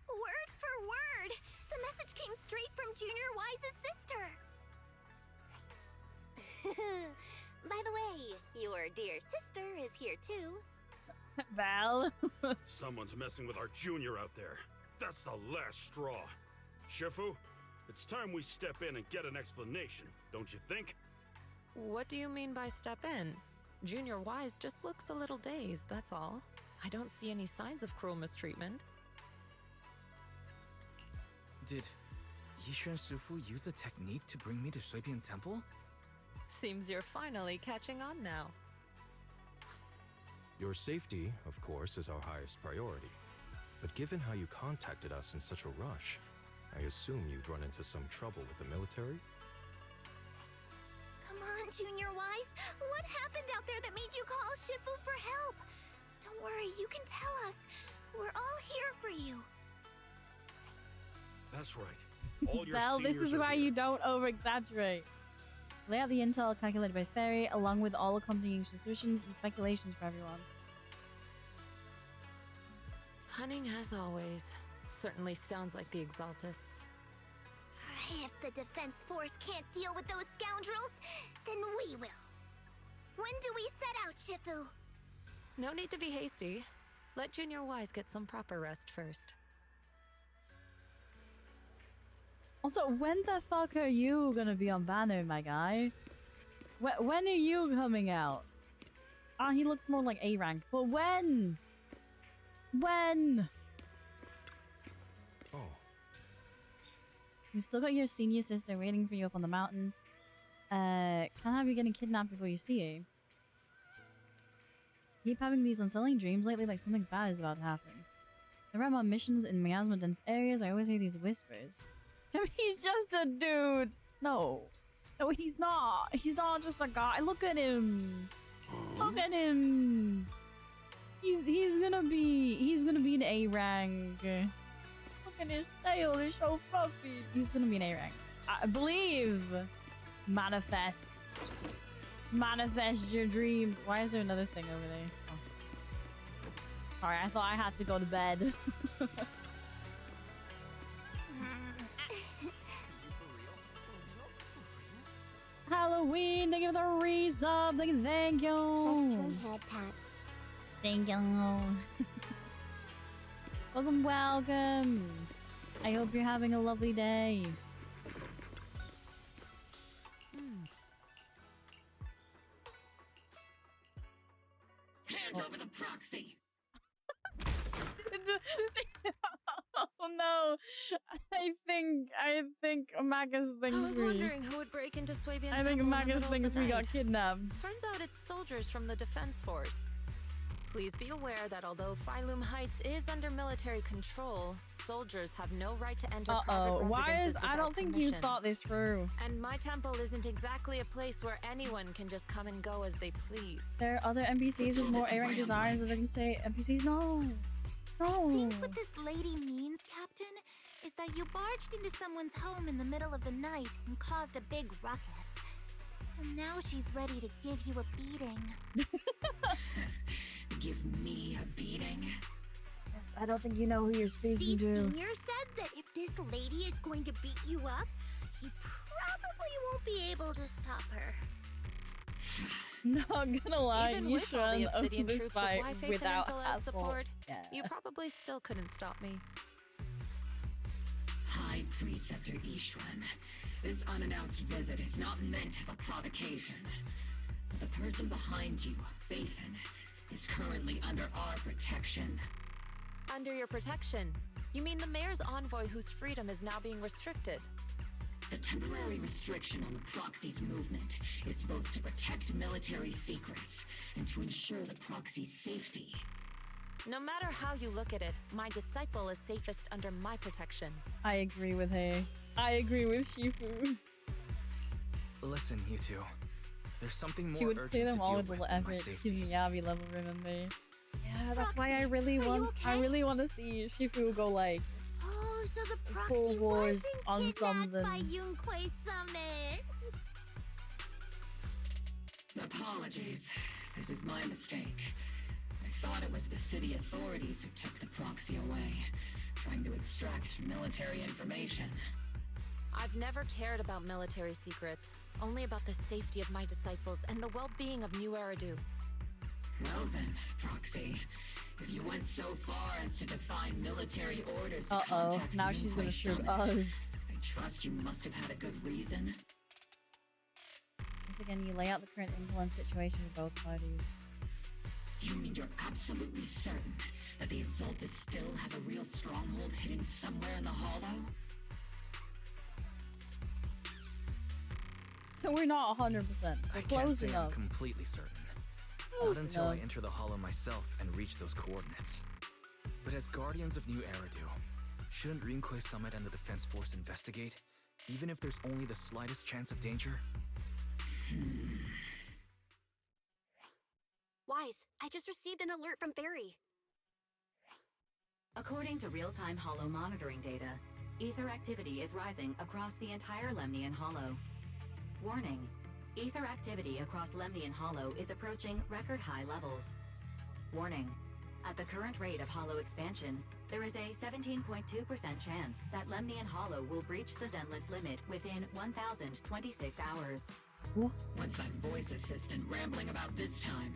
Word for word! The message came straight from Junior Wise's sister! By the way, your dear sister is here too. Val. Someone's messing with our junior out there. That's the last straw. Shifu, it's time we step in and get an explanation, don't you think? What do you mean by step in? Junior Wise just looks a little dazed, that's all. I don't see any signs of cruel mistreatment. Did Yishuan Shifu use a technique to bring me to Swabian Temple? Seems you're finally catching on now. Your safety, of course, is our highest priority. But given how you contacted us in such a rush, I assume you've run into some trouble with the military? Come Come on, Junior Wise. What happened out there that made you call Shifu for help? Don't worry, you can tell us. We're all here for you. That's right. All your Belle, this seniors is are why here. you don't over-exaggerate. Lay out the intel calculated by Fairy, along with all accompanying suspicions and speculations for everyone. Cunning as always. Certainly sounds like the Exaltists. If the Defense Force can't deal with those scoundrels, then we will. When do we set out, Shifu? No need to be hasty. Let Junior Wise get some proper rest first. Also, when the fuck are you gonna be on banner, my guy? When are you coming out? Ah, he looks more like A rank, but when? When? Oh. You've still got your senior sister waiting for you up on the mountain. Can't have you getting kidnapped before you see her. Keep having these unsettling dreams lately, like something bad is about to happen. Whenever I'm on missions in miasma-dense areas, I always hear these whispers. I mean, he's just a dude. No. No, he's not. He's not just a guy. Look at him. Look at him. He's gonna be an A rank. Look at his tail. It's so fluffy. He's gonna be an A rank. I believe. Manifest. Manifest your dreams. Why is there another thing over there? Oh. Sorry, I thought I had to go to bed. Halloween, thank you for the resub. Thank you. Head pat. Thank you. Welcome, welcome. I hope you're having a lovely day. Hand over the proxy. Oh no! I think Magus I thinks was we. wondering who would break into Swabian I think Temple in the Magus middle of thinks the we night. got kidnapped. Turns out it's soldiers from the Defense Force. Please be aware that although Phylum Heights is under military control, soldiers have no right to enter private Why residences is I without don't think you permission. thought this through. And my temple isn't exactly a place where anyone can just come and go as they please. There are other NPCs with more A-rank desires that I can say NPCs no. No. I think what this lady means, Captain, is that you barged into someone's home in the middle of the night and caused a big ruckus. And now she's ready to give you a beating. Give me a beating? Yes, I don't think you know who you're speaking to. Senior said that if this lady is going to beat you up, he probably won't be able to stop her. Not gonna lie, Even you with all the should own Obsidian this troops fight of Wi-Fi without Peninsula as hassle. support, Yeah. you probably still couldn't stop me. High Preceptor Ishwan, this unannounced visit is not meant as a provocation. But the person behind you, Bathan, is currently under our protection. Under your protection? You mean the mayor's envoy whose freedom is now being restricted? The temporary restriction on the proxy's movement is both to protect military secrets and to ensure the proxy's safety. No matter how you look at it, my disciple is safest under my protection. I agree with her. I agree with Shifu. Listen, you two. There's something more She would urgent play them to all deal with with little than my effort. safety. She's Miyabi level, remember? Yeah, that's why I really want to see Shifu go like Oh, so the full proxy wars wasn't on kidnapped something. by Yunquei Summit. Apologies. This is my mistake. I thought it was the city authorities who took the proxy away, trying to extract military information. I've never cared about military secrets, only about the safety of my disciples and the well-being of New Eridu. Well then, Proxy, if you went so far as to defy military orders to contact now she's gonna Yunquei shoot Summit, us. I trust you must have had a good reason. Once again, you lay out the current intel and situation for both parties. You mean you're absolutely certain that the Exaltists still have a real stronghold hidden somewhere in the Hollow? So we're not 100%. I We're can't close say I'm enough. completely certain. Close Not until I enough. enter the Hollow myself and reach those coordinates. But as guardians of New Eridu, shouldn't Rinquei Summit and the Defense Force investigate, even if there's only the slightest chance of danger? Wise, I just received an alert from Barry. According to real-time Hollow monitoring data, ether activity is rising across the entire Lemnian Hollow. Warning, ether activity across Lemnian Hollow is approaching record-high levels. Warning, at the current rate of Hollow expansion, there is a 17.2% chance that Lemnian Hollow will breach the Zenless limit within 1,026 hours. What's that voice assistant rambling about this time?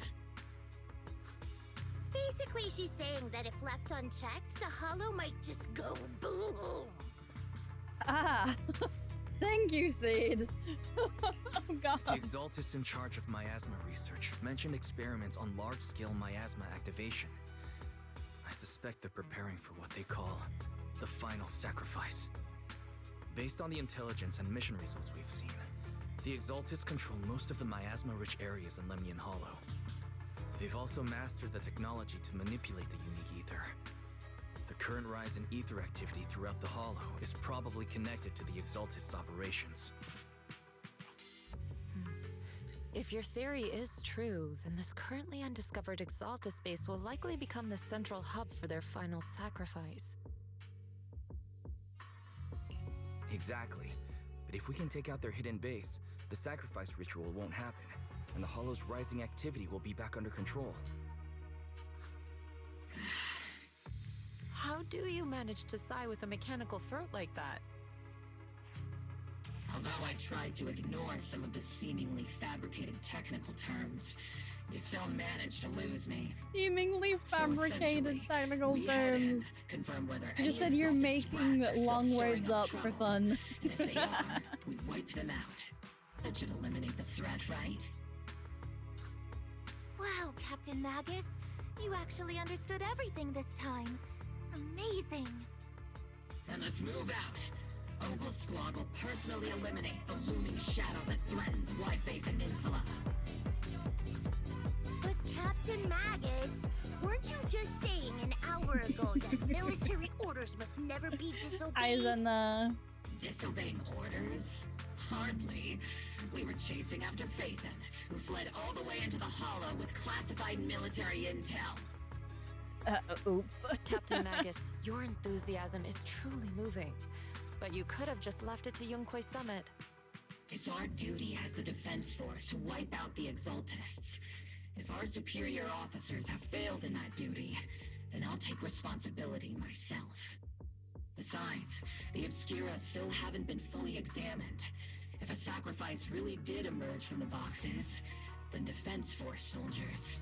Basically, she's saying that if left unchecked, the hollow might just go boom. Ah, thank you, Seed. Oh, God. The Exaltists in charge of miasma research mentioned experiments on large-scale miasma activation. I suspect they're preparing for what they call the final sacrifice. Based on the intelligence and mission results we've seen, the Exaltists control most of the miasma-rich areas in Lemnian Hollow. They've also mastered the technology to manipulate the unique ether. The current rise in ether activity throughout the Hollow is probably connected to the Exaltists' operations. If your theory is true, then this currently undiscovered Exaltus base will likely become the central hub for their final sacrifice. Exactly. But if we can take out their hidden base, the sacrifice ritual won't happen, and the Hollow's rising activity will be back under control. How do you manage to sigh with a mechanical throat like that? Although I tried to ignore some of the seemingly fabricated technical terms, you still managed to lose me. Seemingly fabricated technical we head in, terms. confirm whether You just said any you're Exaltist making rats are still long stirring words up up for trouble. fun. And if they are, we wipe them out. That should eliminate the threat, right? Wow, Captain Magus. You actually understood everything this time. Amazing. Then let's move out. Opal Squad will personally eliminate the looming shadow that threatens White Bay Peninsula. But Captain Magus, weren't you just saying an hour ago that military orders must never be disobeyed? Disobeying orders? Hardly. We were chasing after Phaethon, who fled all the way into the Hollow with classified military intel. Oops. Captain Magus, your enthusiasm is truly moving. But you could have just left it to Yunquay Summit. It's our duty as the Defense Force to wipe out the Exaltists. If our superior officers have failed in that duty, then I'll take responsibility myself. Besides, the Obscura still haven't been fully examined. If a sacrifice really did emerge from the boxes, then Defense Force soldiers,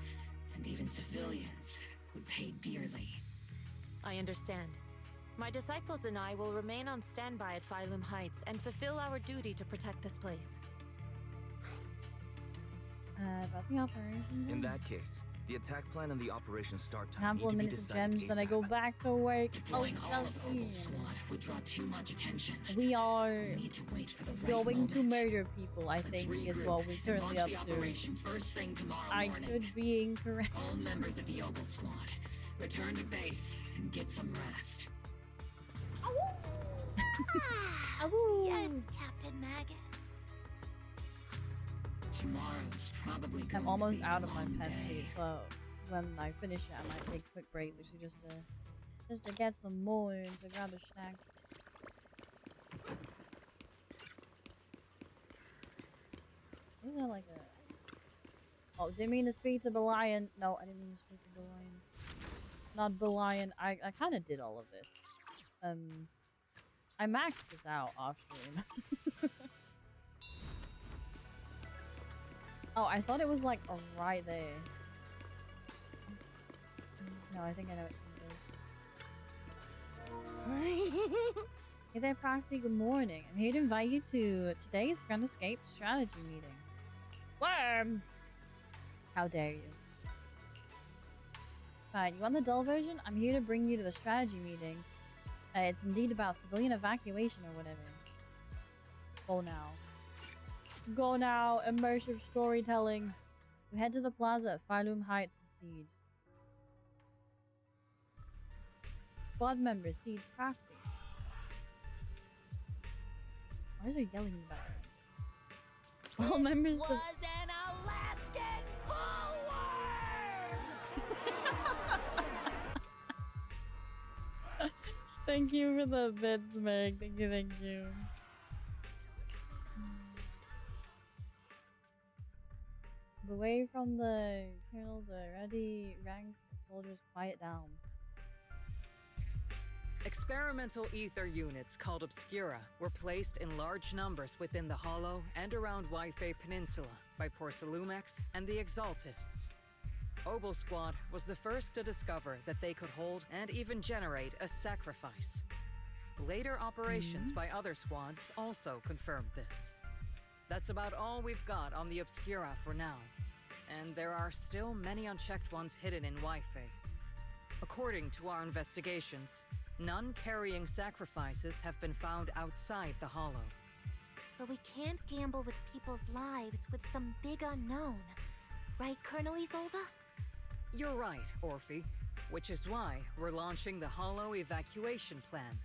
and even civilians, would pay dearly. I understand. My disciples and I will remain on standby at Phylum Heights and fulfill our duty to protect this place. About the operation. In that case, the attack plan and the operation start time Handful need of to be minutes of decided gems, then I ASAP. go back to work. Deploying all of Opal Squad would draw too much attention. We are need to wait for the right going to moment. murder people, I think, is regroup what we're and currently launch up the to. operation first thing tomorrow I morning. could be incorrect. All members of the Opal Squad, return to base and get some rest. Yes, Captain Magus. Tomorrow's probably going I'm almost to be out a of my long Pepsi, day. so when I finish it, I might take a quick break, literally just to get some more and to grab a snack. Is that like a? Oh, didn't mean to speak to Belian. No, I didn't mean to speak to Belian. Not Belian. I kind of did all of this. I maxed this out off stream. Oh, I thought it was like right there. No, I think I know which one it is. Hey there, Proxy. Good morning. I'm here to invite you to today's Grand Escape strategy meeting. Worm! How dare you? Fine, you want the dull version? I'm here to bring you to the strategy meeting. It's indeed about civilian evacuation or whatever. Go now. Go now. Immersive storytelling. We head to the plaza at Phylum Heights with Seed. Squad members, Seed, Proxy. Why is there yelling in the background? All members of... an Alaskan bullworm! Thank you for the bits, Meg. Thank you, thank you. Away from the colonel, the ready ranks of soldiers quiet down. Experimental ether units called Obscura were placed in large numbers within the Hollow and around Waifei Peninsula by Porcelumex and the Exaltists. Obol Squad was the first to discover that they could hold and even generate a sacrifice. Later operations by other squads also confirmed this. That's about all we've got on the Obscura for now, and there are still many unchecked ones hidden in Waifei. According to our investigations, none carrying sacrifices have been found outside the Hollow. But we can't gamble with people's lives with some big unknown. Right, Colonel Isolde? You're right, Orphe. Which is why we're launching the Hollow evacuation plan,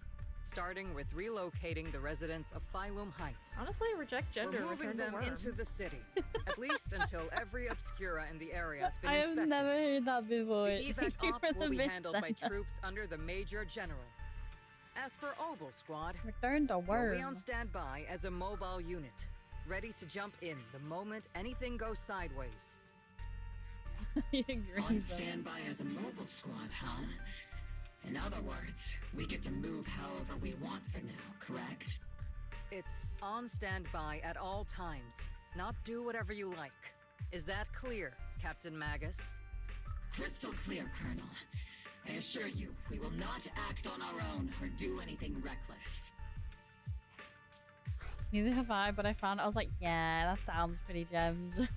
starting with relocating the residents of Phylum Heights. Honestly, reject gender. We're moving them into the city, at least until every Obscura in the area has been I have inspected. never heard that before. The evac Thank you op for will the be bits, handled by Santa. troops under the Major General. As for Obol Squad, Return to we'll be worm. on standby as a mobile unit, ready to jump in the moment anything goes sideways. I agree, On though. standby as a mobile squad, huh? In other words, we get to move however we want for now, correct? It's on standby at all times, not do whatever you like. Is that clear, Captain Magus? Crystal clear, Colonel. I assure you, we will not act on our own or do anything reckless. Neither have I, but I found I was like, yeah, that sounds pretty gemmed.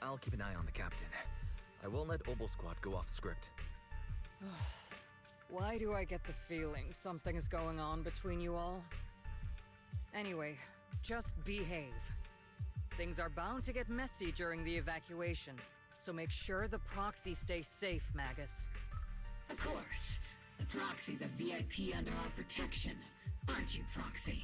I'll keep an eye on the captain. I won't let Obol Squad go off script. Why do I get the feeling something is going on between you all? Anyway, just behave. Things are bound to get messy during the evacuation, so make sure the proxy stays safe, Magus. Of course. The Proxy's a VIP under our protection, aren't you, Proxy?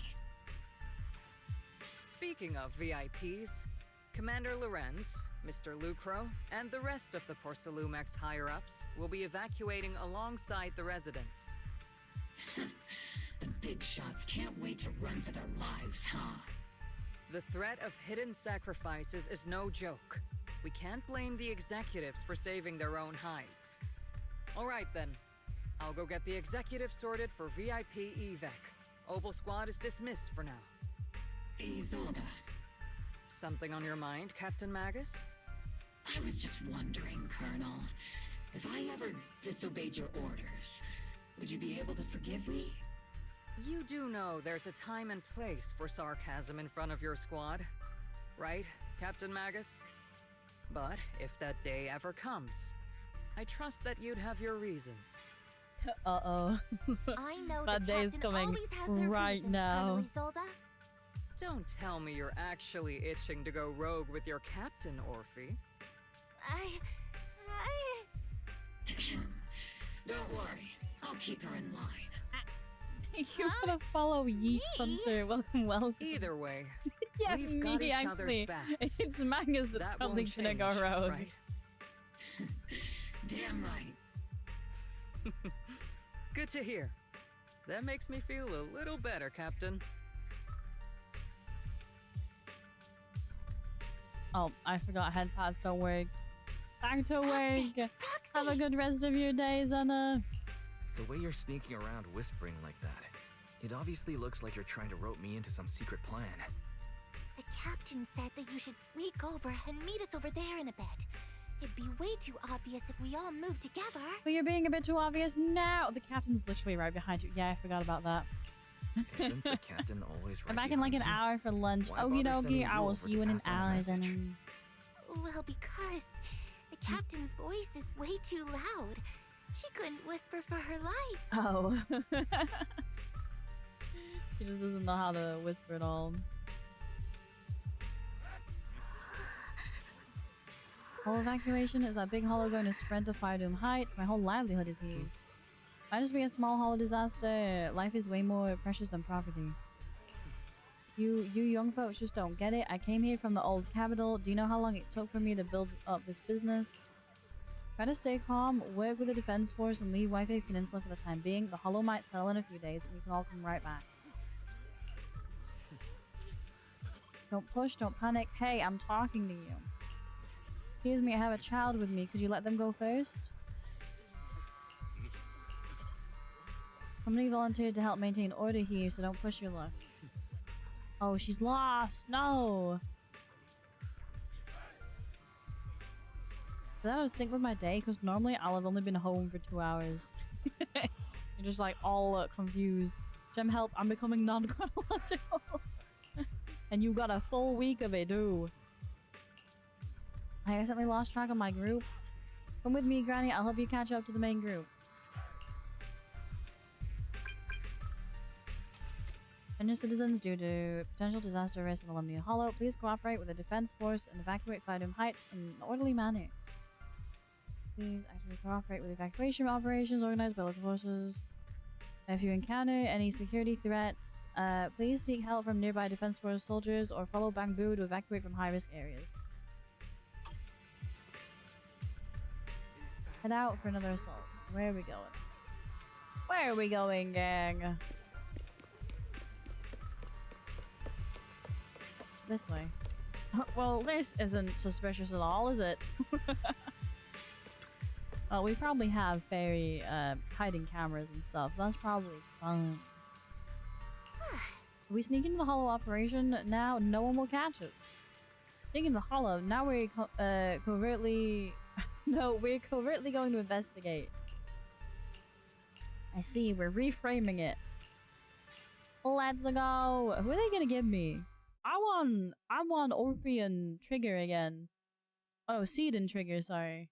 Speaking of VIPs, Commander Lorenz, Mr. Lucro, and the rest of the Porcelumex higher-ups will be evacuating alongside the residents. The big shots can't wait to run for their lives, huh? The threat of hidden sacrifices is no joke. We can't blame the executives for saving their own hides. All right then, I'll go get the executive sorted for VIP evac. Obol Squad is dismissed for now. Isolde. Something on your mind, Captain Magus? I was just wondering, Colonel, if I ever disobeyed your orders, would you be able to forgive me? You do know there's a time and place for sarcasm in front of your squad, right, Captain Magus? But if that day ever comes, I trust that you'd have your reasons. Uh-oh. I know that the day's captain coming always has her right reasons, now. Colonel Isolde. Don't tell me you're actually itching to go rogue with your captain, Orphe. Don't worry, I'll keep her in line. Thank you for the follow, Yeet Hunter. Welcome. Either way, yeah, we've got me each actually. other's backs. It's Magus that's That probably won't gonna go change, rogue. right? Damn right. Good to hear. That makes me feel a little better, Captain. Oh, I forgot head pads don't work. Back to work. Have a good rest of your day, Zana. The way you're sneaking around whispering like that, it obviously looks like you're trying to rope me into some secret plan. The captain said that you should sneak over and meet us over there in a bit. It'd be way too obvious if we all moved together. But you're being a bit too obvious now. The captain's literally right behind you. Yeah, I forgot about that. Isn't the captain always right I'm back in like an behind you? hour for lunch. Why Okie bother sending dokie, I you will over see to you in an pass on a hour. message? Then. Well, because the captain's voice is way too loud. She couldn't whisper for her life. Oh. She just doesn't know how to whisper at all. Whole evacuation is that big hollow going to spread to Firedoom Heights. My whole livelihood is here. Might just be a small hollow disaster. Life is way more precious than property. You young folks just don't get it. I came here from the old capital. Do you know how long it took for me to build up this business? Try to stay calm, work with the defense force, and leave Wi-Fi Peninsula for the time being. The Hollow might sell in a few days, and you can all come right back. Don't push, don't panic. Hey, I'm talking to you. Excuse me, I have a child with me. Could you let them go first? Somebody volunteered to help maintain order here, so don't push your luck. Oh, she's lost. No. Is that out of sync with my day? Because normally I'll have only been home for 2 hours. You're just like all confused. Gem, help. I'm becoming non-chronological. And you got a full week of it, dude. I accidentally lost track of my group. Come with me, Granny. I'll help you catch up to the main group. Attention citizens, due to potential disaster risk in Alumni Hollow, please cooperate with the defense force and evacuate Fidum Heights in an orderly manner. Please actively cooperate with evacuation operations organized by local forces. If you encounter any security threats, please seek help from nearby defense force soldiers or follow Bangbu to evacuate from high-risk areas. Head out for another assault. Where are we going? Where are we going, gang? This way. Well, this isn't suspicious at all, is it? Well, we probably have fairy hiding cameras and stuff, so that's probably fine. We sneak into the Hollow operation, now no one will catch us. Sneak into the Hollow, now we're covertly... No, we're covertly going to investigate. I see, we're reframing it. Let's go! Who are they gonna give me? I want Orphean Trigger again. Oh, Seed and Trigger, sorry.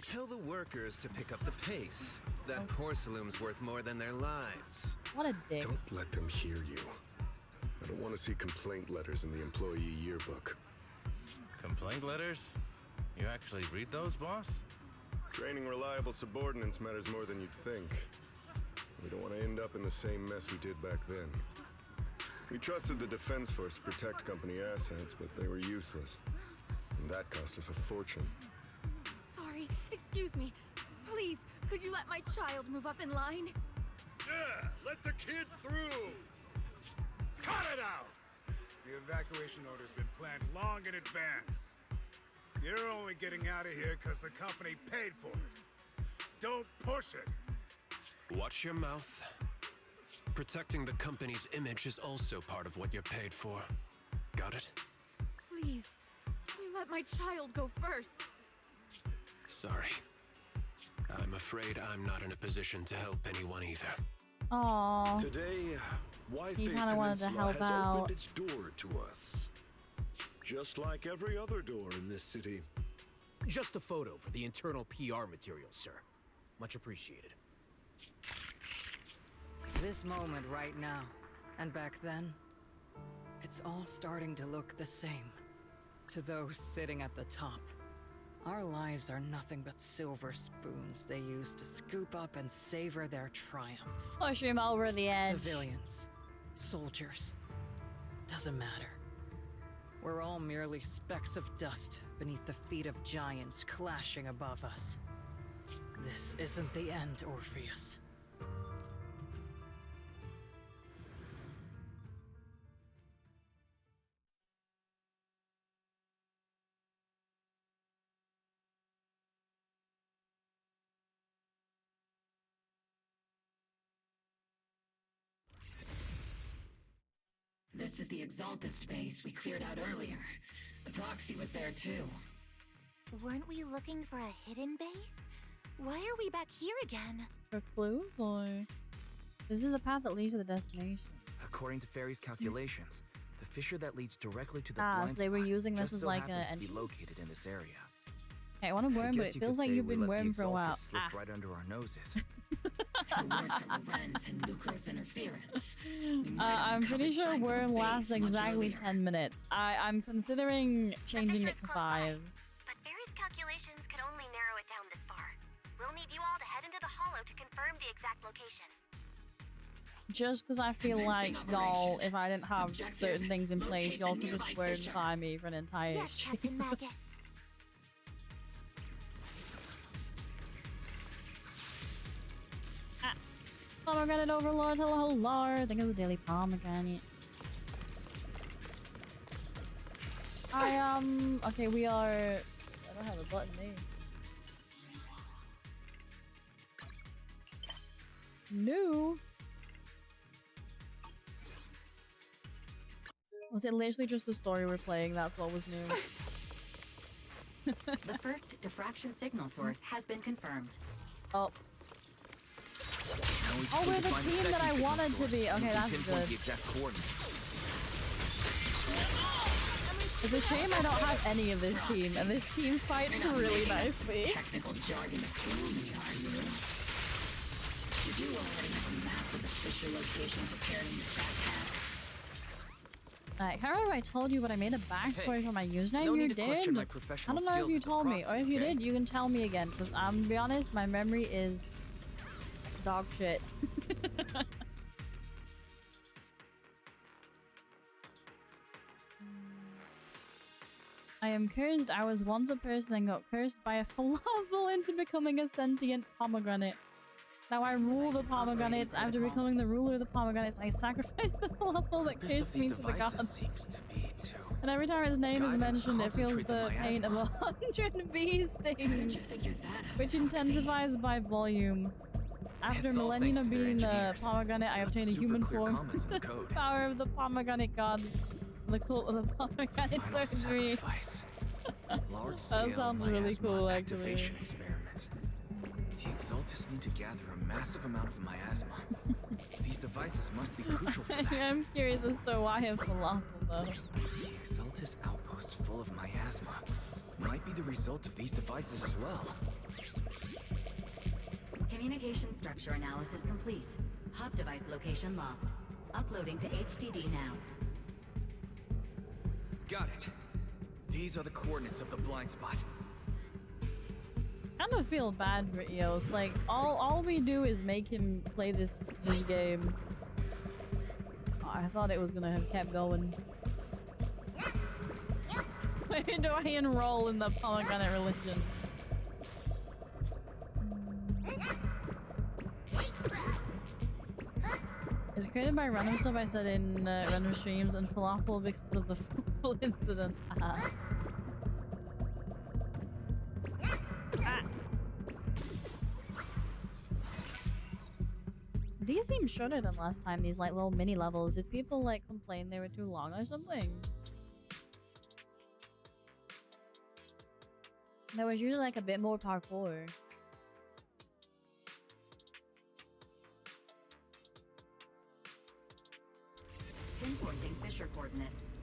Tell the workers to pick up the pace. That porcelain's worth more than their lives. What a dick. Don't let them hear you. I don't want to see complaint letters in the employee yearbook. Complaint letters? You actually read those, boss? Training reliable subordinates matters more than you'd think. We don't want to end up in the same mess we did back then. We trusted the defense force to protect company assets, but they were useless. And that cost us a fortune. Sorry, excuse me. Please, could you let my child move up in line? Yeah, let the kid through! Cut it out! The evacuation order's been planned long in advance. You're only getting out of here because the company paid for it. Don't push it! Watch your mouth. Protecting the company's image is also part of what you're paid for. Got it? Please, can you let my child go first? Sorry. I'm afraid I'm not in a position to help anyone either. Aww. Today, He kind of wanted to help has out. opened its door to us. Just like every other door in this city. Just a photo for the internal PR material, sir. Much appreciated. This moment right now, and back then, it's all starting to look the same. To those sitting at the top, our lives are nothing but silver spoons they use to scoop up and savor their triumph. Push him over the edge. Civilians, soldiers, doesn't matter. We're all merely specks of dust beneath the feet of giants clashing above us. This isn't the end, Orpheus. This is the Exaltist base we cleared out earlier. The proxy was there too. Weren't we looking for a hidden base? Why are we back here again? For clues, or this is the path that leads to the destination. According to Fairy's calculations, the fissure that leads directly to the So blind they were spot using this just as so like happens a to be entrance. located in this area. Okay, I want to worm, but guess it you feels could like say you've we been let the worm for a while. Exalted slip right under our noses. The word for Lorenz and Lucro's interference. We might have I'm pretty uncovered sure signs of a worm base lasts much exactly earlier. 10 minutes. I'm considering changing it to 5. But Fairy's calculations could only narrow it down this far. We'll need you all to head into the hollow to confirm the exact location. just because I feel like y'all, if I didn't have certain things in place, y'all could just word by me for an entire Yes, Captain Magus. Pomegranate Overlord, hello, hello. I think it's a daily pomegranate. Okay, we are... I don't have a button there. New? Was it literally just the story we're playing? That's what was new. The first diffraction signal source has been confirmed. Oh. Oh, we're the team that I wanted to be. Okay, that's good. It's a shame I don't have any of this team, and this team fights really nicely. Technical jargon to fool me, are you? Did you already have a map of the Fisher location prepared in your backpack? I can't remember if I told you, but I made a backstory for my username. No You need to question did. my I professional don't know if skills you as a told me, or proxy, if you okay? did, you can tell me again. Because I'm gonna be honest, my memory is dog shit. I am cursed. I was once a person and got cursed by a falafel into becoming a sentient pomegranate. Now I rule the pomegranates. After becoming the ruler of the pomegranates, I sacrifice the falafel that cursed me to the gods. And every time his name is mentioned, it feels the pain of 100 bee stings, which intensifies by volume. After millennia of being the pomegranate, I obtained a human form. The power of the pomegranate gods. The cult of the pomegranate surgery. That sounds really cool, actually. Experiment. The Exaltus need to gather a massive amount of miasma. These devices must be crucial for that. I'm curious as to why a falafel, though. The Exaltus outpost full of miasma might be the result of these devices as well. Communication structure analysis complete. Hub device location locked. Uploading to HDD now. Got it. These are the coordinates of the blind spot. I kind of feel bad for Eos. Like, all we do is make him play this game. Oh, I thought it was gonna have kept going. Where do I enroll in the pomegranate religion? It's created by random stuff I said in random streams and falafel because of the falafel incident. These seem shorter than last time, these like little mini levels. Did people like complain they were too long or something? There was usually like a bit more parkour. Pinpointing Fisher coordinates.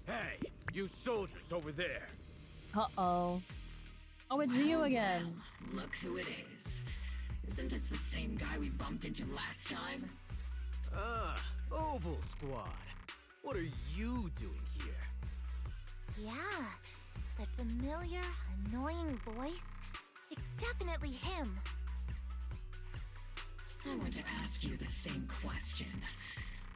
Hey, you soldiers over there. Uh-oh. Oh, it's you again. Well, look who it is. Isn't this the same guy we bumped into last time? Ah, Oval Squad. What are you doing here? Yeah, that familiar, annoying voice. It's definitely him. I want to ask you the same question.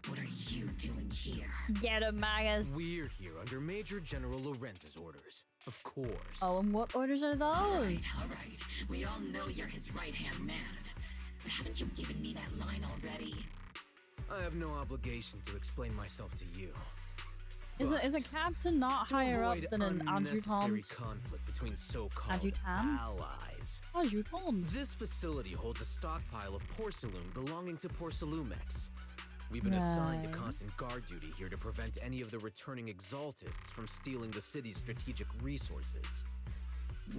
What are you doing here? Get him, Magus. We're here under Major General Lorenz's orders. Of course. Oh, and what orders are those? All right. We all know you're his right-hand man. But haven't you given me that line already? I have no obligation to explain myself to you. Is a captain not higher up than an adjutant? Conflict between so-called Adjutant? allies. Adjutant. This facility holds a stockpile of porcelain belonging to Porcelumex. We've been assigned to constant guard duty here to prevent any of the returning Exaltists from stealing the city's strategic resources.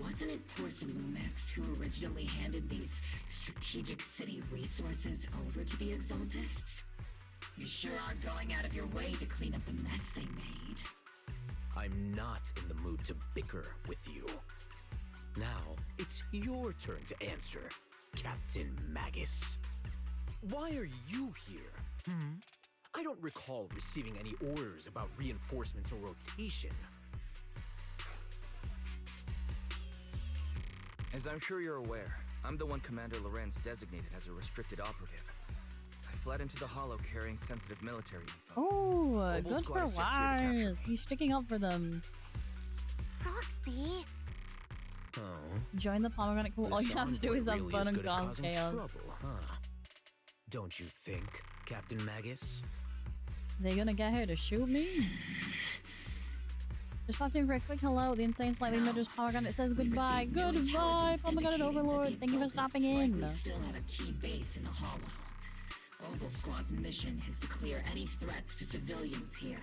Wasn't it Porcelumex who originally handed these strategic city resources over to the Exaltists? You sure are going out of your way to clean up the mess they made. I'm not in the mood to bicker with you. Now, it's your turn to answer, Captain Magus. Why are you here? I don't recall receiving any orders about reinforcements or rotation. As I'm sure you're aware, I'm the one Commander Lorenz designated as a restricted operative. I fled into the hollow carrying sensitive military info. Oh, good for Wise. He's sticking up for them. Proxy. Oh. Join the pomegranate cool. All you have to do is have fun and cause chaos. Trouble, huh? Don't you think, Captain Magus? They're gonna get her to shoot me? Just popped in for a quick hello. The insane, slightly murderous pomegranate says goodbye. Goodbye, pomegranate overlord. Thank you for stopping in. We still have a key base in the hollow. Oval Squad's mission is to clear any threats to civilians here.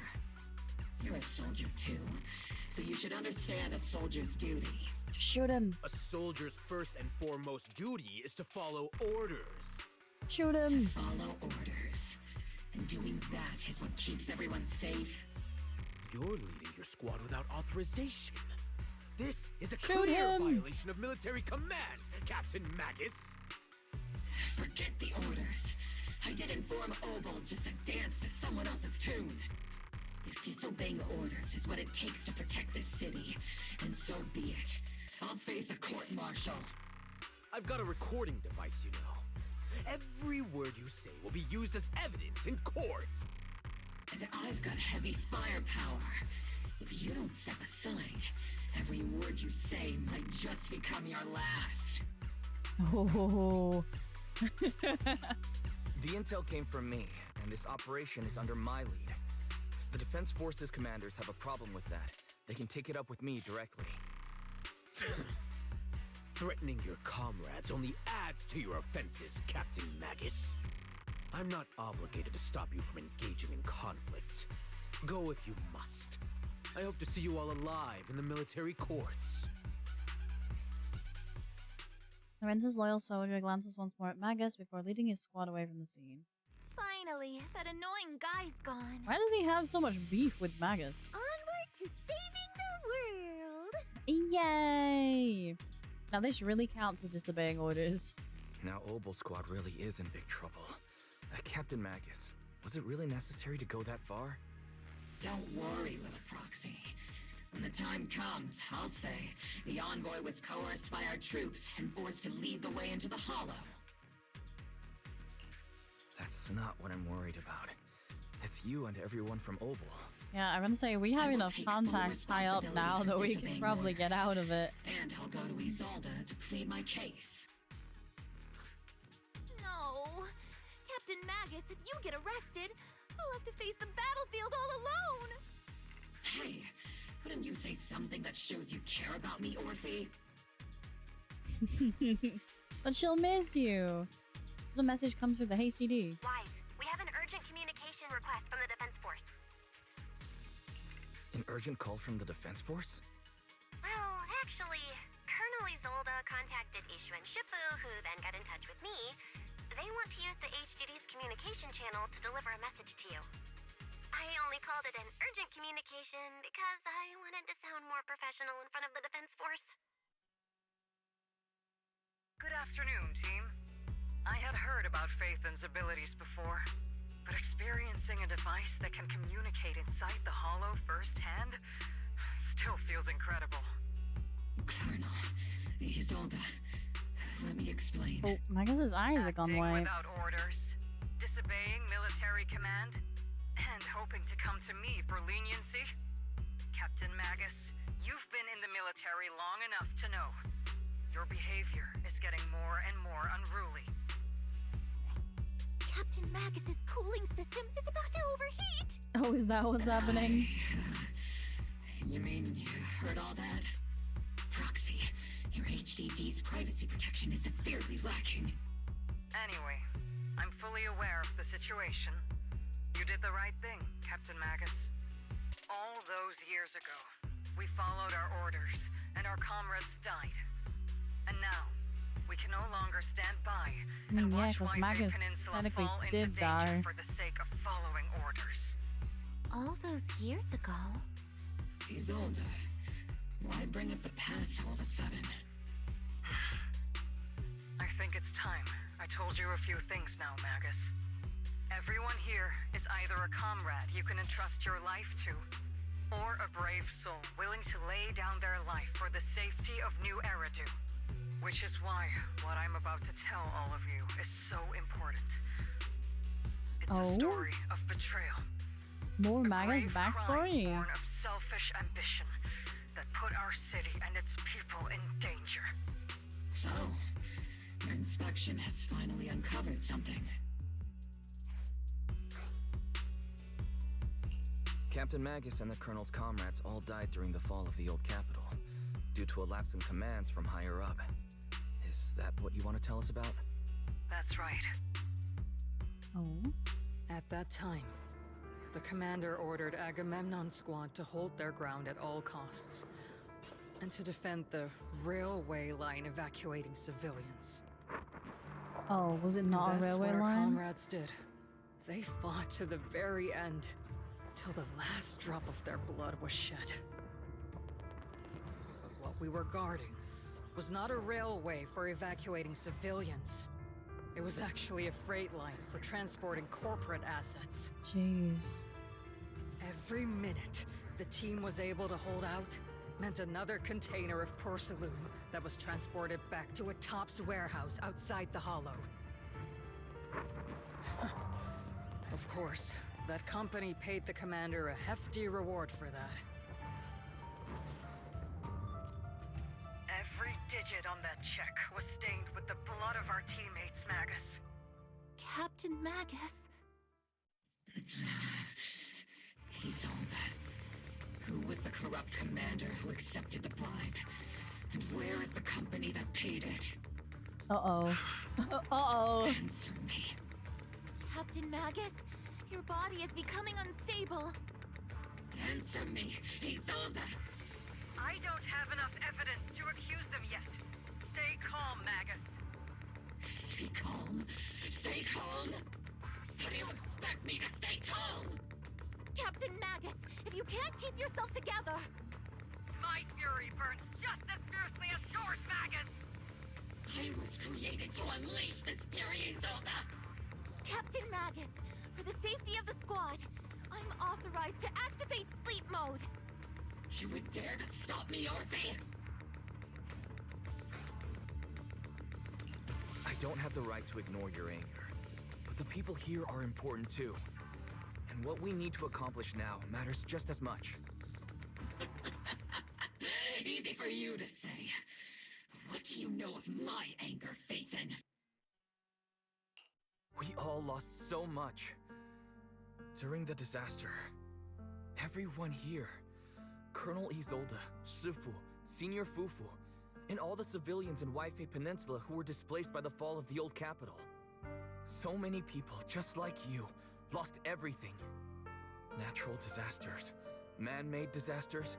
You're a soldier too, so you should understand a soldier's duty. Shoot him. A soldier's first and foremost duty is to follow orders. Shoot him. To follow orders. And doing that is what keeps everyone safe. You're leading your squad without authorization. This is a Shoot clear him. violation of military command, Captain Magus. Forget the orders. I didn't form Obel just to dance to someone else's tune. If disobeying orders is what it takes to protect this city, then so be it. I'll face a court-martial. I've got a recording device, you know. Every word you say will be used as evidence in court. And I've got heavy firepower. If you don't step aside, every word you say might just become your last. Oh. The intel came from me, and this operation is under my lead. If the Defense Forces commanders have a problem with that, they can take it up with me directly. Threatening your comrades only adds to your offenses, Captain Magus. I'm not obligated to stop you from engaging in conflict. Go if you must. I hope to see you all alive in the military courts. Lorenzo's loyal soldier glances once more at Magus before leading his squad away from the scene. Finally, that annoying guy's gone. Why does he have so much beef with Magus? Onward to saving the world. Yay! Now this really counts as disobeying orders. Now Obel Squad really is in big trouble. Captain Magus, was it really necessary to go that far? Don't worry, little proxy. When the time comes, I'll say the envoy was coerced by our troops and forced to lead the way into the hollow. That's not what I'm worried about. It's you and everyone from Obel. Yeah, I'm gonna say we have enough contacts high up now that we can probably get out of it. And I'll go to Isolde to plead my case. No. Captain Magus, if you get arrested, I'll have to face the battlefield all alone. Hey, couldn't you say something that shows you care about me, Orphe? But she'll miss you. The message comes through the HDD. Wise, we have an urgent communication request from the Defense Force. An urgent call from the Defense Force? Well, actually, Colonel Isolde contacted Ishu and Shifu, who then got in touch with me. They want to use the HDD's communication channel to deliver a message to you. I only called it an urgent communication because I wanted to sound more professional in front of the Defense Force. Good afternoon, team. I had heard about Phaethon's abilities before, but experiencing a device that can communicate inside the hollow firsthand still feels incredible. Colonel, Isolde, let me explain. Oh, Magus's eyes are gone white. Without orders, disobeying military command, and hoping to come to me for leniency? Captain Magus, you've been in the military long enough to know. Your behavior is getting more and more unruly. Captain Magus's cooling system is about to overheat. Oh, is that what's happening? You mean you heard all that? Proxy, your HDD's privacy protection is severely lacking. Anyway, I'm fully aware of the situation. You did the right thing, Captain Magus. All those years ago, we followed our orders, and our comrades died. And now, we can no longer stand by and watch Magus Peninsula technically fall into did danger die. for the sake of following orders. All those years ago? Isolde, why bring up the past all of a sudden? I think it's time I told you a few things now, Magus. Everyone here is either a comrade you can entrust your life to, or a brave soul willing to lay down their life for the safety of New Eridu. Which is why what I'm about to tell all of you is so important. Oh. A story of betrayal. More Magus backstory. Born of selfish ambition that put our city and its people in danger. So, your inspection has finally uncovered something. Captain Magus and the Colonel's comrades all died during the fall of the old capital, due to a lapse in commands from higher up. Is that what you want to tell us about? That's right. Oh. At that time, the commander ordered Agamemnon's squad to hold their ground at all costs, and to defend the railway line evacuating civilians. Oh, was it not a railway That's what our line? comrades did. They fought to the very end, till the last drop of their blood was shed. But what we were guarding was not a railway for evacuating civilians. It was actually a freight line for transporting corporate assets. Jeez. Every minute the team was able to hold out meant another container of porcelain that was transported back to a Top's warehouse outside the Hollow. Of course, that company paid the commander a hefty reward for that. Every digit on that check was stained with the blood of our teammates, Magus. Captain Magus? Isolde. Who was the corrupt commander who accepted the bribe? And where is the company that paid it? Uh-oh. Uh-oh. Answer me. Captain Magus, your body is becoming unstable. Answer me, Isolde. I don't have enough evidence to accuse them yet. Stay calm, Magus. Stay calm? Stay calm? How do you expect me to stay calm? Captain Magus, if you can't keep yourself together... My fury burns just as fiercely as yours, Magus! I was created to unleash this fury, Isolde! Captain Magus, for the safety of the squad, I'm authorized to activate sleep mode. You would dare to stop me, Orphe? I don't have the right to ignore your anger, but the people here are important too. And what we need to accomplish now matters just as much. Easy for you to say. What do you know of my anger, Phaethon? We all lost so much. During the disaster, everyone here, Colonel Isolde, Shifu, Senior Fufu, and all the civilians in Waifei Peninsula who were displaced by the fall of the old capital. So many people, just like you, lost everything. Natural disasters, man-made disasters.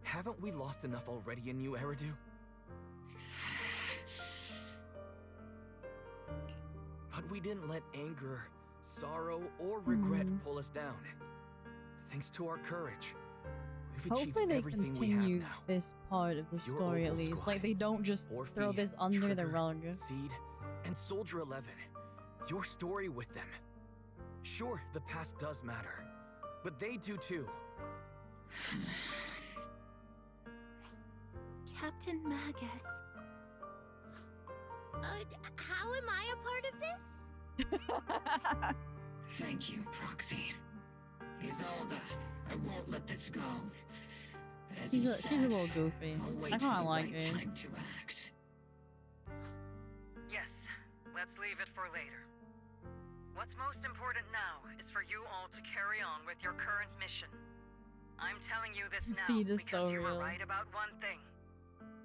Haven't we lost enough already in New Eridu? But we didn't let anger, sorrow, or regret pull us down. Thanks to our courage, we've achieved Hopefully they everything we continue have now. this part of the Your story at Opal least. Squad, Like they don't just Orphe, throw this under the Trigger, rug. Seed, and Soldier 11. Your story with them. Sure, the past does matter, but they do too. Captain Magus. How am I a part of this? Thank you, Proxy. Isolde, I won't let this go. But as you She's a said, little goofy. I'll wait I for kinda the like right her. time to act. Yes, let's leave it for later. What's most important now is for you all to carry on with your current mission. I'm telling you this now See, this because so you were real. right about one thing.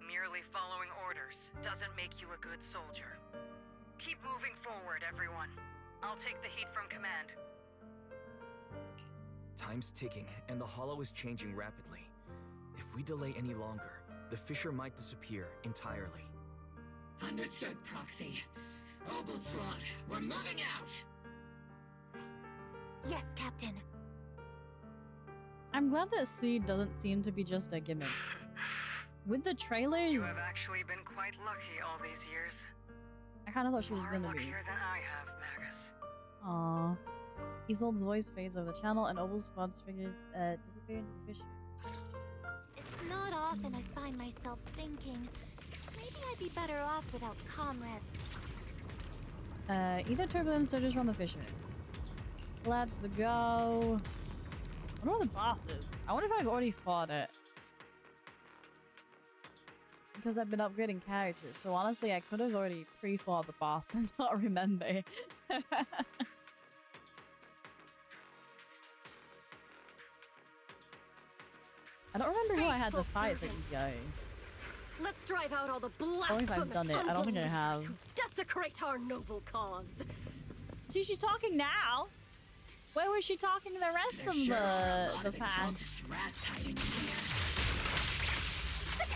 Merely following orders doesn't make you a good soldier. Keep moving forward, everyone. I'll take the heat from command. Time's ticking, and the Hollow is changing rapidly. If we delay any longer, the Fisher might disappear entirely. Understood, Proxy. Opal Squad, we're moving out! Yes, Captain. I'm glad that Seed doesn't seem to be just a gimmick. With the trailers, You have actually been quite lucky all these years. I kind of thought she was Far gonna be. luckier than I have, Magus. Aww. Isolde's voice fades over the channel, and Opal Squad's figures disappear into the fissure. It's not often I find myself thinking, maybe I'd be better off without comrades. Either turbulence surges from the fissure. Let's go. I wonder what the boss is. I wonder if I've already fought it. Because I've been upgrading characters, so honestly I could have already pre-fought the boss and not remember. I don't remember who I had to fight this guy. Let's drive out all the Or if I've done it. I don't think I have. who desecrate our noble cause. See, she's talking now. Where was she talking the rest of the past?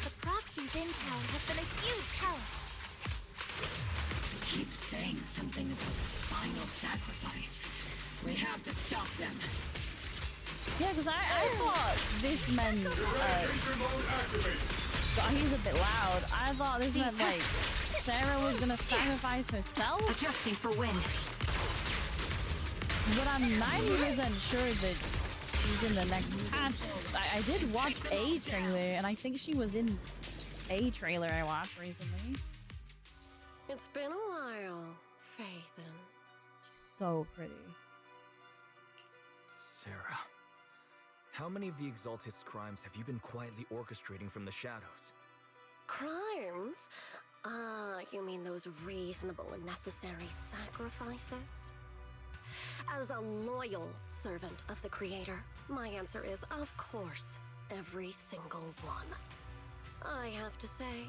The proxies in town have been a huge help. Keep saying something about the final sacrifice. We have to stop them. Yeah, because I thought this meant God, he's a bit loud. I thought this meant like Sarah was gonna sacrifice herself. Adjusting for wind. But I'm 90% sure that she's in the next patch. I did watch a trailer, and I think she was in a trailer I watched recently. It's been a while, Faithin. She's so pretty. Sarah, how many of the Exaltist's crimes have you been quietly orchestrating from the shadows? Crimes? You mean those reasonable and necessary sacrifices? As a loyal servant of the Creator, my answer is, of course, every single one. I have to say,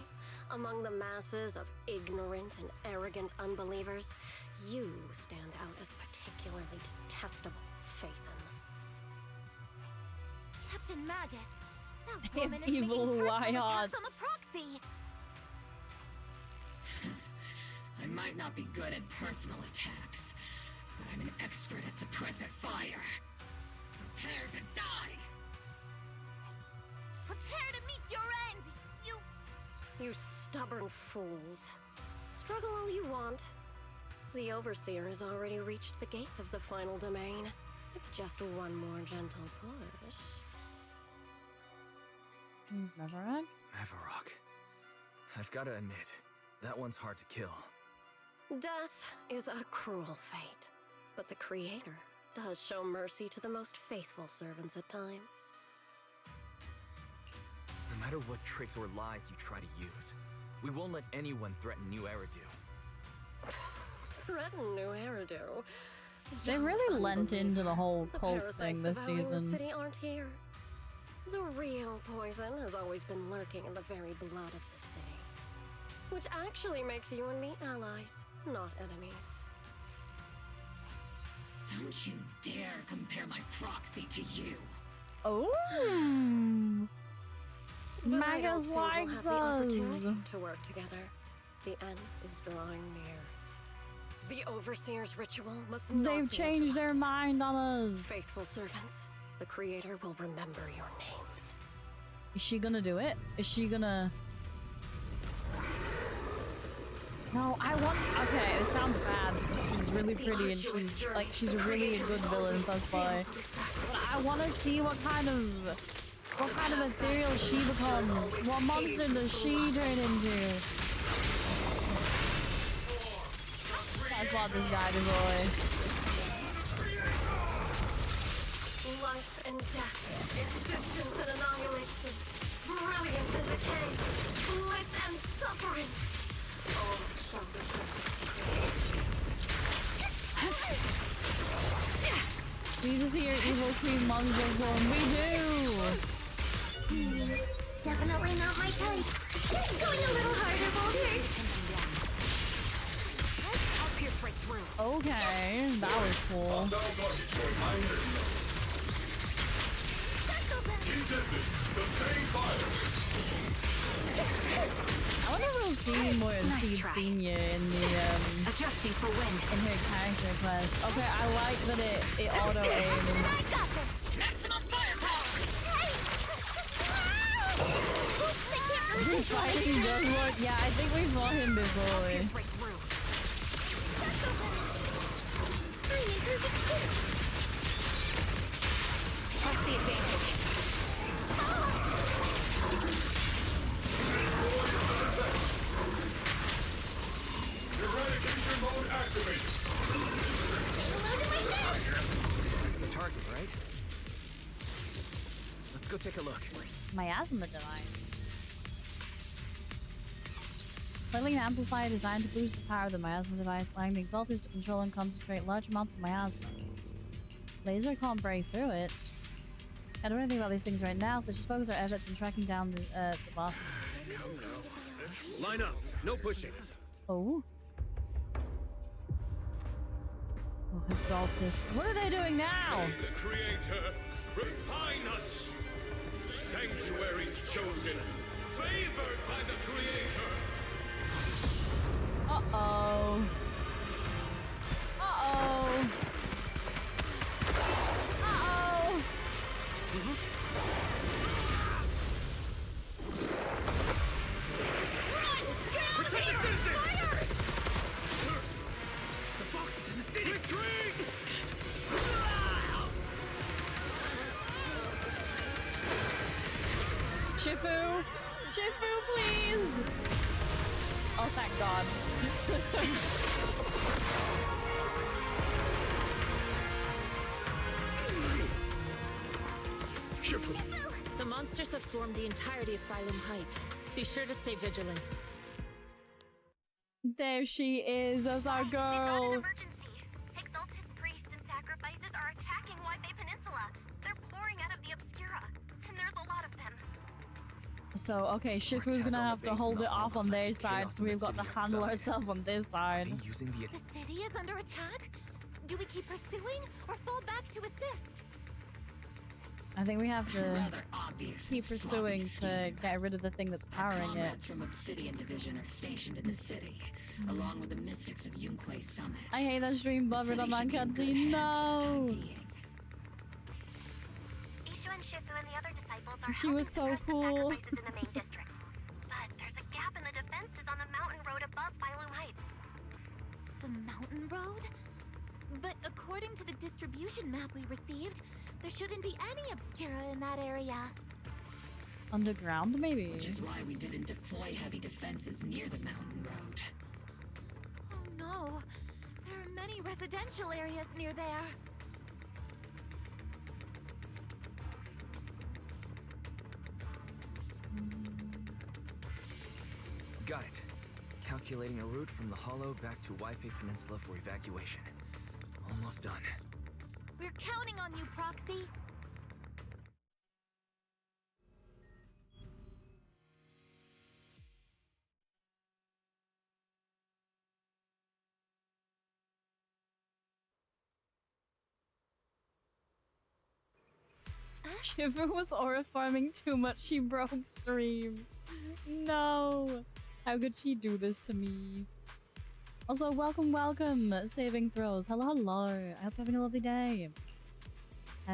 among the masses of ignorant and arrogant unbelievers, you stand out as particularly detestable, Faithin. Captain Magus, that woman is Evil making personal Wyod. attacks on the proxy. I might not be good at personal attacks, but I'm an expert at suppressive fire. Prepare to die! Prepare to meet your end, You stubborn fools. Struggle all you want. The Overseer has already reached the gate of the final domain. It's just one more gentle push. He's Mevarok? Mevarok. I've gotta admit, that one's hard to kill. Death is a cruel fate, but the Creator does show mercy to the most faithful servants at times. No matter what tricks or lies you try to use, we won't let anyone threaten New Eridu. Threaten New Eridu? They really lent into the whole cult thing this devouring season. The city aren't here. The real poison has always been lurking in the very blood of the city, which actually makes you and me allies, not enemies. Don't you dare compare my proxy to you. Oh, But I don't Magus think we'll likes have the opportunity those. to work together. The end is drawing near. The Overseer's ritual must not They've be changed their mind on us. Faithful servants, the Creator will remember your names. Is she gonna do it? Is she gonna... No, I want... Okay, it sounds bad. She's really pretty and she's really a good villain thus far. But I want to see what kind of ethereal she becomes. What monster does she turn into? I fought this guy before. Life and death, existence and annihilation, brilliance and decay, bliss and suffering. All shall return. We need to see your evil queen monster form. We do! Definitely not my type. Going a little harder, Boulder. I'll pierce right through. Okay, that was cool. Keep distance. Sustain fire. I wonder if we'll see more of Seed Senior in the Adjusting for wind. in her character quest. Okay, I like that it auto aims. Who's fighting does work? Yeah, I think we fought him before. What's the advantage? Eradication mode activated. go take a look. Miasma device. Slightly an amplifier designed to boost the power of the miasma device, allowing the Exalters to control and concentrate large amounts of miasma. Laser can't break through it. I don't know anything about these things right now, so let's just focus our efforts in tracking down the bosses. Line up. No pushing. Oh. Oh, Exaltus. What are they doing now? May the Creator refine us. Sanctuaries chosen, favored by the Creator. Uh-oh. Uh-oh. Uh-oh. Protect the citizens! The box is in the city! Retreat! Shifu! Shifu, please! Oh, thank God. Shifu! The monsters have swarmed the entirety of Phylum Heights. Be sure to stay vigilant. There she is, as our girl. Exalted priests and sacrifices are attacking Waifei Peninsula. They're pouring out of the Obscura, and there's a lot of them. So, okay, Shifu's gonna have to hold it off on their side, so we've got to handle ourselves on this side. The city is under attack? Do we keep pursuing or fall back to assist? I think we have to Rather obvious keep pursuing to get rid of the thing that's powering it. Comrades from Obsidian Division are stationed in the city, along with the mystics of Yunquei Summit. I hate that stream buffered on that cutscene. No! Ishu and Shifu and the other disciples are She was so cool. sacrifices in the main district. But there's a gap in the defenses on the mountain road above Phylum Heights. The mountain road? But according to the distribution map we received, there shouldn't be any Obscura in that area. Underground, maybe? Which is why we didn't deploy heavy defenses near the mountain road. Oh no, there are many residential areas near there. Got it. Calculating a route from the Hollow back to Waifei Peninsula for evacuation. Almost done. We're counting on you, Proxy. Shifu was aura farming too much, she broke stream. No! How could she do this to me? Also, welcome, Saving Throws. Hello, hello. I hope you're having a lovely day.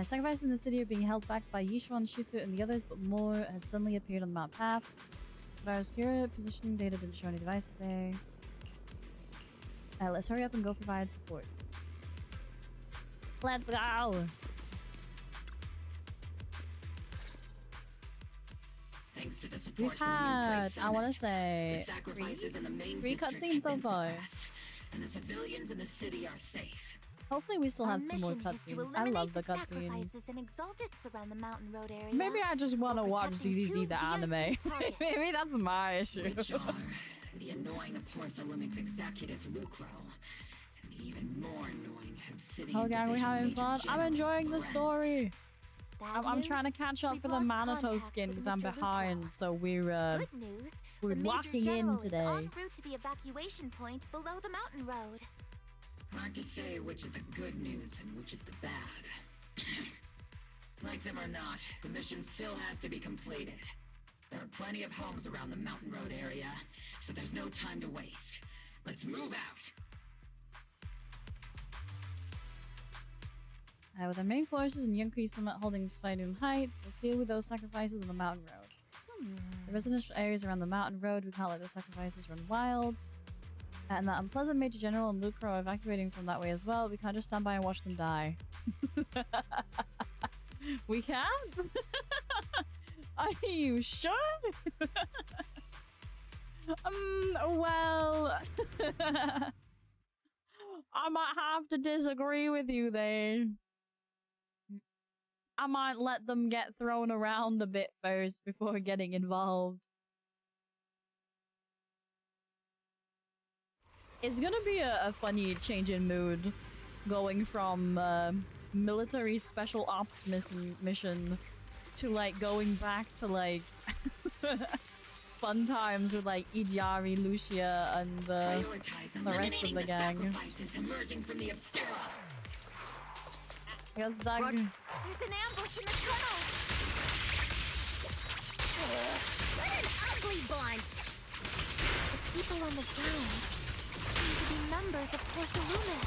Sacrifices in the city are being held back by Yishuan, Shifu, and the others, but more have suddenly appeared on the map path. Obscura positioning data didn't show any devices there. Let's hurry up and go provide support. Let's go! Thanks to the support We've from had, Yunquei I want to Summit, say, the sacrifices in the main three district cutscenes have so been far. suppressed, and the civilians in the city are safe. Hopefully we still have some more mission is to cutscenes. I love the cutscenes. sacrifices and exaltists around the mountain road area. Maybe I just want to watch ZZZ the anime. targets. Maybe that's my issue. Which are the annoying Porcelumix executive Lucro, and even more annoying Obsidian Oh gang, we Division having Major fun? I'm General enjoying the Lorenz. story. I'm news, trying to catch up we've for the lost Manato contact skin with because I'm Mr. behind, so we're Good news. we're the Major locking General in is today. en route to the evacuation point below the mountain road. Hard to say which is the good news and which is the bad. Like them or not, the mission still has to be completed. There are plenty of homes around the mountain road area, so there's no time to waste. Let's move out! With our main forces and Yunquei Summit holding Phylum Heights, let's deal with those sacrifices on the mountain road. The residential areas around the mountain road, we can't let those sacrifices run wild. And that unpleasant Major General and Lucro are evacuating from that way as well. We can't just stand by and watch them die. We can't? Are you sure? Well... I might have to disagree with you there. I might let them get thrown around a bit first before getting involved. It's gonna be a funny change in mood going from military special ops mission to like going back to like fun times with like Idiari, Lucia, and the rest of the gang. Yes, Doug. There's an ambush in the tunnel. What an ugly bunch! The people on the ground seem to be members of Porcelumis.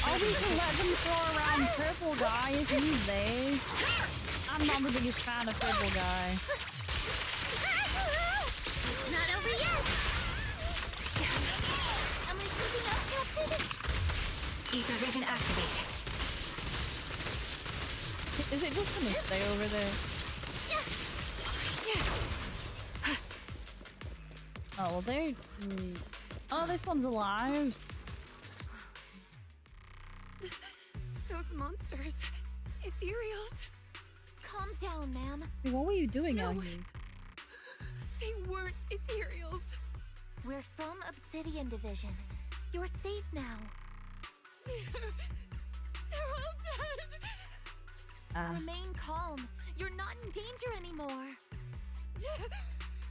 Oh, we can let them throw around Purple Guy if he's there. I'm not the biggest fan of Purple Guy. It's not over yet. Am I keeping up, Captain? Ether vision activated. Is it just gonna stay over there? Oh, well, they. Oh, this one's alive. Those monsters. Ethereals. Calm down, ma'am. Hey, what were you doing out here? They weren't ethereals. We're from Obsidian Division. You're safe now. They're all dead. Remain calm. You're not in danger anymore.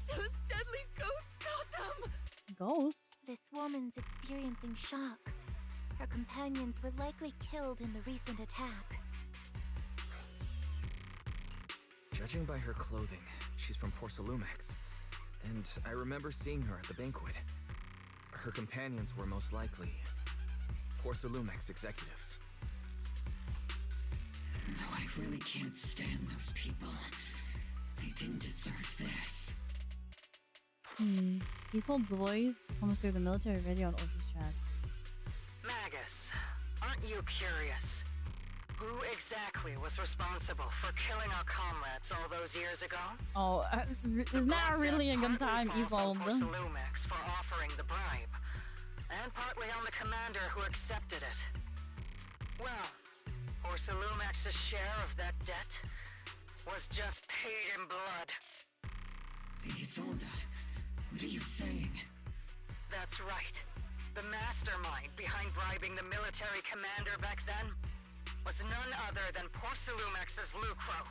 Those deadly ghosts got them. Ghosts? This woman's experiencing shock. Her companions were likely killed in the recent attack. Judging by her clothing, she's from Porcelumex. And I remember seeing her at the banquet. Her companions were most likely Porcelumex executives. No, I really can't stand those people. They didn't deserve this. He holds the voice comes through the military radio on Ulfi's chest. Magus, aren't you curious? Who exactly was responsible for killing our comrades all those years ago? Oh, is now really a good time, Evolved? Porcelumex for offering the bribe, and partly on the commander who accepted it. Well, Porcelumex's share of that debt was just paid in blood. Isolde, what are you saying? That's right. The mastermind behind bribing the military commander back then was none other than Porcelumex's Lucro.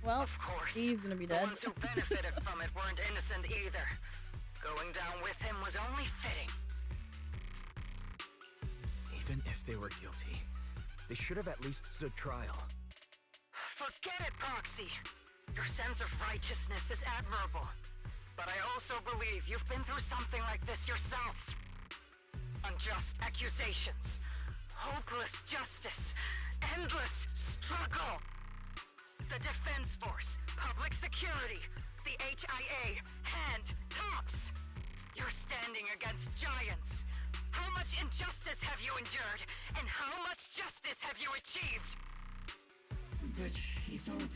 Well, of course, he's gonna be dead. The ones who benefited from it weren't innocent either. Going down with him was only fitting. Even if they were guilty, they should have at least stood trial. Forget it, Proxy. Your sense of righteousness is admirable. But I also believe you've been through something like this yourself. Unjust accusations, hopeless justice, endless struggle. The Defense Force, public security, the HIA, hand tops. You're standing against giants. How much injustice have you endured, and how much justice have you achieved? But, Isolde,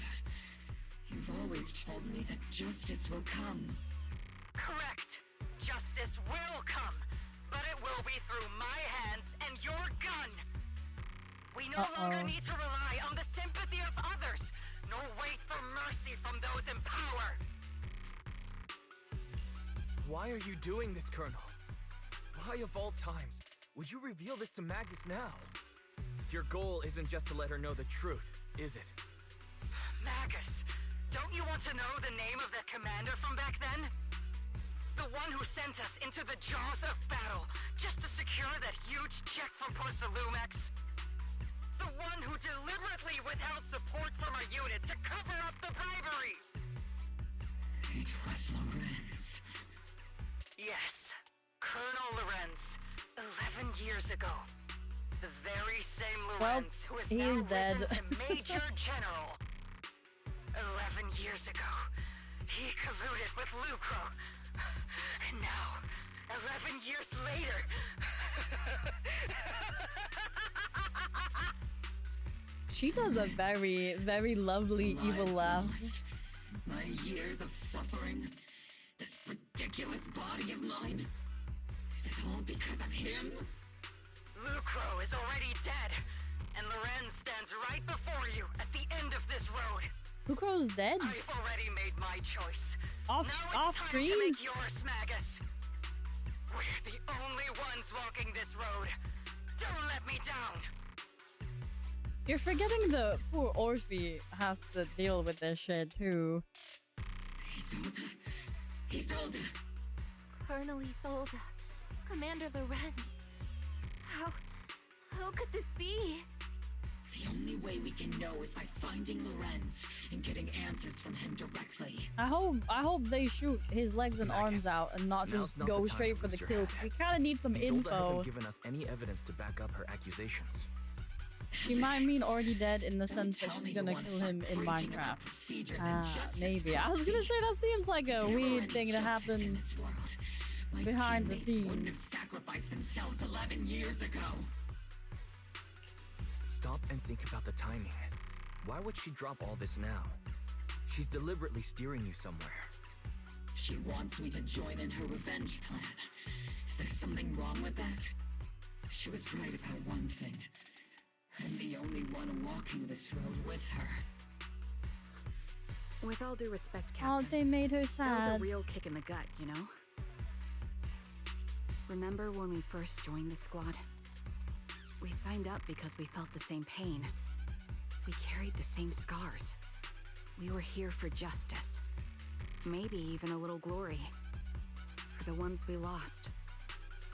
you've always told me that justice will come. Correct. Justice will come, but it will be through my hands and your gun. We no longer need to rely on the sympathy of others, nor wait for mercy from those in power. Why are you doing this, Colonel? Why of all times would you reveal this to Magus now? Your goal isn't just to let her know the truth, is it? Magus, don't you want to know the name of that commander from back then? The one who sent us into the jaws of battle just to secure that huge check from Porcelumex? The one who deliberately withheld support from our unit to cover up the bribery? It was Lorenz. Yes, Colonel Lorenz, 11 years ago. The very same Lorenz who is now dead. risen to Major General. 11 years ago, he colluded with Lucro. And now, 11 years later... She does a very, very lovely evil laugh. My years of suffering, this ridiculous body of mine, is it all because of him? Lucro is already dead, and Lorenz stands right before you at the end of this road. Lucro's dead? I've already made my choice. Off screen? To make yours, Magus. We're the only ones walking this road. Don't let me down. You're forgetting the poor Orphe has to deal with this shit too. Isolde. Isolde. Colonel Isolde. Commander Lorenz. How could this be? The only way we can know is by finding Lorenz and getting answers from him directly. I hope they shoot his legs and arms out and not just go straight for the kill, because we kind of need some Isolde info. hasn't given us any evidence to back up her accusations. She might mean already dead in the sense that she's gonna kill him in Minecraft. Maybe. I was gonna say that seems like a weird thing to happen behind the scenes. Sacrificed themselves 11 years ago. Stop and think about the timing. Why would she drop all this now? She's deliberately steering you somewhere. She wants me to join in her revenge plan. Is there something wrong with that? She was right about one thing. I'm the only one walking this road with her. With all due respect, Captain. Oh, they made her That was sad. a real kick in the gut, you know? Remember when we first joined the squad? We signed up because we felt the same pain. We carried the same scars. We were here for justice. Maybe even a little glory. For the ones we lost.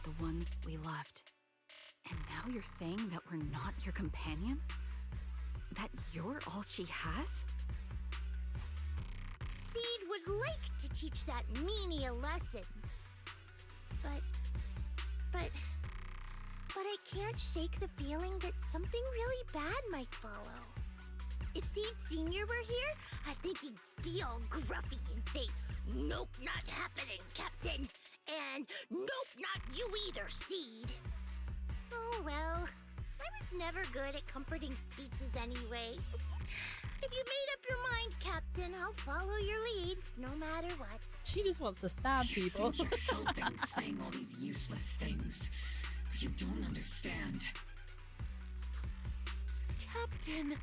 The ones we loved. And now you're saying that we're not your companions? That you're all she has? Seed would like to teach that meanie a lesson. But I can't shake the feeling that something really bad might follow. If Seed Sr. were here, I think he'd be all gruffy and say, "Nope, not happening, Captain." And "Nope, not you either, Seed." Oh well, I was never good at comforting speeches anyway. If you made up your mind, Captain, I'll follow your lead, no matter what. She just wants to stab people. You're helping saying all these useless things. But you don't understand. Captain!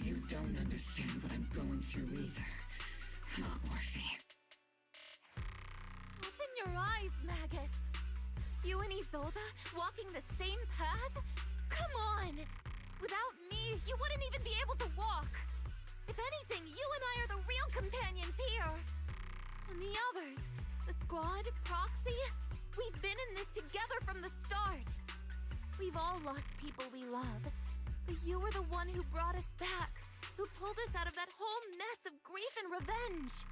You don't understand what I'm going through either. Huh, Orphe? Open your eyes, Magus. You and Isolde walking the same path? Come on! Without me, you wouldn't even be able to walk. If anything, you and I are the real companions here. And the others, the squad, Proxy, we've been in this together from the start. We've all lost people we love, but you were the one who brought us back, who pulled us out of that whole mess of grief and revenge.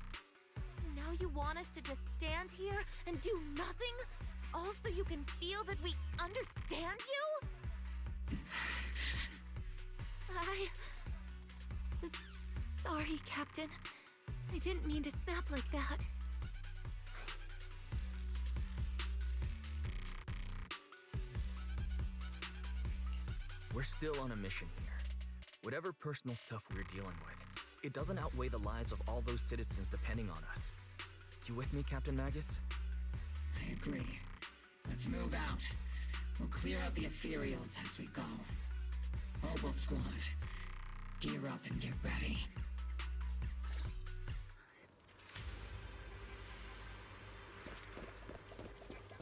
Now you want us to just stand here and do nothing, all so you can feel that we understand you? Sorry, Captain. I didn't mean to snap like that. We're still on a mission here. Whatever personal stuff we're dealing with, it doesn't outweigh the lives of all those citizens depending on us. You with me, Captain Magus? I agree. Let's move out. We'll clear out the ethereals as we go. Ogle Squad, gear up and get ready.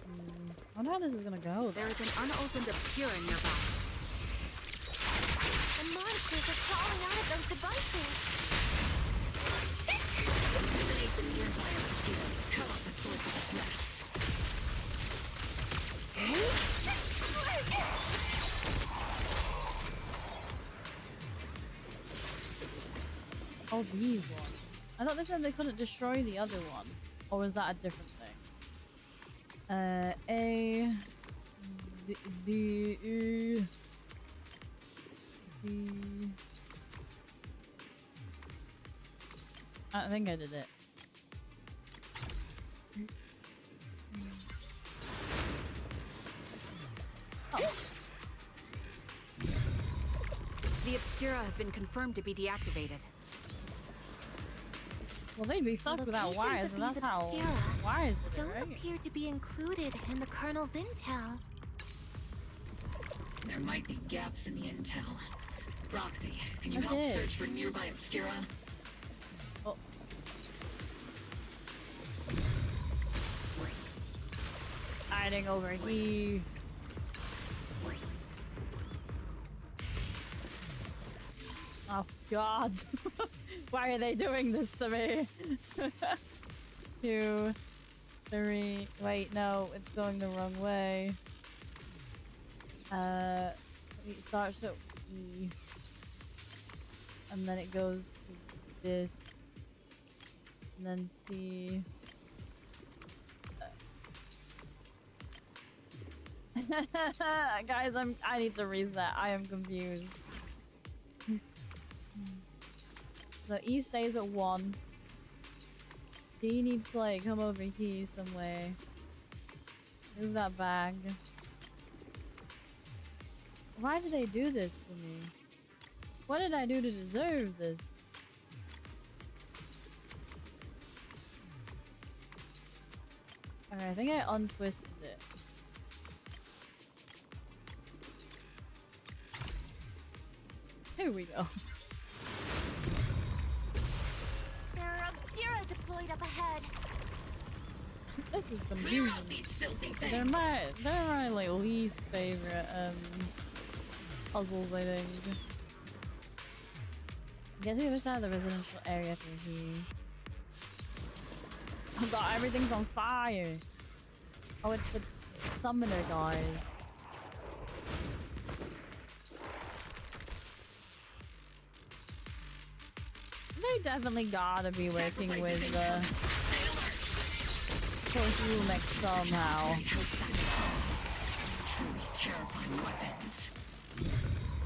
I wonder how this is gonna go. There is an unopened obscura nearby. The monsters are crawling out of those devices. Eliminate the nearby obscura. Cut off the source of the threat. Oh, these ones. I thought they said they couldn't destroy the other one. Or was that a different thing? A... B... U... C... I think I did it. Oh. The Obscura have been confirmed to be deactivated. Well, they'd be fucked without wires, but that's how wires did it, don't right? appear to be included in the Colonel's intel. There might be gaps in the intel. Roxy, can you help Okay. search for nearby Obscura? Oh. It's hiding over here. Oh God. Why are they doing this to me? 2, 3. Wait, no, it's going the wrong way. It starts at E. And then it goes to this. And then C. Guys, I need to reset. I am confused. So E stays at 1. D needs to like come over here somewhere. Move that bag. Why do they do this to me? What did I do to deserve this? Okay, I think I untwisted it. Here we go. There are Obscura deployed up ahead. This is confusing. They're my like least favorite puzzles, I think. Get to the other side of the residential area through here. Oh god, everything's on fire. Oh, it's the summoner guys. They definitely gotta be working with Force Rumex somehow. Terrifying weapons.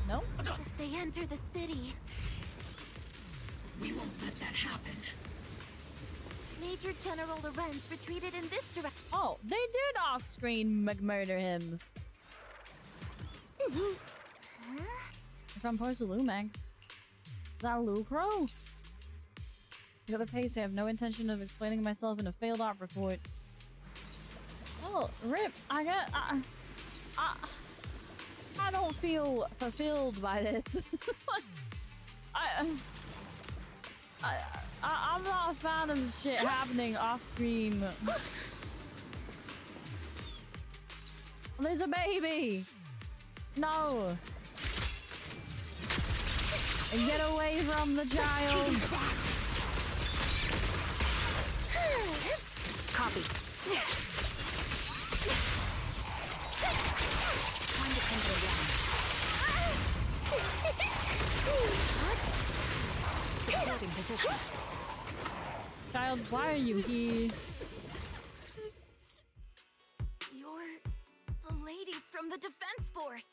No? If they enter the city, we won't let that happen. Major General Lorenz retreated in this direction. Oh, they did off-screen murder him. From Porcelumex. Is that Lucro? The other pace, I have no intention of explaining myself in a failed op report. Oh, rip. I don't feel fulfilled by this. I'm not a fan of shit happening off screen. There's a baby. No. Get away from the child. Copy. Time to pin her down. Supporting position. Child, why are you here? You're the ladies from the Defense Force.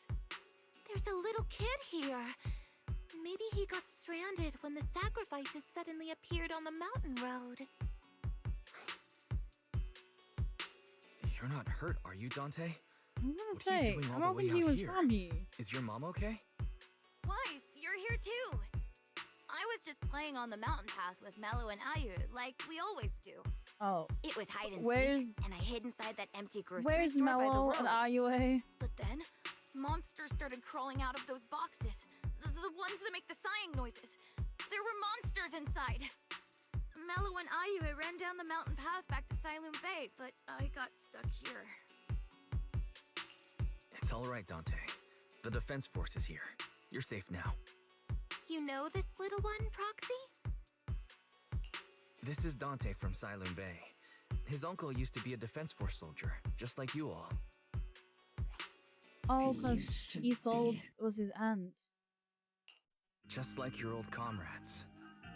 There's a little kid here. Maybe he got stranded when the sacrifices suddenly appeared on the mountain road. You're not hurt, are you, Dante? I was gonna say, I don't think he was from here. Is your mom okay? Wise, you're here too. I was just playing on the mountain path with Mello and Ayu, like we always do. Oh. It was hide and Where's- seek, and I hid inside that empty grocery Where's store by the Mello road. and Ayue? But then, monsters started crawling out of those boxes. The ones that make the sighing noises. There were monsters inside. Mello and Ayu ran down the mountain path back to Siloon Bay, but I got stuck here. It's all right, Dante. The Defense Force is here. You're safe now. You know this little one, Proxy? This is Dante from Siloon Bay. His uncle used to be a Defense Force soldier, just like you all. Oh, because Isolde was his aunt. Just like your old comrades.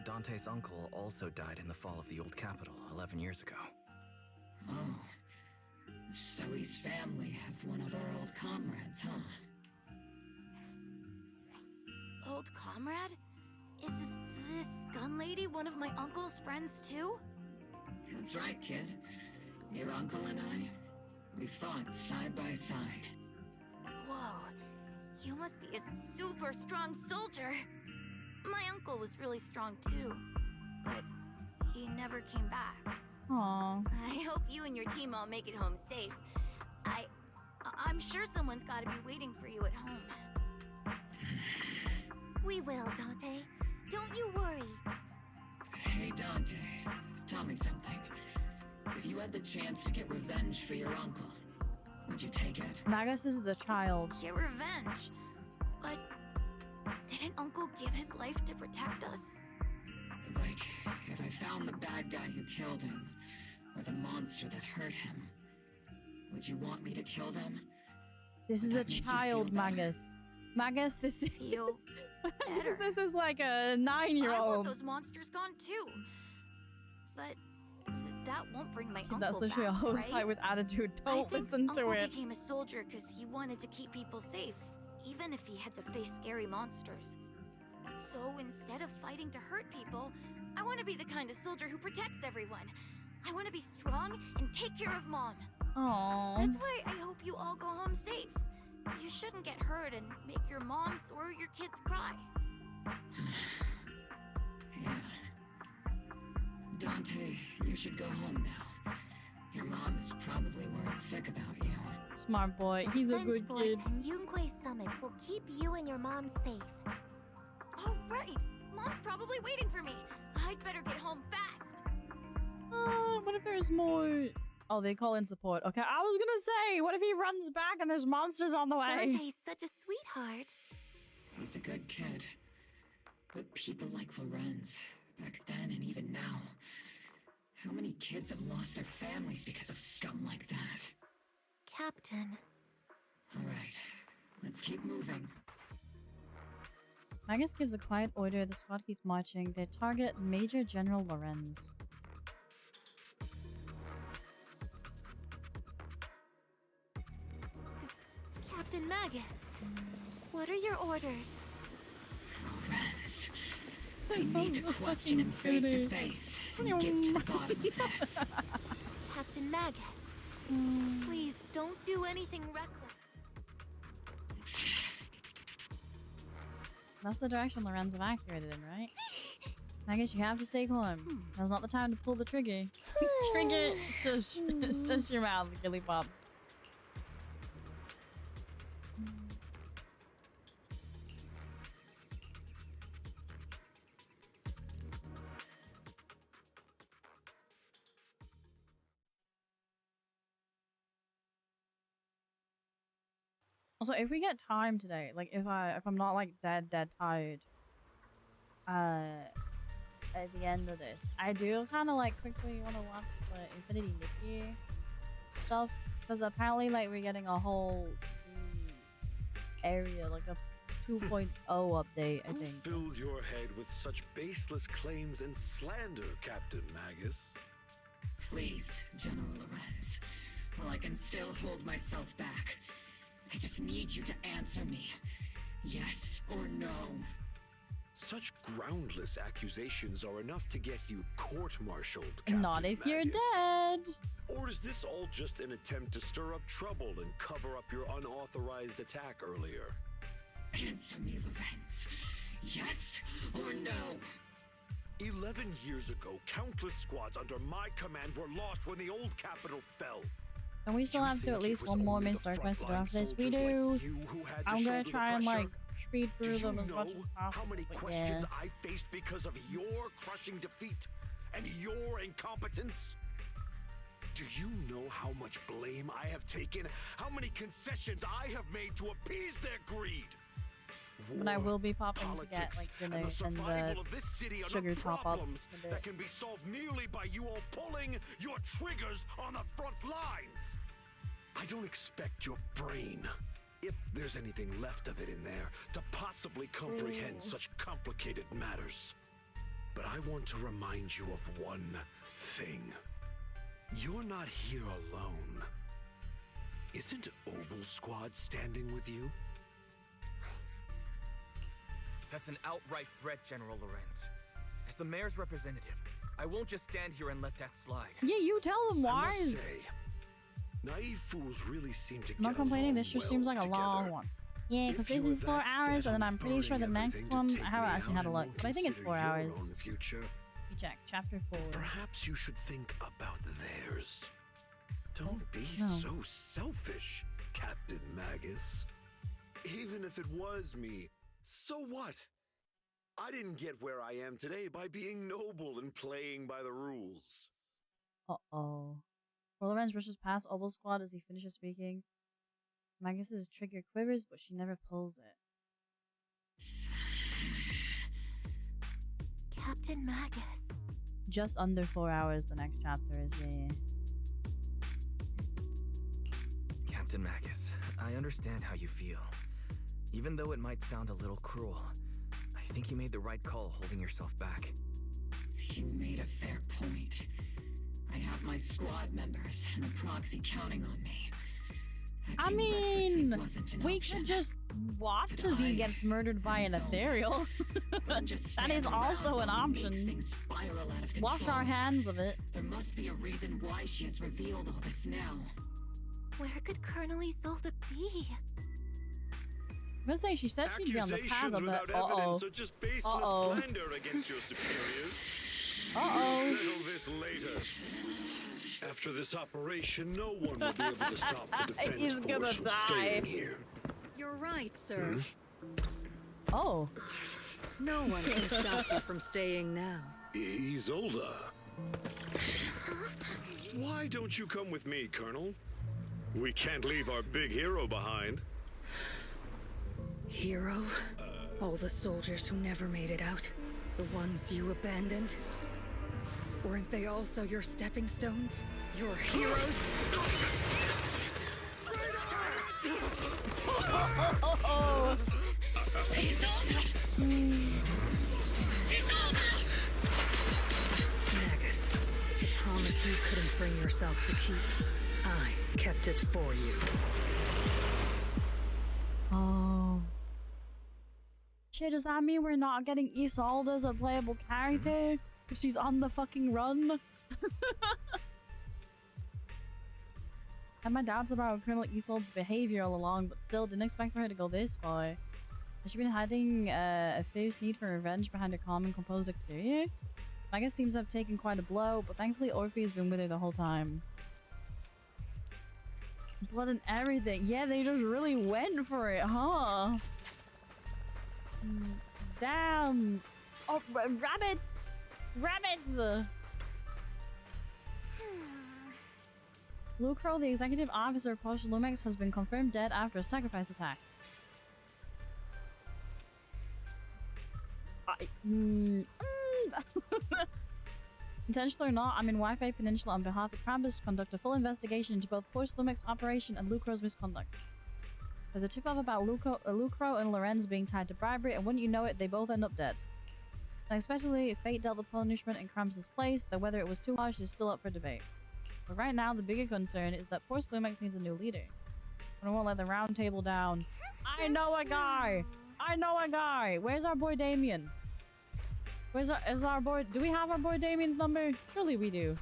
Dante's uncle also died in the fall of the old capital 11 years ago. Oh. Zoe's family have one of our old comrades, huh? Old comrade? Is this gun lady one of my uncle's friends too? That's right, kid. Your uncle and I, we fought side by side. Whoa, you must be a super strong soldier. My uncle was really strong too, but he never came back. Aww. I hope you and your team all make it home safe. I'm sure someone's got to be waiting for you at home. We will, Dante. Don't you worry. Hey, Dante. Tell me something. If you had the chance to get revenge for your uncle, would you take it? Magus, this is a child. Get revenge. But didn't Uncle give his life to protect us? Like, if I found the bad guy who killed him, or the monster that hurt him, would you want me to kill them? This is a child, Magus. Magus, this is... this is like a 9-year-old. I want those monsters gone too. But that won't bring my uncle That's literally back, a host right? fight with attitude. Don't listen to Uncle it. became a soldier because he wanted to keep people safe, even if he had to face scary monsters. So instead of fighting to hurt people, I want to be the kind of soldier who protects everyone. I want to be strong and take care of Mom. Aww. That's why I hope you all go home safe. You shouldn't get hurt and make your moms or your kids cry. Yeah. Dante, you should go home now. Your mom is probably worried sick about you. Smart boy. He's a good Force kid. and Yunquei Summit will keep you and your mom safe. Oh, right. Mom's probably waiting for me. I'd better get home fast. What if there's more... Oh, they call in support. Okay, I was gonna say, what if he runs back and there's monsters on the way? Dante's such a sweetheart. He's a good kid. But people like Lorenz, back then and even now, how many kids have lost their families because of scum like that? Captain. All right, let's keep moving. Magus gives a quiet order. The squad keeps marching. They target Major General Lorenz. Captain Magus, what are your orders? Lorenz, I need to question him face to face and get to the bottom of this. Captain Magus, please don't do anything reckless. That's the direction Lorenz evacuated in, right? Magus, you have to stay calm. Now's not the time to pull the trigger. Trigger! Shush your mouth, Gilly Pops. Also, if we get time today, like if I'm not like dead tired, at the end of this, I do kind of like quickly want to watch the Infinity Nikki stuff, because apparently like we're getting a whole area, like a 2.0 update, I think. Who filled your head with such baseless claims and slander, Captain Magus? Please, General Lorenz. While I can still hold myself back, I just need you to answer me. Yes or no? Such groundless accusations are enough to get you court-martialed, Captain Not if Magus. you're dead. Or is this all just an attempt to stir up trouble and cover up your unauthorized attack earlier? Answer me, Lorenz. Yes or no? 11 years ago, countless squads under my command were lost when the old capital fell. And we still have to do at least one more main story quest to do after this. We do. I'm gonna try and like speed through them as much as possible. How many questions I faced because of your crushing defeat and your incompetence? Do you know how much blame I have taken? How many concessions I have made to appease their greed? But I will be popping to get like dinner and the sugar top up. That can be solved merely by you all pulling your triggers on the front lines. I don't expect your brain, if there's anything left of it in there, to possibly comprehend such complicated matters. But I want to remind you of one thing. You're not here alone. Isn't Obel Squad standing with you? That's an outright threat, General Lorenz. As the mayor's representative, I won't just stand here and let that slide. Yeah, you tell them why. I must say, naive fools really seem to I'm not complaining, this just seems like a long one. Yeah, because this is 4 hours, and then I'm pretty sure the next one, I haven't actually had a look, but I think it's 4 hours. Let me check, chapter 4. Perhaps you should think about theirs. Don't be so selfish. Captain Magus. Even if it was me, so what? I didn't get where I am today by being noble and playing by the rules. Uh-oh. Lorenz rushes past Obel's squad as he finishes speaking. Magus's trigger quivers, but she never pulls it. Captain Magus. Just under 4 hours the next chapter is, yeah. Captain Magus, I understand how you feel. Even though it might sound a little cruel, I think you made the right call holding yourself back. You made a fair point. I have my squad members and the proxy counting on me. I mean, we could just watch as he gets murdered by an ethereal. That is also an option. Wash our hands of it. There must be a reason why she has revealed all this now. Where could Colonel Isolde be? I'm gonna say she said she'd be on the path of it. Evidence are just baseless slander against your superiors. We'll settle this later. After this operation, no one will be able to stop the defense force from staying here. You're right, sir. Oh. No one can stop you from staying now. Isolde. Why don't you come with me, Colonel? We can't leave our big hero behind. Hero? All the soldiers who never made it out? The ones you abandoned? Weren't they also your stepping stones? Your heroes? Magus, the promise you couldn't bring yourself to keep. I kept it for you. Oh. Shit, does that mean we're not getting Isolde as a playable character? Because she's on the fucking run? I had my doubts about Colonel Isolde's behavior all along, but still didn't expect for her to go this far. Has she been hiding a fierce need for revenge behind her calm and composed exterior? Magus seems to have taken quite a blow, but thankfully Orphe has been with her the whole time. Blood and everything. Yeah, they just really went for it, huh? Damn. Oh, rabbits! Rabbits! Lucro, the executive officer of Post Lumex, has been confirmed dead after a sacrifice attack. Intentional or not, I'm in Wi-Fi Peninsula on behalf of Krampus to conduct a full investigation into both Post Lumex operation and Lucro's misconduct. There's a tip-off about Lucro and Lorenz being tied to bribery, and wouldn't you know it, they both end up dead. Unexpectedly, fate dealt the punishment in Krampus' place, though whether it was too harsh is still up for debate. But right now, the bigger concern is that poor Slumex needs a new leader. And I won't let the round table down. I know a guy! I know a guy! Where's our boy Damien? Is our boy... Do we have our boy Damien's number? Surely we do.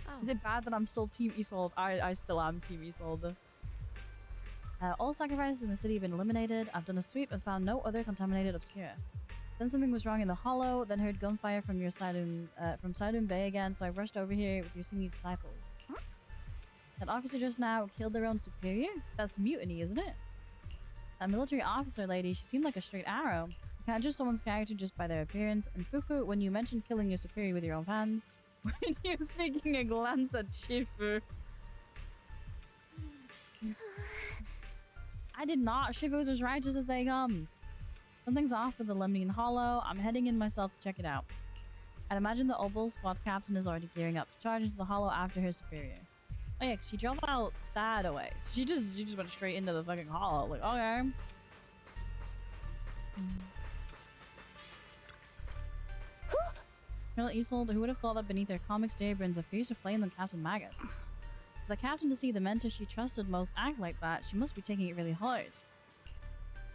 Oh. Is it bad that I'm still Team Isolde? I still am Team Isolde. All sacrifices in the city have been eliminated. I've done a sweep and found no other contaminated obscura. Then something was wrong in the hollow, then heard gunfire from your from Sidon Bay again, so I rushed over here with your senior disciples. Huh? That officer just now killed their own superior? That's mutiny, isn't it? That military officer lady, she seemed like a straight arrow. You can't judge someone's character just by their appearance, and Fufu, when you mentioned killing your superior with your own hands, were you sneaking a glance at Shifu? I did not. Shifu's as righteous as they come. Something's off with the Lemnian Hollow. I'm heading in myself to check it out. I'd imagine the Obel squad captain is already gearing up to charge into the Hollow after her superior. Oh yeah, 'cause she drove out that away. She just went straight into the fucking Hollow. Like, okay. Colonel Isolde, who would have thought that beneath her calm exterior burns a fiercer flame than Captain Magus? For the captain to see the mentor she trusted most act like that, she must be taking it really hard.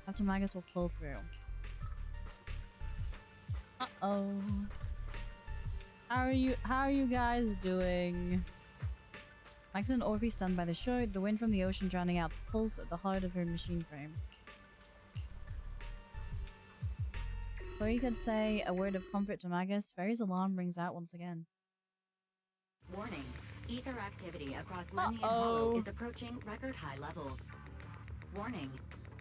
Captain Magus will pull through. Uh-oh. How are you guys doing? Magus and Orphe stand by the shore, the wind from the ocean drowning out the pulse at the heart of her machine frame. Or you could say a word of comfort to Magus. Fairy's alarm rings out once again. Warning. Ether activity across Lemnian Hollow is approaching record high levels. Warning.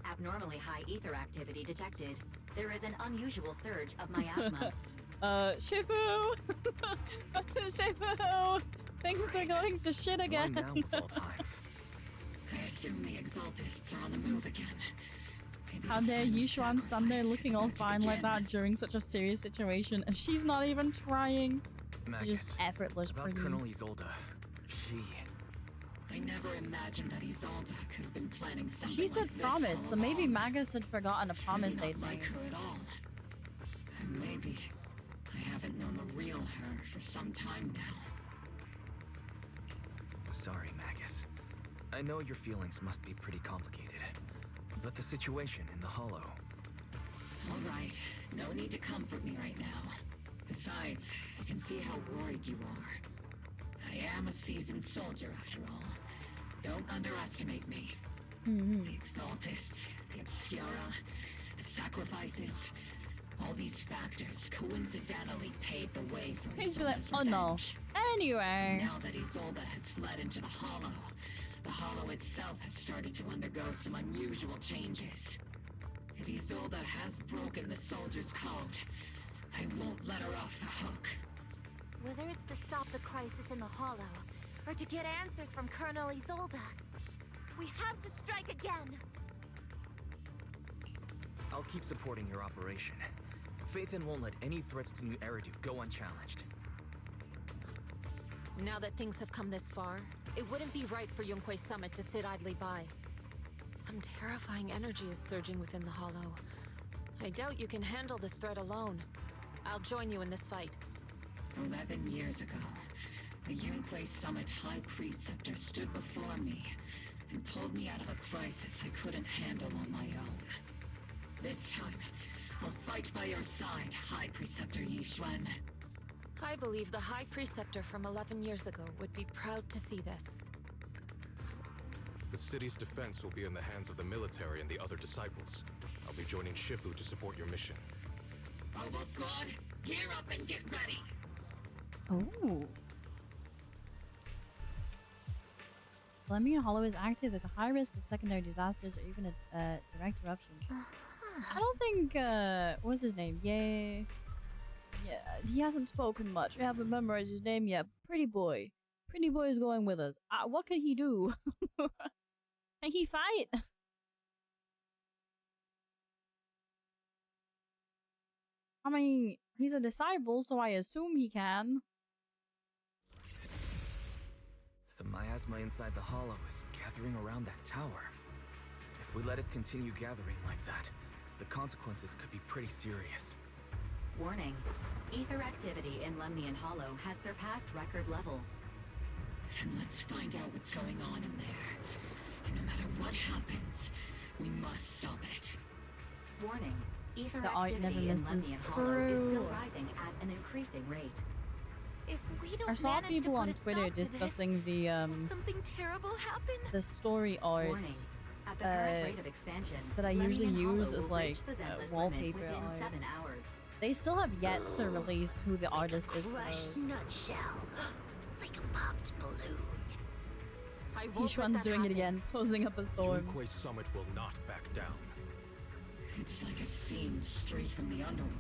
Abnormally high ether activity detected. There is an unusual surge of miasma. Shifu! Shifu! Things are going to shit again. Why now of all times? I assume the Exaltists are on the move again. How dare Yishuan stand there looking all fine like that during such a serious situation, and she's not even trying. Magus, Just effortless about pretty. Colonel Isolde. I never imagined that Isolde could have been planning something She said like promise, this so maybe Magus had forgotten a promise they'd like made. her at all. And maybe I haven't known the real her for some time now. Sorry, Magus. I know your feelings must be pretty complicated, but the situation in the Hollow. All right, no need to comfort me right now. Besides, I can see how worried you are. I am a seasoned soldier after all. Don't underestimate me. The Exaltists, the Obscura, the sacrifices, all these factors coincidentally paved the way for He's be like, Isolde's oh no. revenge. Anyway. Now that Isolde has fled into the Hollow itself has started to undergo some unusual changes. If Isolde has broken the soldier's code, I won't let her off the hook. Whether it's to stop the crisis in the Hollow, or to get answers from Colonel Isolde, we have to strike again! I'll keep supporting your operation. Phaethon won't let any threats to New Eridu go unchallenged. Now that things have come this far, it wouldn't be right for Yunque's summit to sit idly by. Some terrifying energy is surging within the Hollow. I doubt you can handle this threat alone. I'll join you in this fight. 11 years ago, the Yunque Summit High Preceptor stood before me and pulled me out of a crisis I couldn't handle on my own. This time, I'll fight by your side, High Preceptor Yishuan. I believe the High Preceptor from 11 years ago would be proud to see this. The city's defense will be in the hands of the military and the other disciples. I'll be joining Shifu to support your mission. Oboe Squad, gear up and get ready! Oh. Lemnian Hollow is active. There's a high risk of secondary disasters or even a direct eruption. I don't think, what's his name? Yeah, he hasn't spoken much. We haven't memorized his name yet. Pretty Boy. Pretty Boy is going with us. What can he do? Can he fight? I mean, he's a disciple, so I assume he can. The miasma inside the Hollow is gathering around that tower. If we let it continue gathering like that, the consequences could be pretty serious. Warning. Ether activity in Lemnian Hollow has surpassed record levels. Then let's find out what's going on in there. And no matter what happens, we must stop it. Warning. Ether The art never activity in misses. Lemnian Hollow is still True. rising at an increasing rate. If we don't I saw manage people to on put a Twitter stop to this, discussing the will something terrible happen? the story art Warning. At the current rate of expansion, that I usually Lemnian Hollow use as will like reach the Zenless limit wallpaper within art. 7 hours. They still have yet to release who the artist is for Crushed those. nutshell, like a popped balloon. Yishuan's doing it again, posing up a storm. Yunque's summit will not back down. It's like a scene straight from the underworld.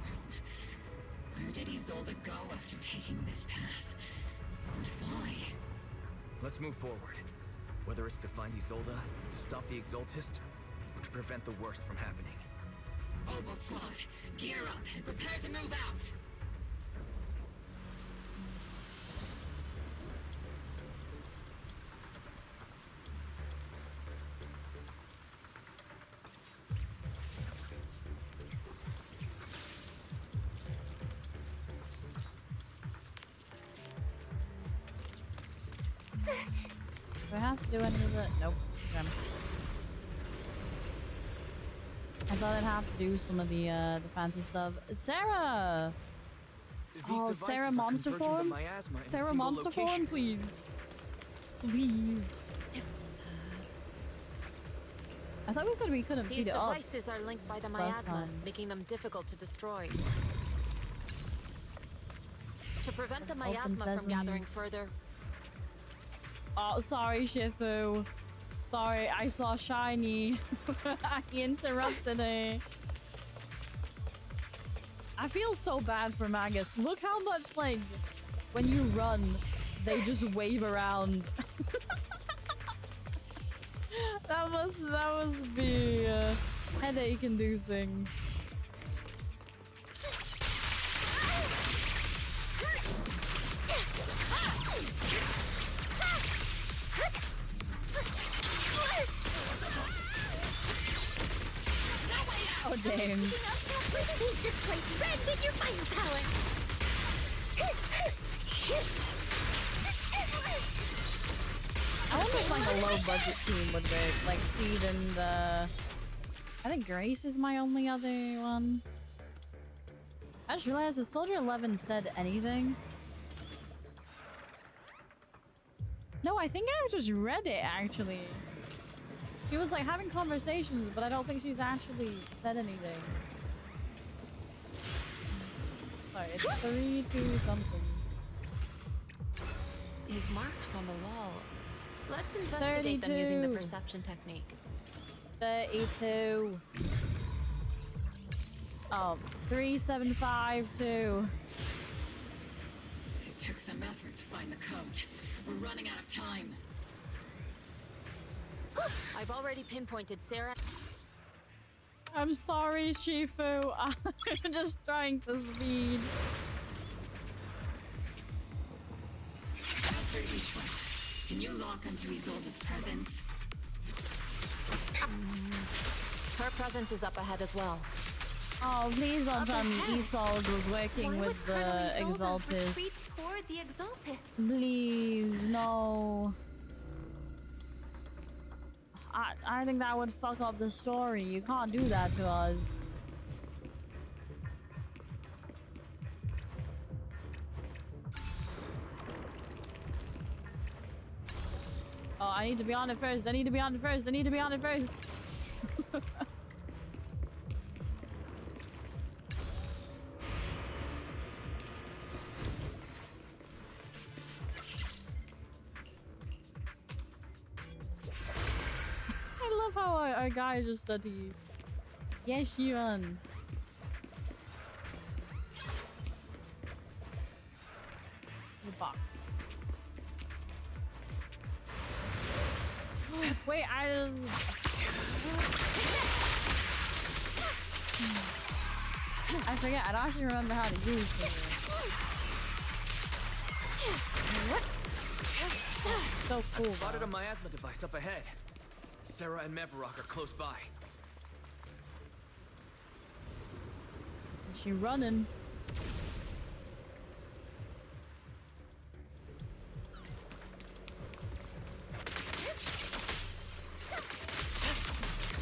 Where did Isolde go after taking this path? And why? Let's move forward. Whether it's to find Isolde, to stop the Exaltist, or to prevent the worst from happening. Oboe Squad, gear up and prepare to move out! Do I have to do any of it? Nope. Okay. I thought I'd have to do some of the fancy stuff. Sarah! Oh, Sarah Monster Form? Sarah Monster Form, please. Please. I thought we said we couldn't These beat it up. devices are linked by the last miasma, time. making them difficult to destroy. To prevent the Open miasma from sesame. gathering further, Oh, sorry, Shifu. Sorry, I saw shiny. I interrupted it. I feel so bad for Magus. Look how much, like, when you run, they just wave around. that must be headache-inducing. Oh, damn. Just place red with your firepower. I wonder if like a low-budget team would work. Like Seed and I think Grace is my only other one. I just realized if Soldier 11 said anything. No, I think I just read it actually. She was like having conversations, but I don't think she's actually said anything. Sorry, it's 3-2 something. These marks on the wall. Let's investigate them using the perception technique. 32. Oh, 3752. It took some effort to find the code. We're running out of time. I've already pinpointed Sarah. I'm sorry, Shifu. I'm just trying to speed. Master Ishwa, can you lock onto Isolde's presence? Her presence is up ahead as well. Oh, please don't tell me Isolde was working with the Exaltis. Toward the Exaltis. Please, no. I think that would fuck up the story. You can't do that to us. Oh, I need to be on it first. I need to be on it first. I need to be on it first. I love how our guys just study. Yes, you run. The box. Wait, I forget. I don't actually remember how to use it. So cool. Spotted a miasma device up ahead. Sarah and Mevarok are close by. Is she running?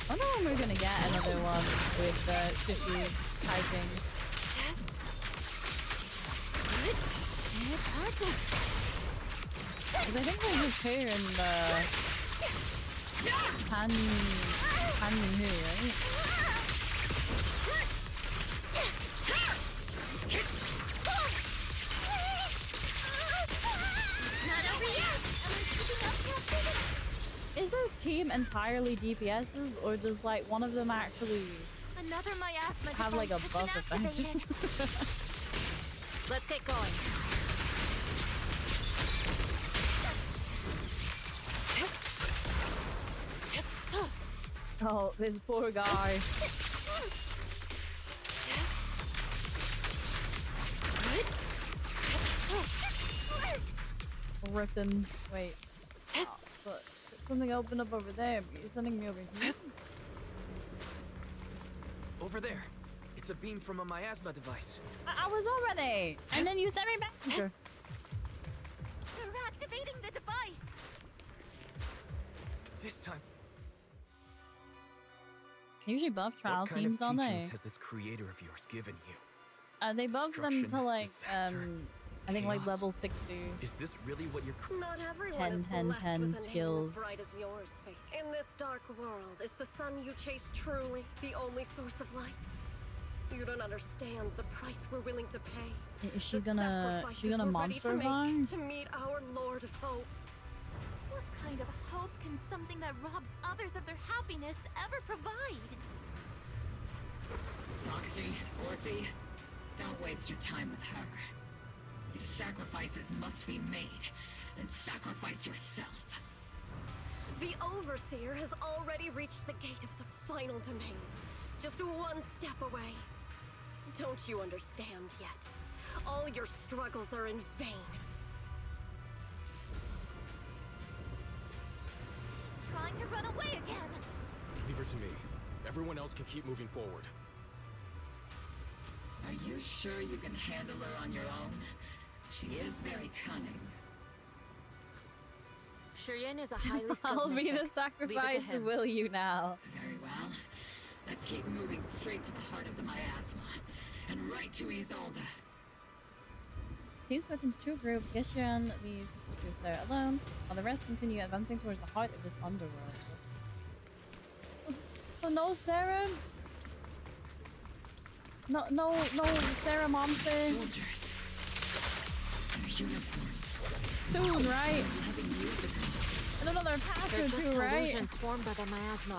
I wonder when we're gonna get another one with Shifu typing. It's hard to... Because I think we're just here in the Canyon Who, right? Not over yet. Is this team entirely DPSs, or does like one of them actually Another miasma have like a buff effect? Let's get going. Oh, this poor guy. Ripping. Wait. Oh, but something opened up over there, but you're sending me over here? Over there. It's a beam from a miasma device. I was already! And then you sent me back! They're activating the device! This time. Usually buff trial teams, don't they? What kind of teachings has this creator of yours given you? They buff them to like, I think like level 60. Is this really what you're... Not everyone is blessed 10 with a skills. name as bright as yours, Faith. In this dark world, is the sun you chase truly the only source of light? You don't understand the price we're willing to pay. Is she gonna monster farm? farm? To meet our Lord of Hope. hope can something that robs others of their happiness ever provide? Roxy, Orphe, don't waste your time with her. If sacrifices must be made, then sacrifice yourself. The Overseer has already reached the gate of the final domain. Just one step away. Don't you understand yet? All your struggles are in vain. She's trying to run away again! Leave her to me. Everyone else can keep moving forward. Are you sure you can handle her on your own? She is very cunning. Shireen is a highly skilled I'll be mystic. the sacrifice, will you now? Very well. Let's keep moving straight to the heart of the miasma. And right to Isolde. Team splits into two groups. Gishian leaves to pursue Sarah alone, while the rest continue advancing towards the heart of this underworld. So no Sarah? No Sarah monster? Soldiers. Their uniforms. Soon, right? And another path They're or just two, right? illusions formed by the miasma.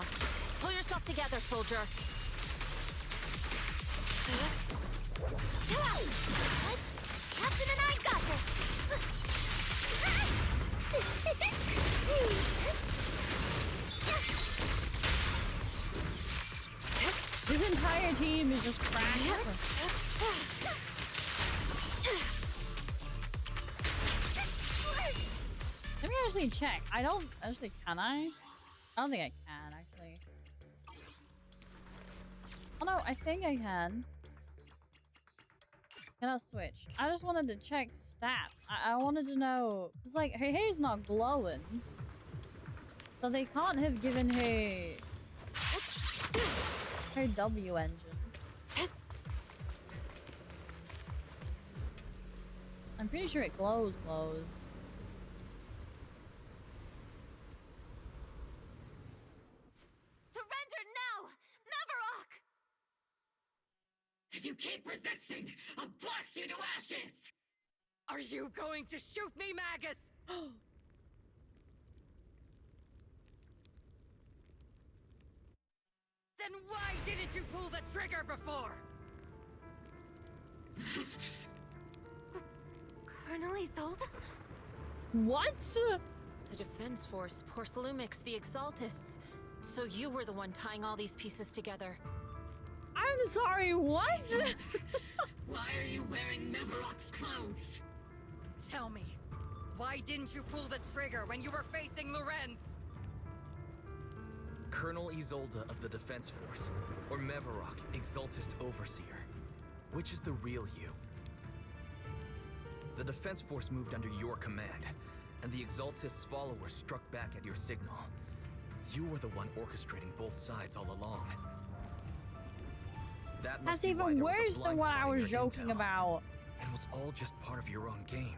Pull yourself together, soldier. Captain and I got This entire team is just cracked. Let me actually check. I don't actually, can I? I don't think I can actually. Oh no, I think I can. Can I switch? I just wanted to check stats. I wanted to know, cause like her hair's not glowing, so they can't have given her W engine. I'm pretty sure it glows. Surrender now! Mavarok! If you keep resisting, I'll blast you to ashes! Are you going to shoot me, Magus? Then why didn't you pull the trigger before? Colonel Isolde? What? The Defense Force, Porcelumix, the Exaltists. So you were the one tying all these pieces together. I'm sorry, what? Why are you wearing Mavarok's clothes? Tell me, why didn't you pull the trigger when you were facing Lorenz? Colonel Isolde of the Defense Force, or Mavarok, Exaltist Overseer. Which is the real you? The Defense Force moved under your command, and the Exaltist's followers struck back at your signal. You were the one orchestrating both sides all along. That must That's be why even there was a worse than blind what spot I in was your joking intel. about. It was all just part of your own game.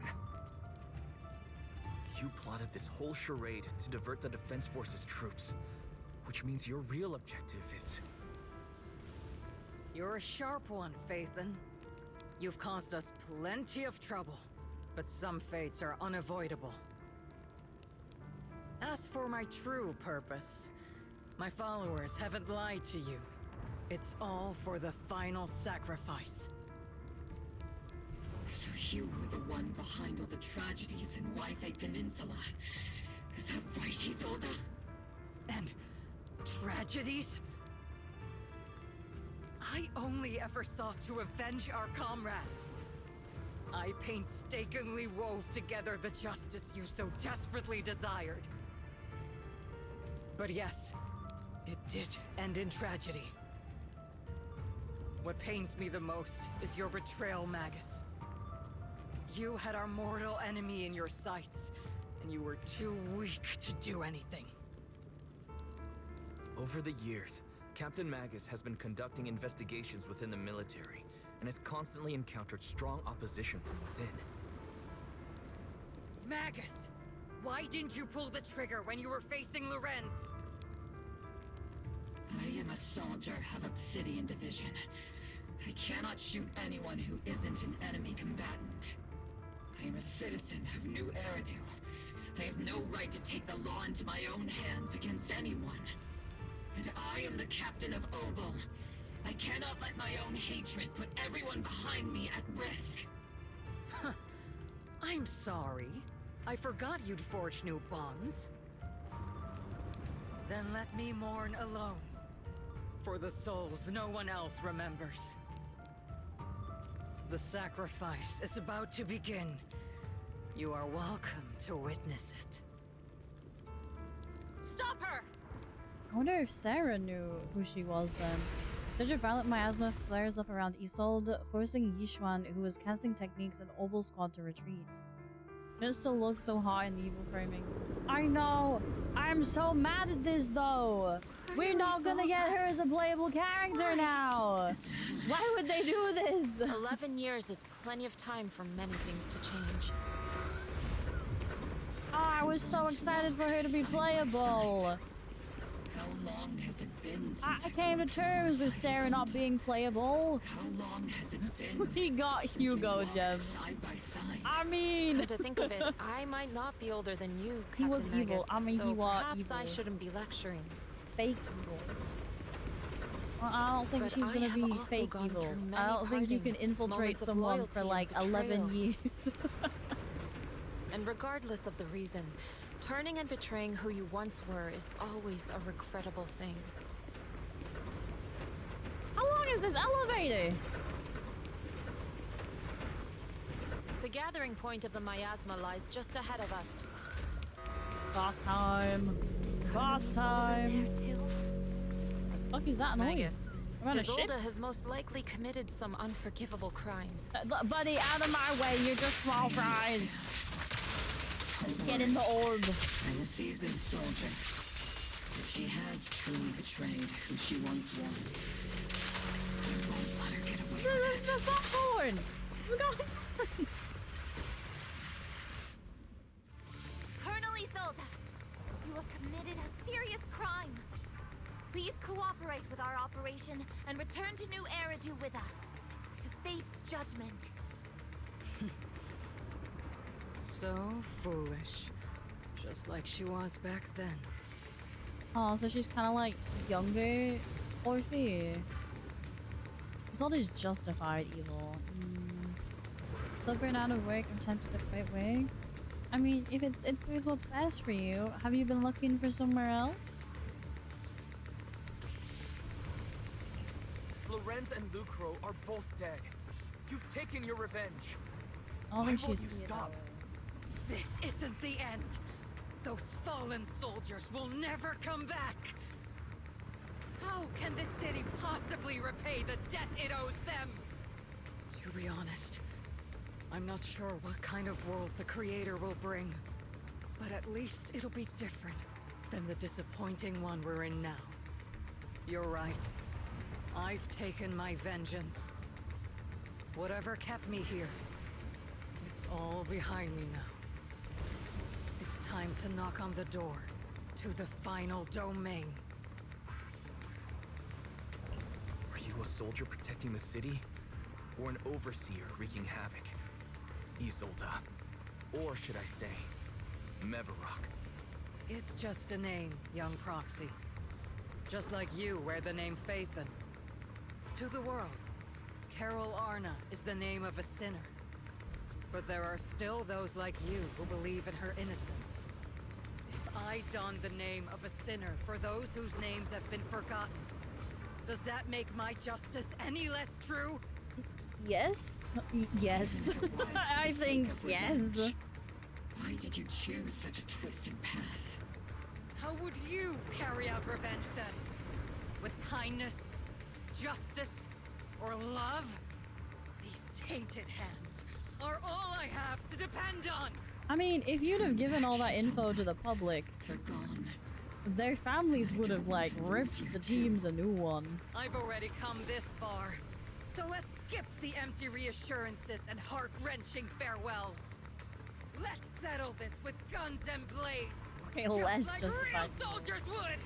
You plotted this whole charade to divert the Defense Force's troops, which means your real objective is... You're a sharp one, Phaethon. You've caused us plenty of trouble, but some fates are unavoidable. As for my true purpose, my followers haven't lied to you. It's all for the final sacrifice. So you were the one behind all the tragedies in Wi-Fi Peninsula. Is that right, Isolde? And tragedies? I only ever sought to avenge our comrades. I painstakingly wove together the justice you so desperately desired. But yes, it did end in tragedy. What pains me the most is your betrayal, Magus. You had our mortal enemy in your sights, and you were too weak to do anything. Over the years, Captain Magus has been conducting investigations within the military and has constantly encountered strong opposition from within. Magus! Why didn't you pull the trigger when you were facing Lorenz? I am a soldier of Obsidian Division. I cannot shoot anyone who isn't an enemy combatant. I am a citizen of New Eridu. I have no right to take the law into my own hands against anyone. And I am the captain of Obel. I cannot let my own hatred put everyone behind me at risk. I'm sorry. I forgot you'd forged new bonds. Then let me mourn alone. For the souls no one else remembers. The sacrifice is about to begin. You are welcome to witness it. Stop her! I wonder if Sarah knew who she was then. Such a violent miasma flares up around Isolde, forcing Yishuan, who was casting techniques and Obel squad to retreat. It still looks so hot in the evil framing. I know! I'm so mad at this though! We're not gonna get her as a playable character now! Why would they do this? 11 years is plenty of time for many things to change. Oh, I was so excited for her to be playable! How long has it been since I came to terms with Sarah not being playable. How long has it been? We got Hugo, Jem. Side by side. I mean... Come to think of it, I might not be older than you, He was Captain evil. Magus, I mean, so he was perhaps evil. I shouldn't be lecturing. Fake evil. Well, I don't think But she's I gonna have be also fake gone evil. through I many don't think you can partings, infiltrate moments of someone loyalty for and like 11 betrayal. years. And regardless of the reason, turning and betraying who you once were is always a regrettable thing. How long is this elevator? The gathering point of the miasma lies just ahead of us. Boss time. Boss time. What the fuck is that noise? Magus, We're on a ship? Isolde has most likely committed some unforgivable crimes. Buddy, out of my way. You're just small fries. Get in the orb. I'm a seasoned soldier. If she has truly betrayed who she once was, I won't let her get away This with is it. the popcorn. What's going on? Colonel Isolde, you have committed a serious crime. Please cooperate with our operation and return to New Eridu with us to face judgment. So foolish. Just like she was back then. Oh, so she's kind of like younger Orphe. Isolde is justified evil. So burn out of work, I'm tempted to quit work. I mean, if it's what's best for you, have you been looking for somewhere else? Lorenz and Lucro are both dead. You've taken your revenge. I don't Why think won't she's you see it stop? that way. This isn't the end. Those fallen soldiers will never come back. How can this city possibly repay the debt it owes them? To be honest, I'm not sure what kind of world the Creator will bring. But at least it'll be different than the disappointing one we're in now. You're right. I've taken my vengeance. Whatever kept me here, it's all behind me now. It's time to knock on the door to the final domain. Are you a soldier protecting the city? Or an overseer wreaking havoc? Isolde. Or should I say, Mevarok? It's just a name, young proxy. Just like you wear the name Phaethon. To the world, Carol Arna is the name of a sinner. But there are still those like you who believe in her innocence. If I don the name of a sinner for those whose names have been forgotten, does that make my justice any less true? Yes. Yes. I think yes. Why did you choose such a twisted path? How would you carry out revenge then? With kindness, justice, or love? These tainted hands are all I have to depend on! I mean, if you'd have given all that info to the public, their families would have, like, ripped the teams a new one. I've already come this far, so let's skip the empty reassurances and heart-wrenching farewells. Let's settle this with guns and blades! Okay, just let's like justify. real soldiers would!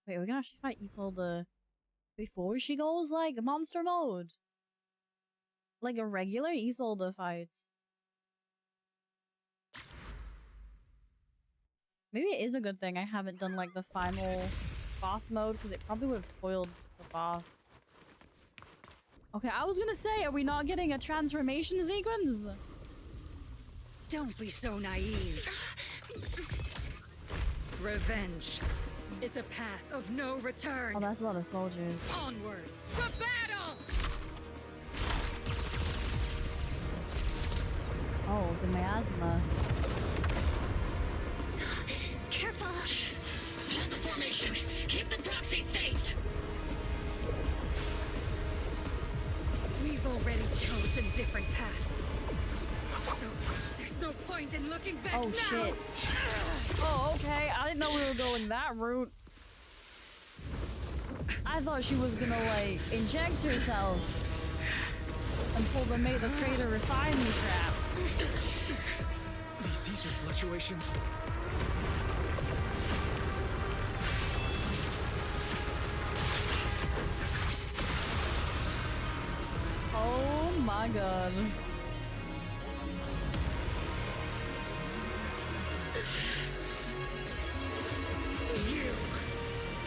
Wait, we can actually fight Isolde before she goes, like, monster mode? Like a regular Isolde fight? Maybe it is a good thing I haven't done like the final boss mode because it probably would have spoiled the boss. Okay, I was gonna say, are we not getting a transformation sequence? Don't be so naive. Revenge is a path of no return. Oh, that's a lot of soldiers. Onwards to battle! Oh, the miasma. Careful! Hold the formation! Keep the proxy safe! We've already chosen different paths. So, there's no point in looking back Oh, now. shit. Oh, okay. I didn't know we were going that route. I thought she was gonna, like, inject herself and pull the make the crater refine me crap. These ether fluctuations. Oh my god.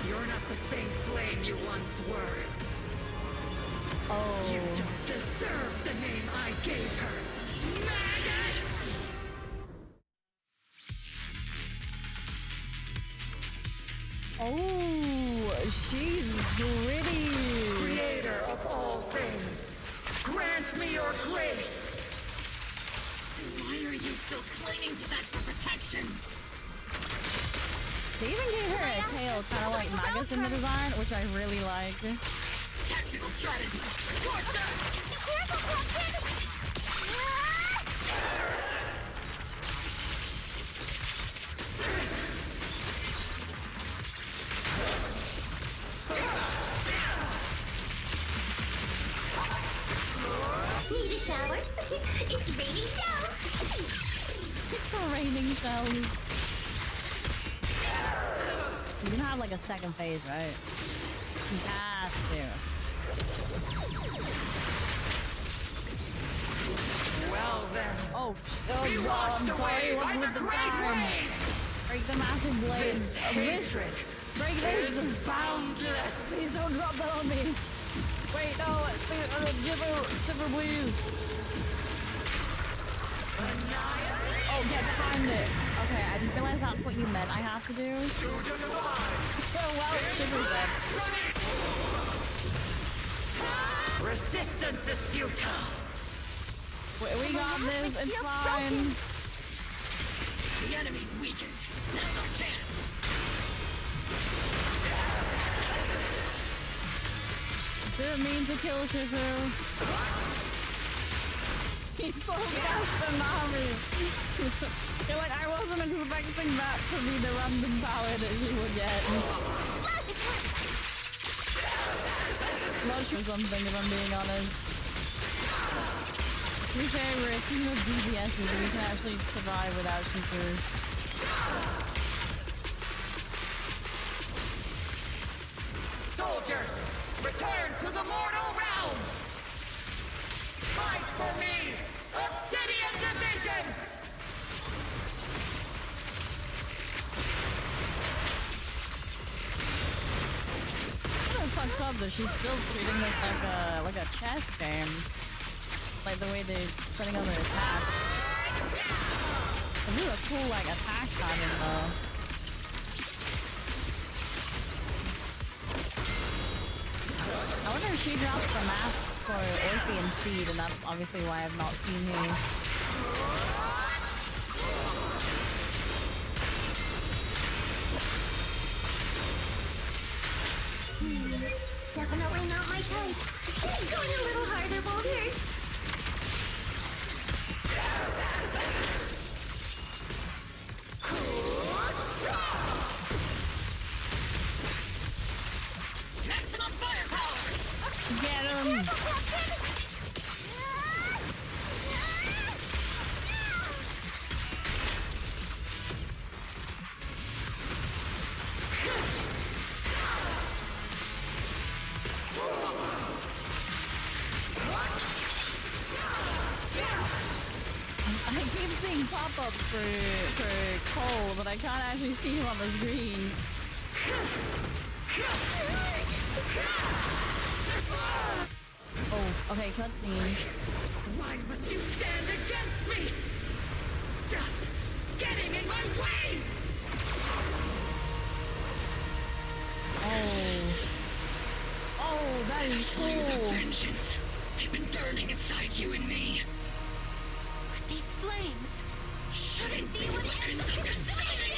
You're not the same flame you once were. Oh. You don't deserve the name I gave her. Magus! Oh, she's pretty. Creator of all things, grant me your grace. Why are you still clinging to that for protection? They even gave her a tail, kind of like Magus in the design, which I really like. Tactical strategy. Watch that! Careful, Captain! Need a shower? It's raining shells! It's raining shells. You can have like a second phase, right? You have to. Well then. Oh, I'm sorry. What's with the time? Break the massive blades. This. Break this. Boundless. Please don't drop that on me. Wait, no. Chipper, please. Oh, get behind it. Okay, I didn't realize that's what you meant I have to do. Well, Chipper's dead. Resistance is futile. We got this. It's fine. The enemy's weakened. Now's our chance. Didn't mean to kill Shifu. He's so fast and army. You're like, I wasn't expecting that to be the random power that she would get. Not sure something, if I'm being honest. To be fair, we're a team of DPSs and we can actually survive without Shifu. Soldiers, return to the mortal realm! Fight for me! Obsidian Division! Kind of fucked up that she's still treating this like a chess game. Like the way they're setting up their attack. This is a cool like attack pattern though. I wonder if she dropped the maps for Orphean Seed, and that's obviously why I've not seen her. Definitely not my type. Going a little harder, Boulder. Maximum firepower! Get him! I keep seeing pop-ups for Cole, but I I can't actually see him on the screen. Oh, okay, cutscene. Why must you stand against me? Stop getting in my way! Oh, that is cool. Flames of vengeance. They've been burning inside you and me. These flames shouldn't be what ends up consuming you!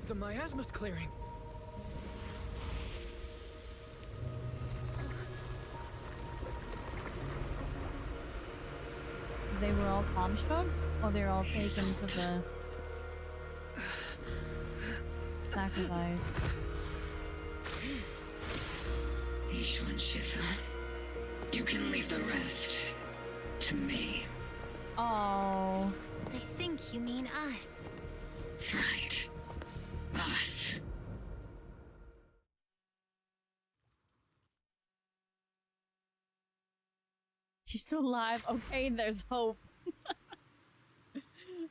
The miasma's clearing. They were all constructs, or they're all taken for the sacrifice. Ishwan Shifu, you can leave the rest to me. Oh. I think you mean us. Right. Us. She's still alive. Okay, there's hope.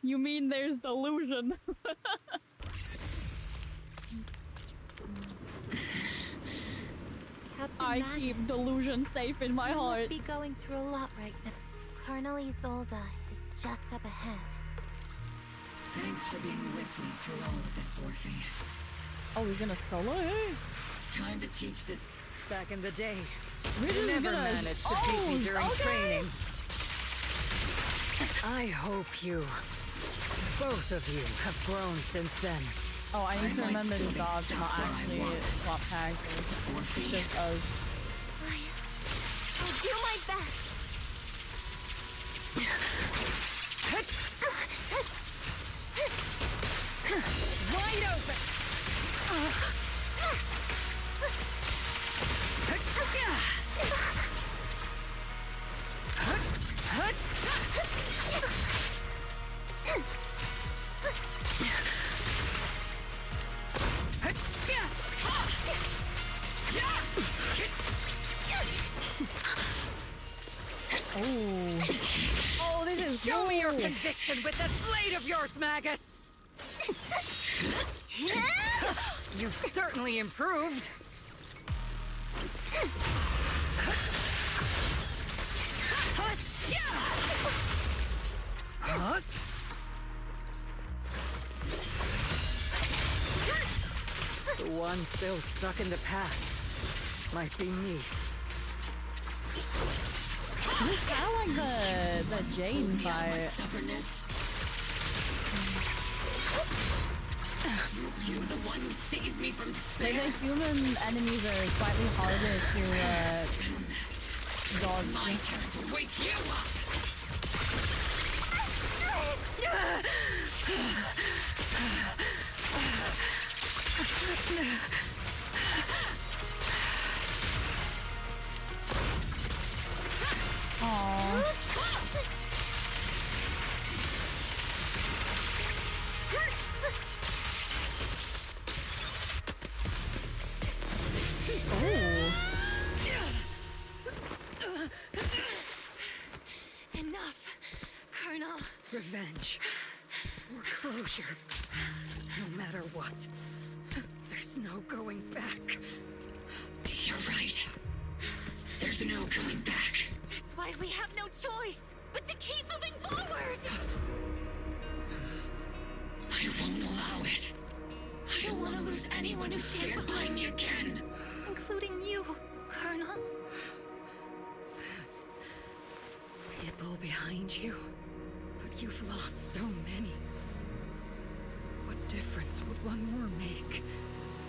You mean there's delusion? I keep delusion safe in my heart. You must be going through a lot right now. Colonel Isolde is just up ahead. Thanks for being with me through all of this, Orphe. Oh, we're gonna solo her? It's time to teach this. Back in the day, We're you just never gonna... managed to beat me during training. I hope you, both of you, have grown since then. Oh, I need to remember the dog to not actually swap characters. It's just us. I'll do my best. Wide open! Oh, this is Show me your conviction with that blade of yours, Magus! You've certainly improved. The one still stuck in the past might be me. This is kind of like the Jane fight. You're the one who saved me from despair. Like the human enemies are slightly harder to dodge. My turn to wake you up. Aww. Enough, Colonel. Revenge. Or closure. No matter what. There's no going back. You're right. There's no going back. That's why we have no choice but to keep moving forward. I won't allow it. I don't want to lose anyone who stands behind me again. Including you, Colonel. People behind you, but you've lost so many. What difference would one more make?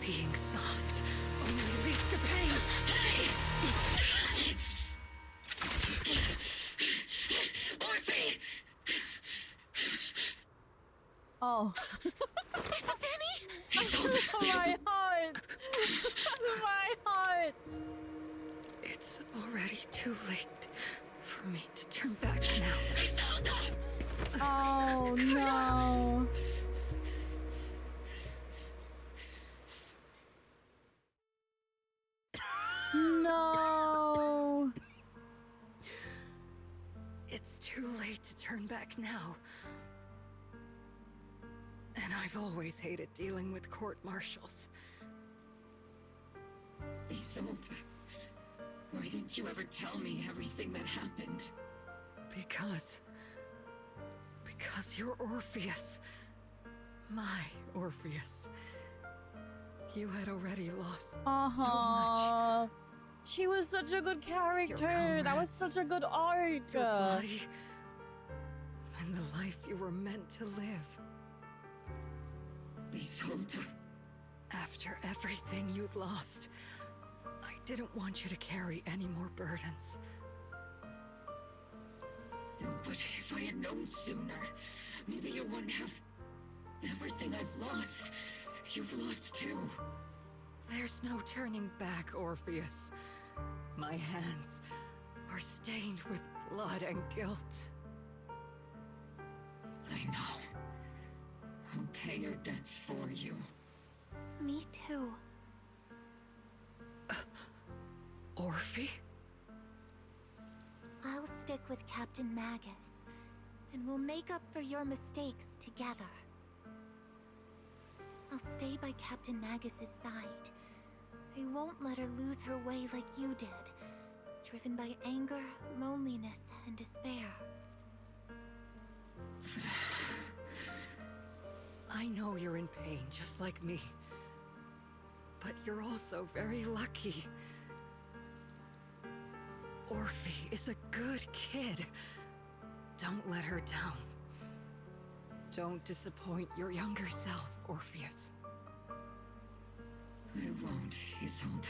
Being soft only leads to pain. Orphe! Oh. Danny? My heart! My heart! It's already too late for me to turn back now. Oh no. It's too late to turn back now. And I've always hated dealing with court-martials. Isolde, why didn't you ever tell me everything that happened? Because you're Orpheus. My Orpheus. You had already lost so much. She was such a good character. That was such a good arc. Your body. And the life you were meant to live. Isolde. After everything you'd lost, I didn't want you to carry any more burdens. But if I had known sooner, maybe you wouldn't have... Everything I've lost, you've lost too. There's no turning back, Orpheus. My hands are stained with blood and guilt. I know. I'll pay your debts for you. Me too. Orphe? I'll stick with Captain Magus, and we'll make up for your mistakes together. I'll stay by Captain Magus's side. I won't let her lose her way like you did, driven by anger, loneliness, and despair. I know you're in pain, just like me. But you're also very lucky. Orphe is a good kid. Don't let her down. Don't disappoint your younger self, Orpheus. I won't, Isolde.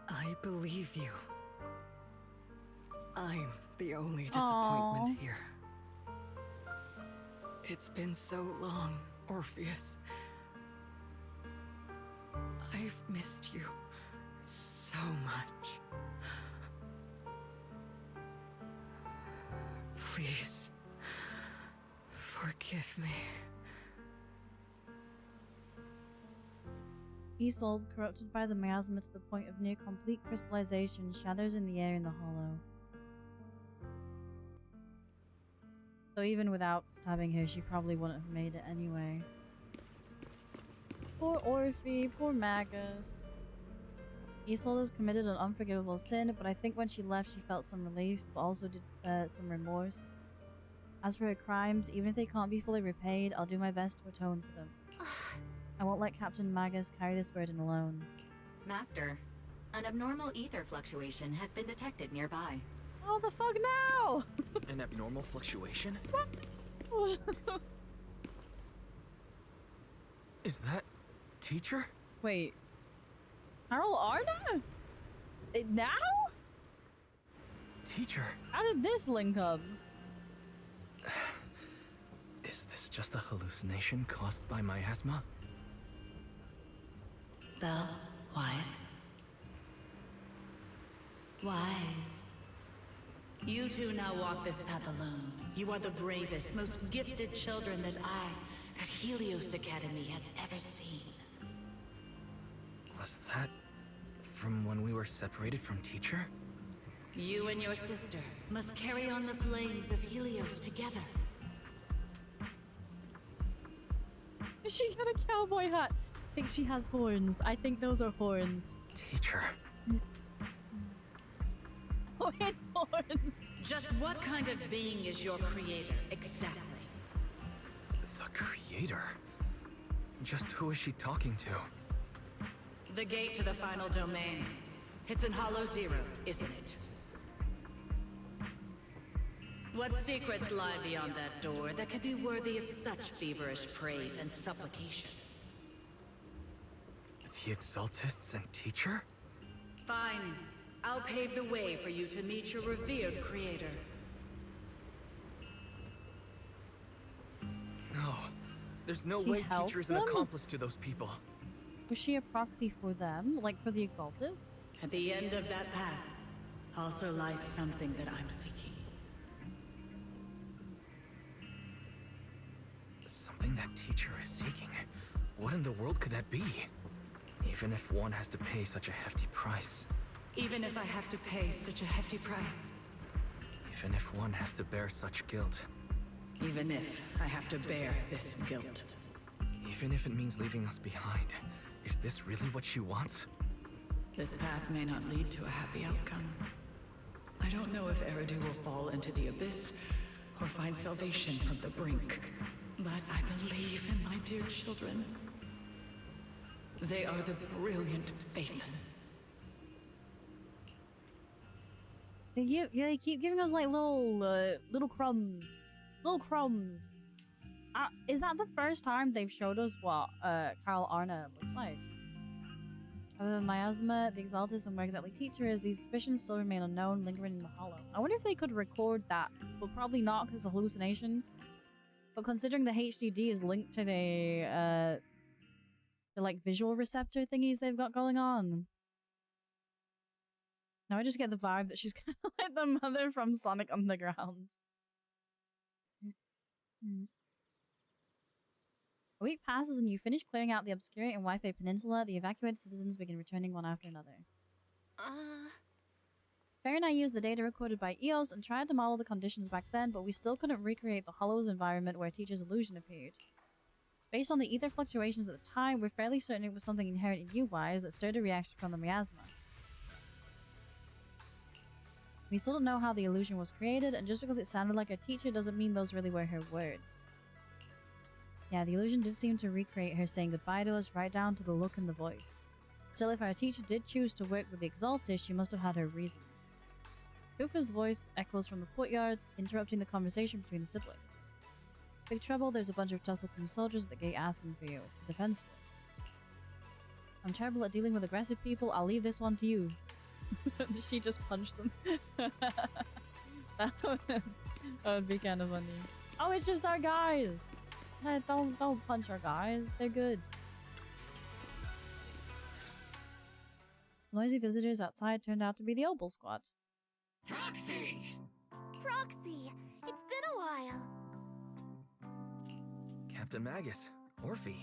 I believe you. I'm the only disappointment here. It's been so long, Orpheus. I've missed you so much. Please, forgive me. Isolde, corrupted by the miasma to the point of near complete crystallization, shadows in the air in the hollow. So even without stabbing her, she probably wouldn't have made it anyway. Poor Orphe, poor Magus. Isolde has committed an unforgivable sin, but I think when she left she felt some relief, but also did some remorse. As for her crimes, even if they can't be fully repaid, I'll do my best to atone for them. I won't let Captain Magus carry this burden alone. Master, an abnormal ether fluctuation has been detected nearby. Oh, the fuck now! An abnormal fluctuation? What? Is that teacher? Wait. Harold Arda? Now? Teacher. How did this link up? Is this just a hallucination caused by miasma? Belle, Wise. Wise. You two now walk this path alone. You are the bravest, most gifted children that Helios Academy has ever seen. Was that from when we were separated from teacher? You and your sister must carry on the flames of Helios together. She got a cowboy hat. I think she has horns. I think those are horns. Teacher. Oh, it's horns. Just what kind of being is your creator, exactly? The creator? Just who is she talking to? The gate to the final domain. It's in Hollow Zero, isn't it? What secrets lie beyond that door that could be worthy of such feverish praise and supplication? The Exaltists and teacher? Fine. I'll pave the way for you to meet your revered creator. No. There's no She way helped teacher is an them? accomplice to those people. Was she a proxy for them? Like for the Exaltus? At the end of that path also lies something that I'm seeking. Something that teacher is seeking? What in the world could that be? Even if one has to pay such a hefty price. Even if I have to pay such a hefty price. Even if one has to bear such guilt. Even if I have to bear this guilt. Even if it means leaving us behind. Is this really what she wants? This path may not lead to a happy outcome. I don't know if Eridu will fall into the abyss or find salvation from the brink. But I believe in my dear children. They are the brilliant Phaethon. They keep giving us like little crumbs. Little crumbs. Is that the first time they've showed us what Carl Arna looks like? Other than miasma, the Exaltus, and where exactly Teacher is, these suspicions still remain unknown, lingering in the hollow. I wonder if they could record that, but probably not because it's a hallucination. But considering the HDD is linked to the like visual receptor thingies they've got going on. Now I just get the vibe that she's kind of like the mother from Sonic Underground. A week passes and you finish clearing out the Obscurate and Wi-Fi Peninsula. The evacuated citizens begin returning one after another. Fair and I used the data recorded by EOS and tried to model the conditions back then, but we still couldn't recreate the Hollow's environment where Teacher's illusion appeared. Based on the ether fluctuations at the time, we're fairly certain it was something inherent in you, Wise, that stirred a reaction from the miasma. We still don't know how the illusion was created, and just because it sounded like a teacher doesn't mean those really were her words. Yeah, the illusion did seem to recreate her saying goodbye to us right down to the look and the voice. Still, if our teacher did choose to work with the Exalted, she must have had her reasons. Kufa's voice echoes from the courtyard, interrupting the conversation between the siblings. Big trouble, there's a bunch of tough-looking soldiers at the gate asking for you. It's the defense force. I'm terrible at dealing with aggressive people. I'll leave this one to you. Did she just punch them? That would be kind of funny. Oh, it's just our guys! Don't punch our guys. They're good. Noisy visitors outside turned out to be the Opal Squad. Proxy! Proxy! It's been a while. Captain Magus, Orphe.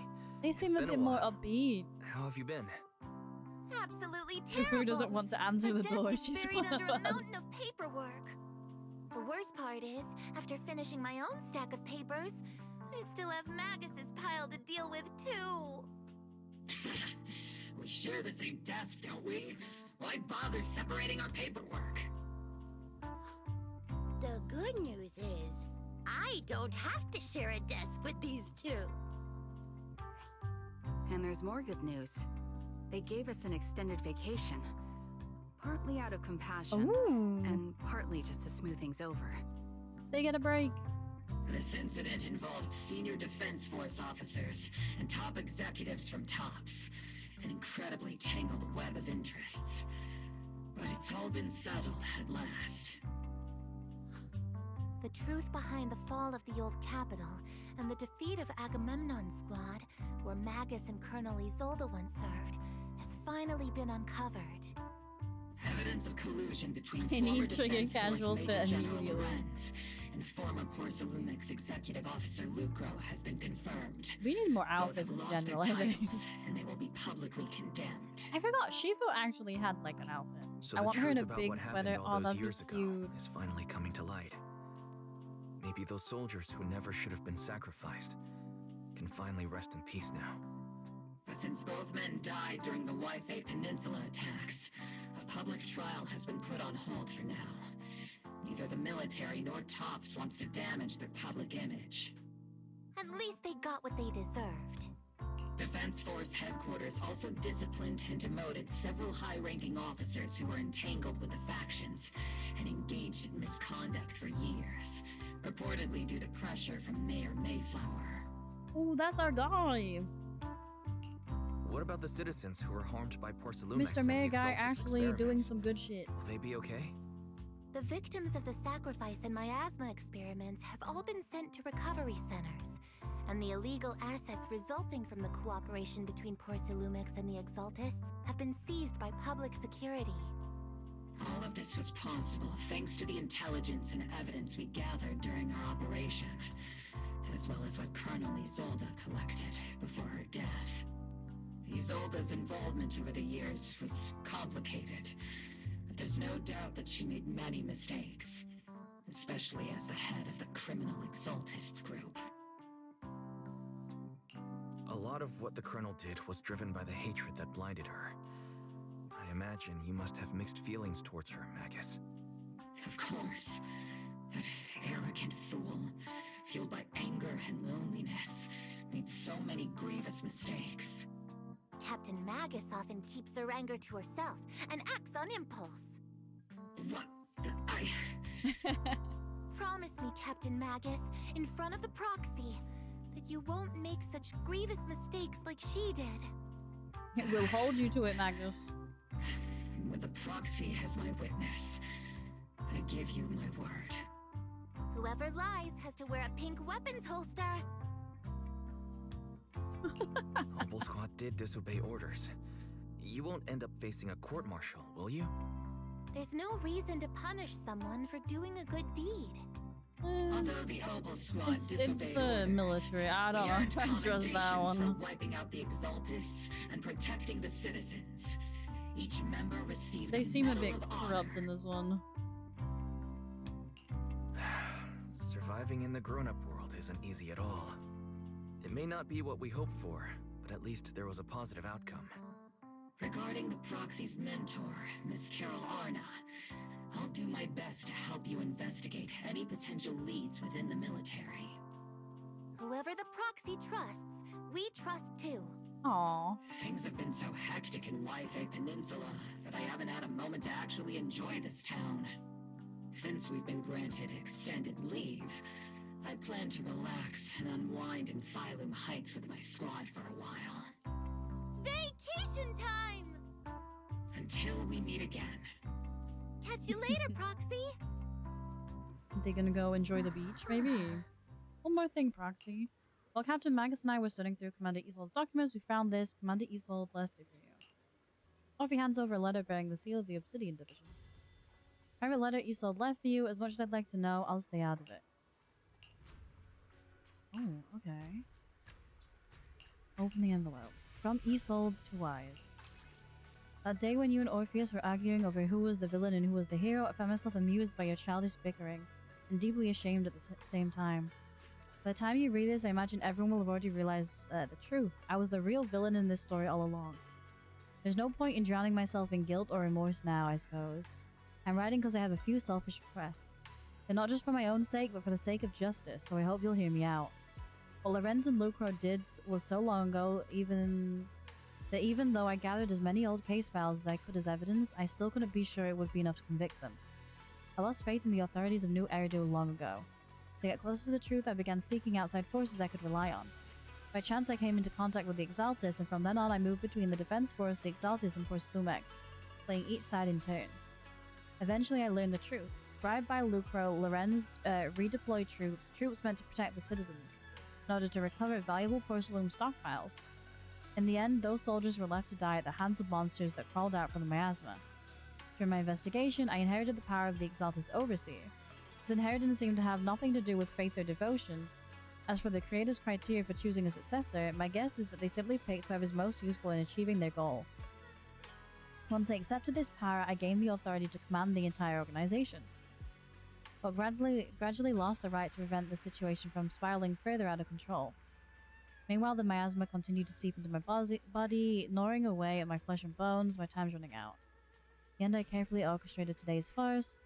They seem a bit more upbeat. How have you been? Absolutely terrible. Who doesn't want to answer the door? She's buried one under of a us. mountain of paperwork. The worst part is, after finishing my own stack of papers, I still have Magus's pile to deal with too. We share the same desk, don't we? Why bother separating our paperwork? The good news is, I don't have to share a desk with these two. And there's more good news. They gave us an extended vacation. Partly out of compassion, and partly just to smooth things over. They get a break. This incident involved senior Defense Force officers and top executives from TOPS. An incredibly tangled web of interests. But it's all been settled at last. The truth behind the fall of the old capital and the defeat of Agamemnon's squad, where Magus and Colonel Isolde once served, has finally been uncovered. Evidence of collusion between I former need to get Defense Force casual Major fit General immediately. Lorenz and former Porcelumix Executive Officer Lucro has been confirmed. We need more Both outfits have in lost general, their I think. titles, and they will be publicly condemned. I forgot, Shifu actually had like an outfit. So I the want her in a truth about big what sweater. happened all Oh, those that'd be years ago cute. is finally coming to light. Maybe those soldiers who never should have been sacrificed can finally rest in peace now. But since both men died during the Wi-Fi Peninsula attacks, a public trial has been put on hold for now. Neither the military nor TOPS wants to damage their public image. At least they got what they deserved. Defense Force headquarters also disciplined and demoted several high-ranking officers who were entangled with the factions and engaged in misconduct for years, reportedly due to pressure from Mayor Mayflower. Oh, that's our guy. What about the citizens who were harmed by Porcelumix Mr. and the Mayor guy Exaltus actually doing experiments? some good shit. Will they be okay? The victims of the sacrifice and miasma experiments have all been sent to recovery centers, and the illegal assets resulting from the cooperation between Porcelumix and the Exaltists have been seized by public security. All of this was possible thanks to the intelligence and evidence we gathered during our operation, as well as what Colonel Isolde collected before her death. Isolde's involvement over the years was complicated, but there's no doubt that she made many mistakes. especially as the head of the criminal exaltists group. A lot of what the Colonel did was driven by the hatred that blinded her. I imagine you must have mixed feelings towards her, Magus. Of course. That arrogant fool, fueled by anger and loneliness, made so many grievous mistakes. Captain Magus often keeps her anger to herself and acts on impulse. What? Promise me, Captain Magus, in front of the proxy, that you won't make such grievous mistakes like she did. We'll hold you to it, Magus. With the proxy as my witness, I give you my word. Whoever lies has to wear a pink weapons holster. Obol Squad did disobey orders. You won't end up facing a court-martial, will you? There's no reason to punish someone for doing a good deed. Although the Obol Squad it's the military. I don't know if I trust that one. For wiping out the exaltists and protecting the citizens. Each member received They seem a bit honor. corrupt in this one. Surviving in the grown-up world isn't easy at all. It may not be what we hoped for, but at least there was a positive outcome. Regarding the proxy's mentor, Miss Carol Arna, I'll do my best to help you investigate any potential leads within the military. Whoever the proxy trusts, we trust too. Aww. Things have been so hectic in Ythe Peninsula that I haven't had a moment to actually enjoy this town. Since we've been granted extended leave, I plan to relax and unwind in Phylum Heights with my squad for a while. Vacation time! Until we meet again. Catch you later, Proxy! Are they gonna go enjoy the beach, maybe? One more thing, Proxy. While Captain Magus and I were studying through Commander Isolde's documents, we found this. Commander Isolde left it for you. Off he hands over a letter bearing the seal of the Obsidian Division. Private letter Isolde left for you. As much as I'd like to know, I'll stay out of it. Oh, okay. Open the envelope. From Isolde to Wise. That day when you and Orpheus were arguing over who was the villain and who was the hero, I found myself amused by your childish bickering, and deeply ashamed at the same time. By the time you read this, I imagine everyone will have already realized the truth. I was the real villain in this story all along. There's no point in drowning myself in guilt or remorse now, I suppose. I'm writing because I have a few selfish requests. They're not just for my own sake, but for the sake of justice, so I hope you'll hear me out. What Lorenz and Lucro did was so long ago, even though I gathered as many old case files as I could as evidence, I still couldn't be sure it would be enough to convict them. I lost faith in the authorities of New Eridu long ago. To get closer to the truth, I began seeking outside forces I could rely on. By chance, I came into contact with the Exaltis, and from then on I moved between the Defense Force, the Exaltis, and Force Lumex, playing each side in turn. Eventually, I learned the truth. Bribed by Lucro, Lorenz redeployed troops meant to protect the citizens, in order to recover valuable porcelain stockpiles. In the end, those soldiers were left to die at the hands of monsters that crawled out from the miasma. During my investigation, I inherited the power of the Exaltis Overseer. This inheritance seemed to have nothing to do with faith or devotion. As for the creator's criteria for choosing a successor, my guess is that they simply picked whoever's most useful in achieving their goal. Once I accepted this power, I gained the authority to command the entire organization, but gradually lost the right to prevent the situation from spiraling further out of control. Meanwhile, the miasma continued to seep into my body, gnawing away at my flesh and bones. My time's running out. In the end, I carefully orchestrated today's farce.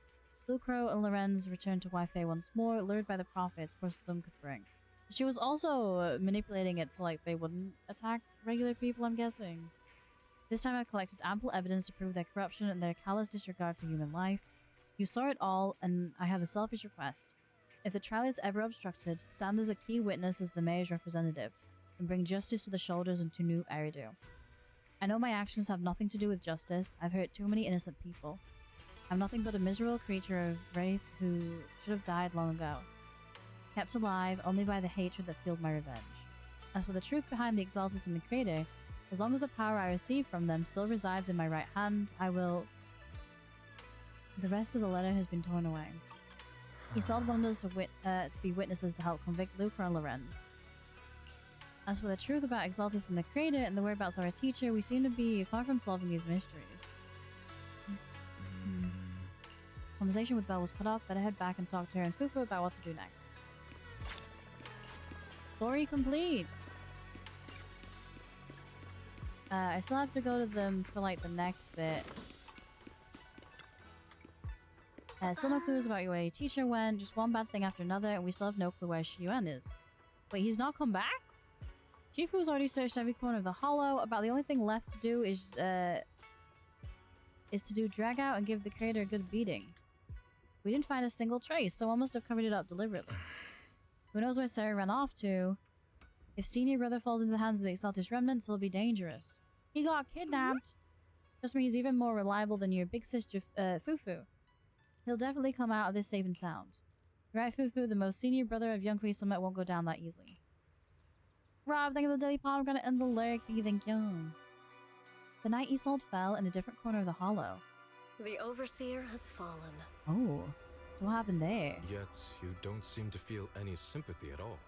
Lucro and Lorenz returned to Wi-Fi once more, lured by the profits Porcelain could bring. She was also manipulating it so they wouldn't attack regular people, I'm guessing. This time I've collected ample evidence to prove their corruption and their callous disregard for human life. You saw it all, and I have a selfish request. If the trial is ever obstructed, stand as a key witness as the mayor's representative, and bring justice to the shoulders and to New Eridu. I know my actions have nothing to do with justice. I've hurt too many innocent people. I'm nothing but a miserable creature of wraith who should have died long ago, kept alive only by the hatred that fueled my revenge. As for the truth behind the Exaltis and the Creator, as long as the power I receive from them still resides in my right hand, I will... The rest of the letter has been torn away. Isolde wanted us to be witnesses to help convict Lucro and Lorenz. As for the truth about Exaltis and the Creator and the whereabouts of our teacher, we seem to be far from solving these mysteries. Conversation with Belle was cut off. Better head back and talk to her and Fufu about what to do next. Story complete. I still have to go to them for like the next bit. Still no clues about where your teacher went. Just one bad thing after another, and we still have no clue where Shiyuan is. Wait, he's not come back? Shifu's already searched every corner of the hollow. About the only thing left to do is to do drag out and give the creator a good beating. We didn't find a single trace, so one must have covered it up deliberately. Who knows where Sarah ran off to? If senior brother falls into the hands of the Exalted Remnants, it'll be dangerous. He got kidnapped. Trust me, he's even more reliable than your big sister, Fufu. He'll definitely come out of this safe and sound. Right, Fufu, the most senior brother of young Kui Summit won't go down that easily. Rob, thank you for the daily pomegranate and the lyric. Thank you. The night Isolde fell in a different corner of the hollow. The Overseer has fallen. Oh, so what happened there? Yet, you don't seem to feel any sympathy at all.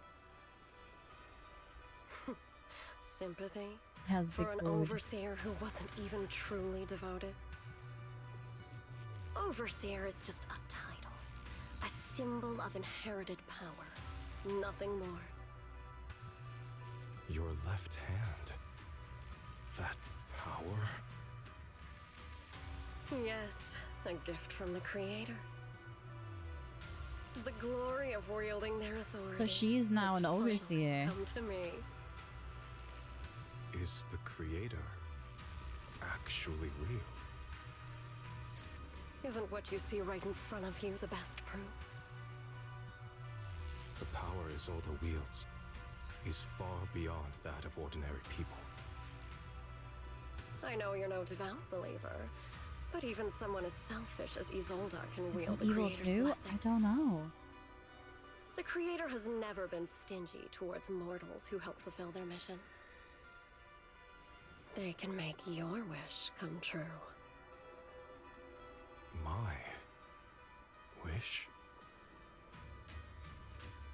Sympathy? Has for big an sword. Overseer who wasn't even truly devoted? Overseer is just a title. A symbol of inherited power. Nothing more. Your left hand. That power? Yes, a gift from the Creator. The glory of wielding their authority. So she's now an Overseer. Come to me. Is the Creator actually real? Isn't what you see right in front of you the best proof? The power Isolde wields is far beyond that of ordinary people. I know you're no devout believer, but even someone as selfish as Isolde can Is wield he the evil Creator's too? blessing. I don't know. The Creator has never been stingy towards mortals who help fulfill their mission. They can make your wish come true. My wish?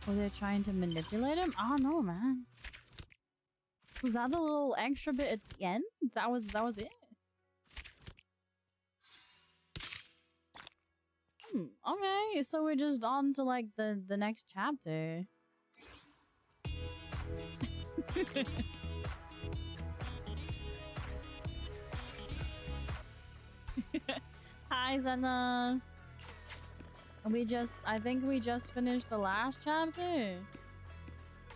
Oh, they're trying to manipulate him? I don't know, man. Was that the little extra bit at the end? That was it? Okay, so we're just on to like the next chapter. Hi, Zena. I think we just finished the last chapter.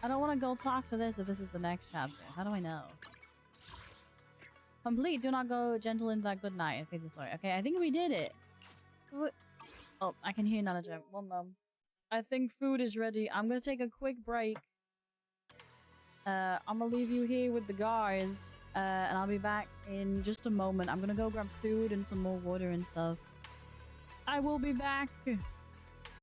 I don't want to go talk to this if this is the next chapter. How do I know? Complete. Do not go gentle into that good night. I think the story. Okay, I think we did it. Oh, I can hear Nana Gem. One moment. I think food is ready. I'm gonna take a quick break. I'm gonna leave you here with the guys. And I'll be back in just a moment. I'm gonna go grab food and some more water and stuff. I will be back.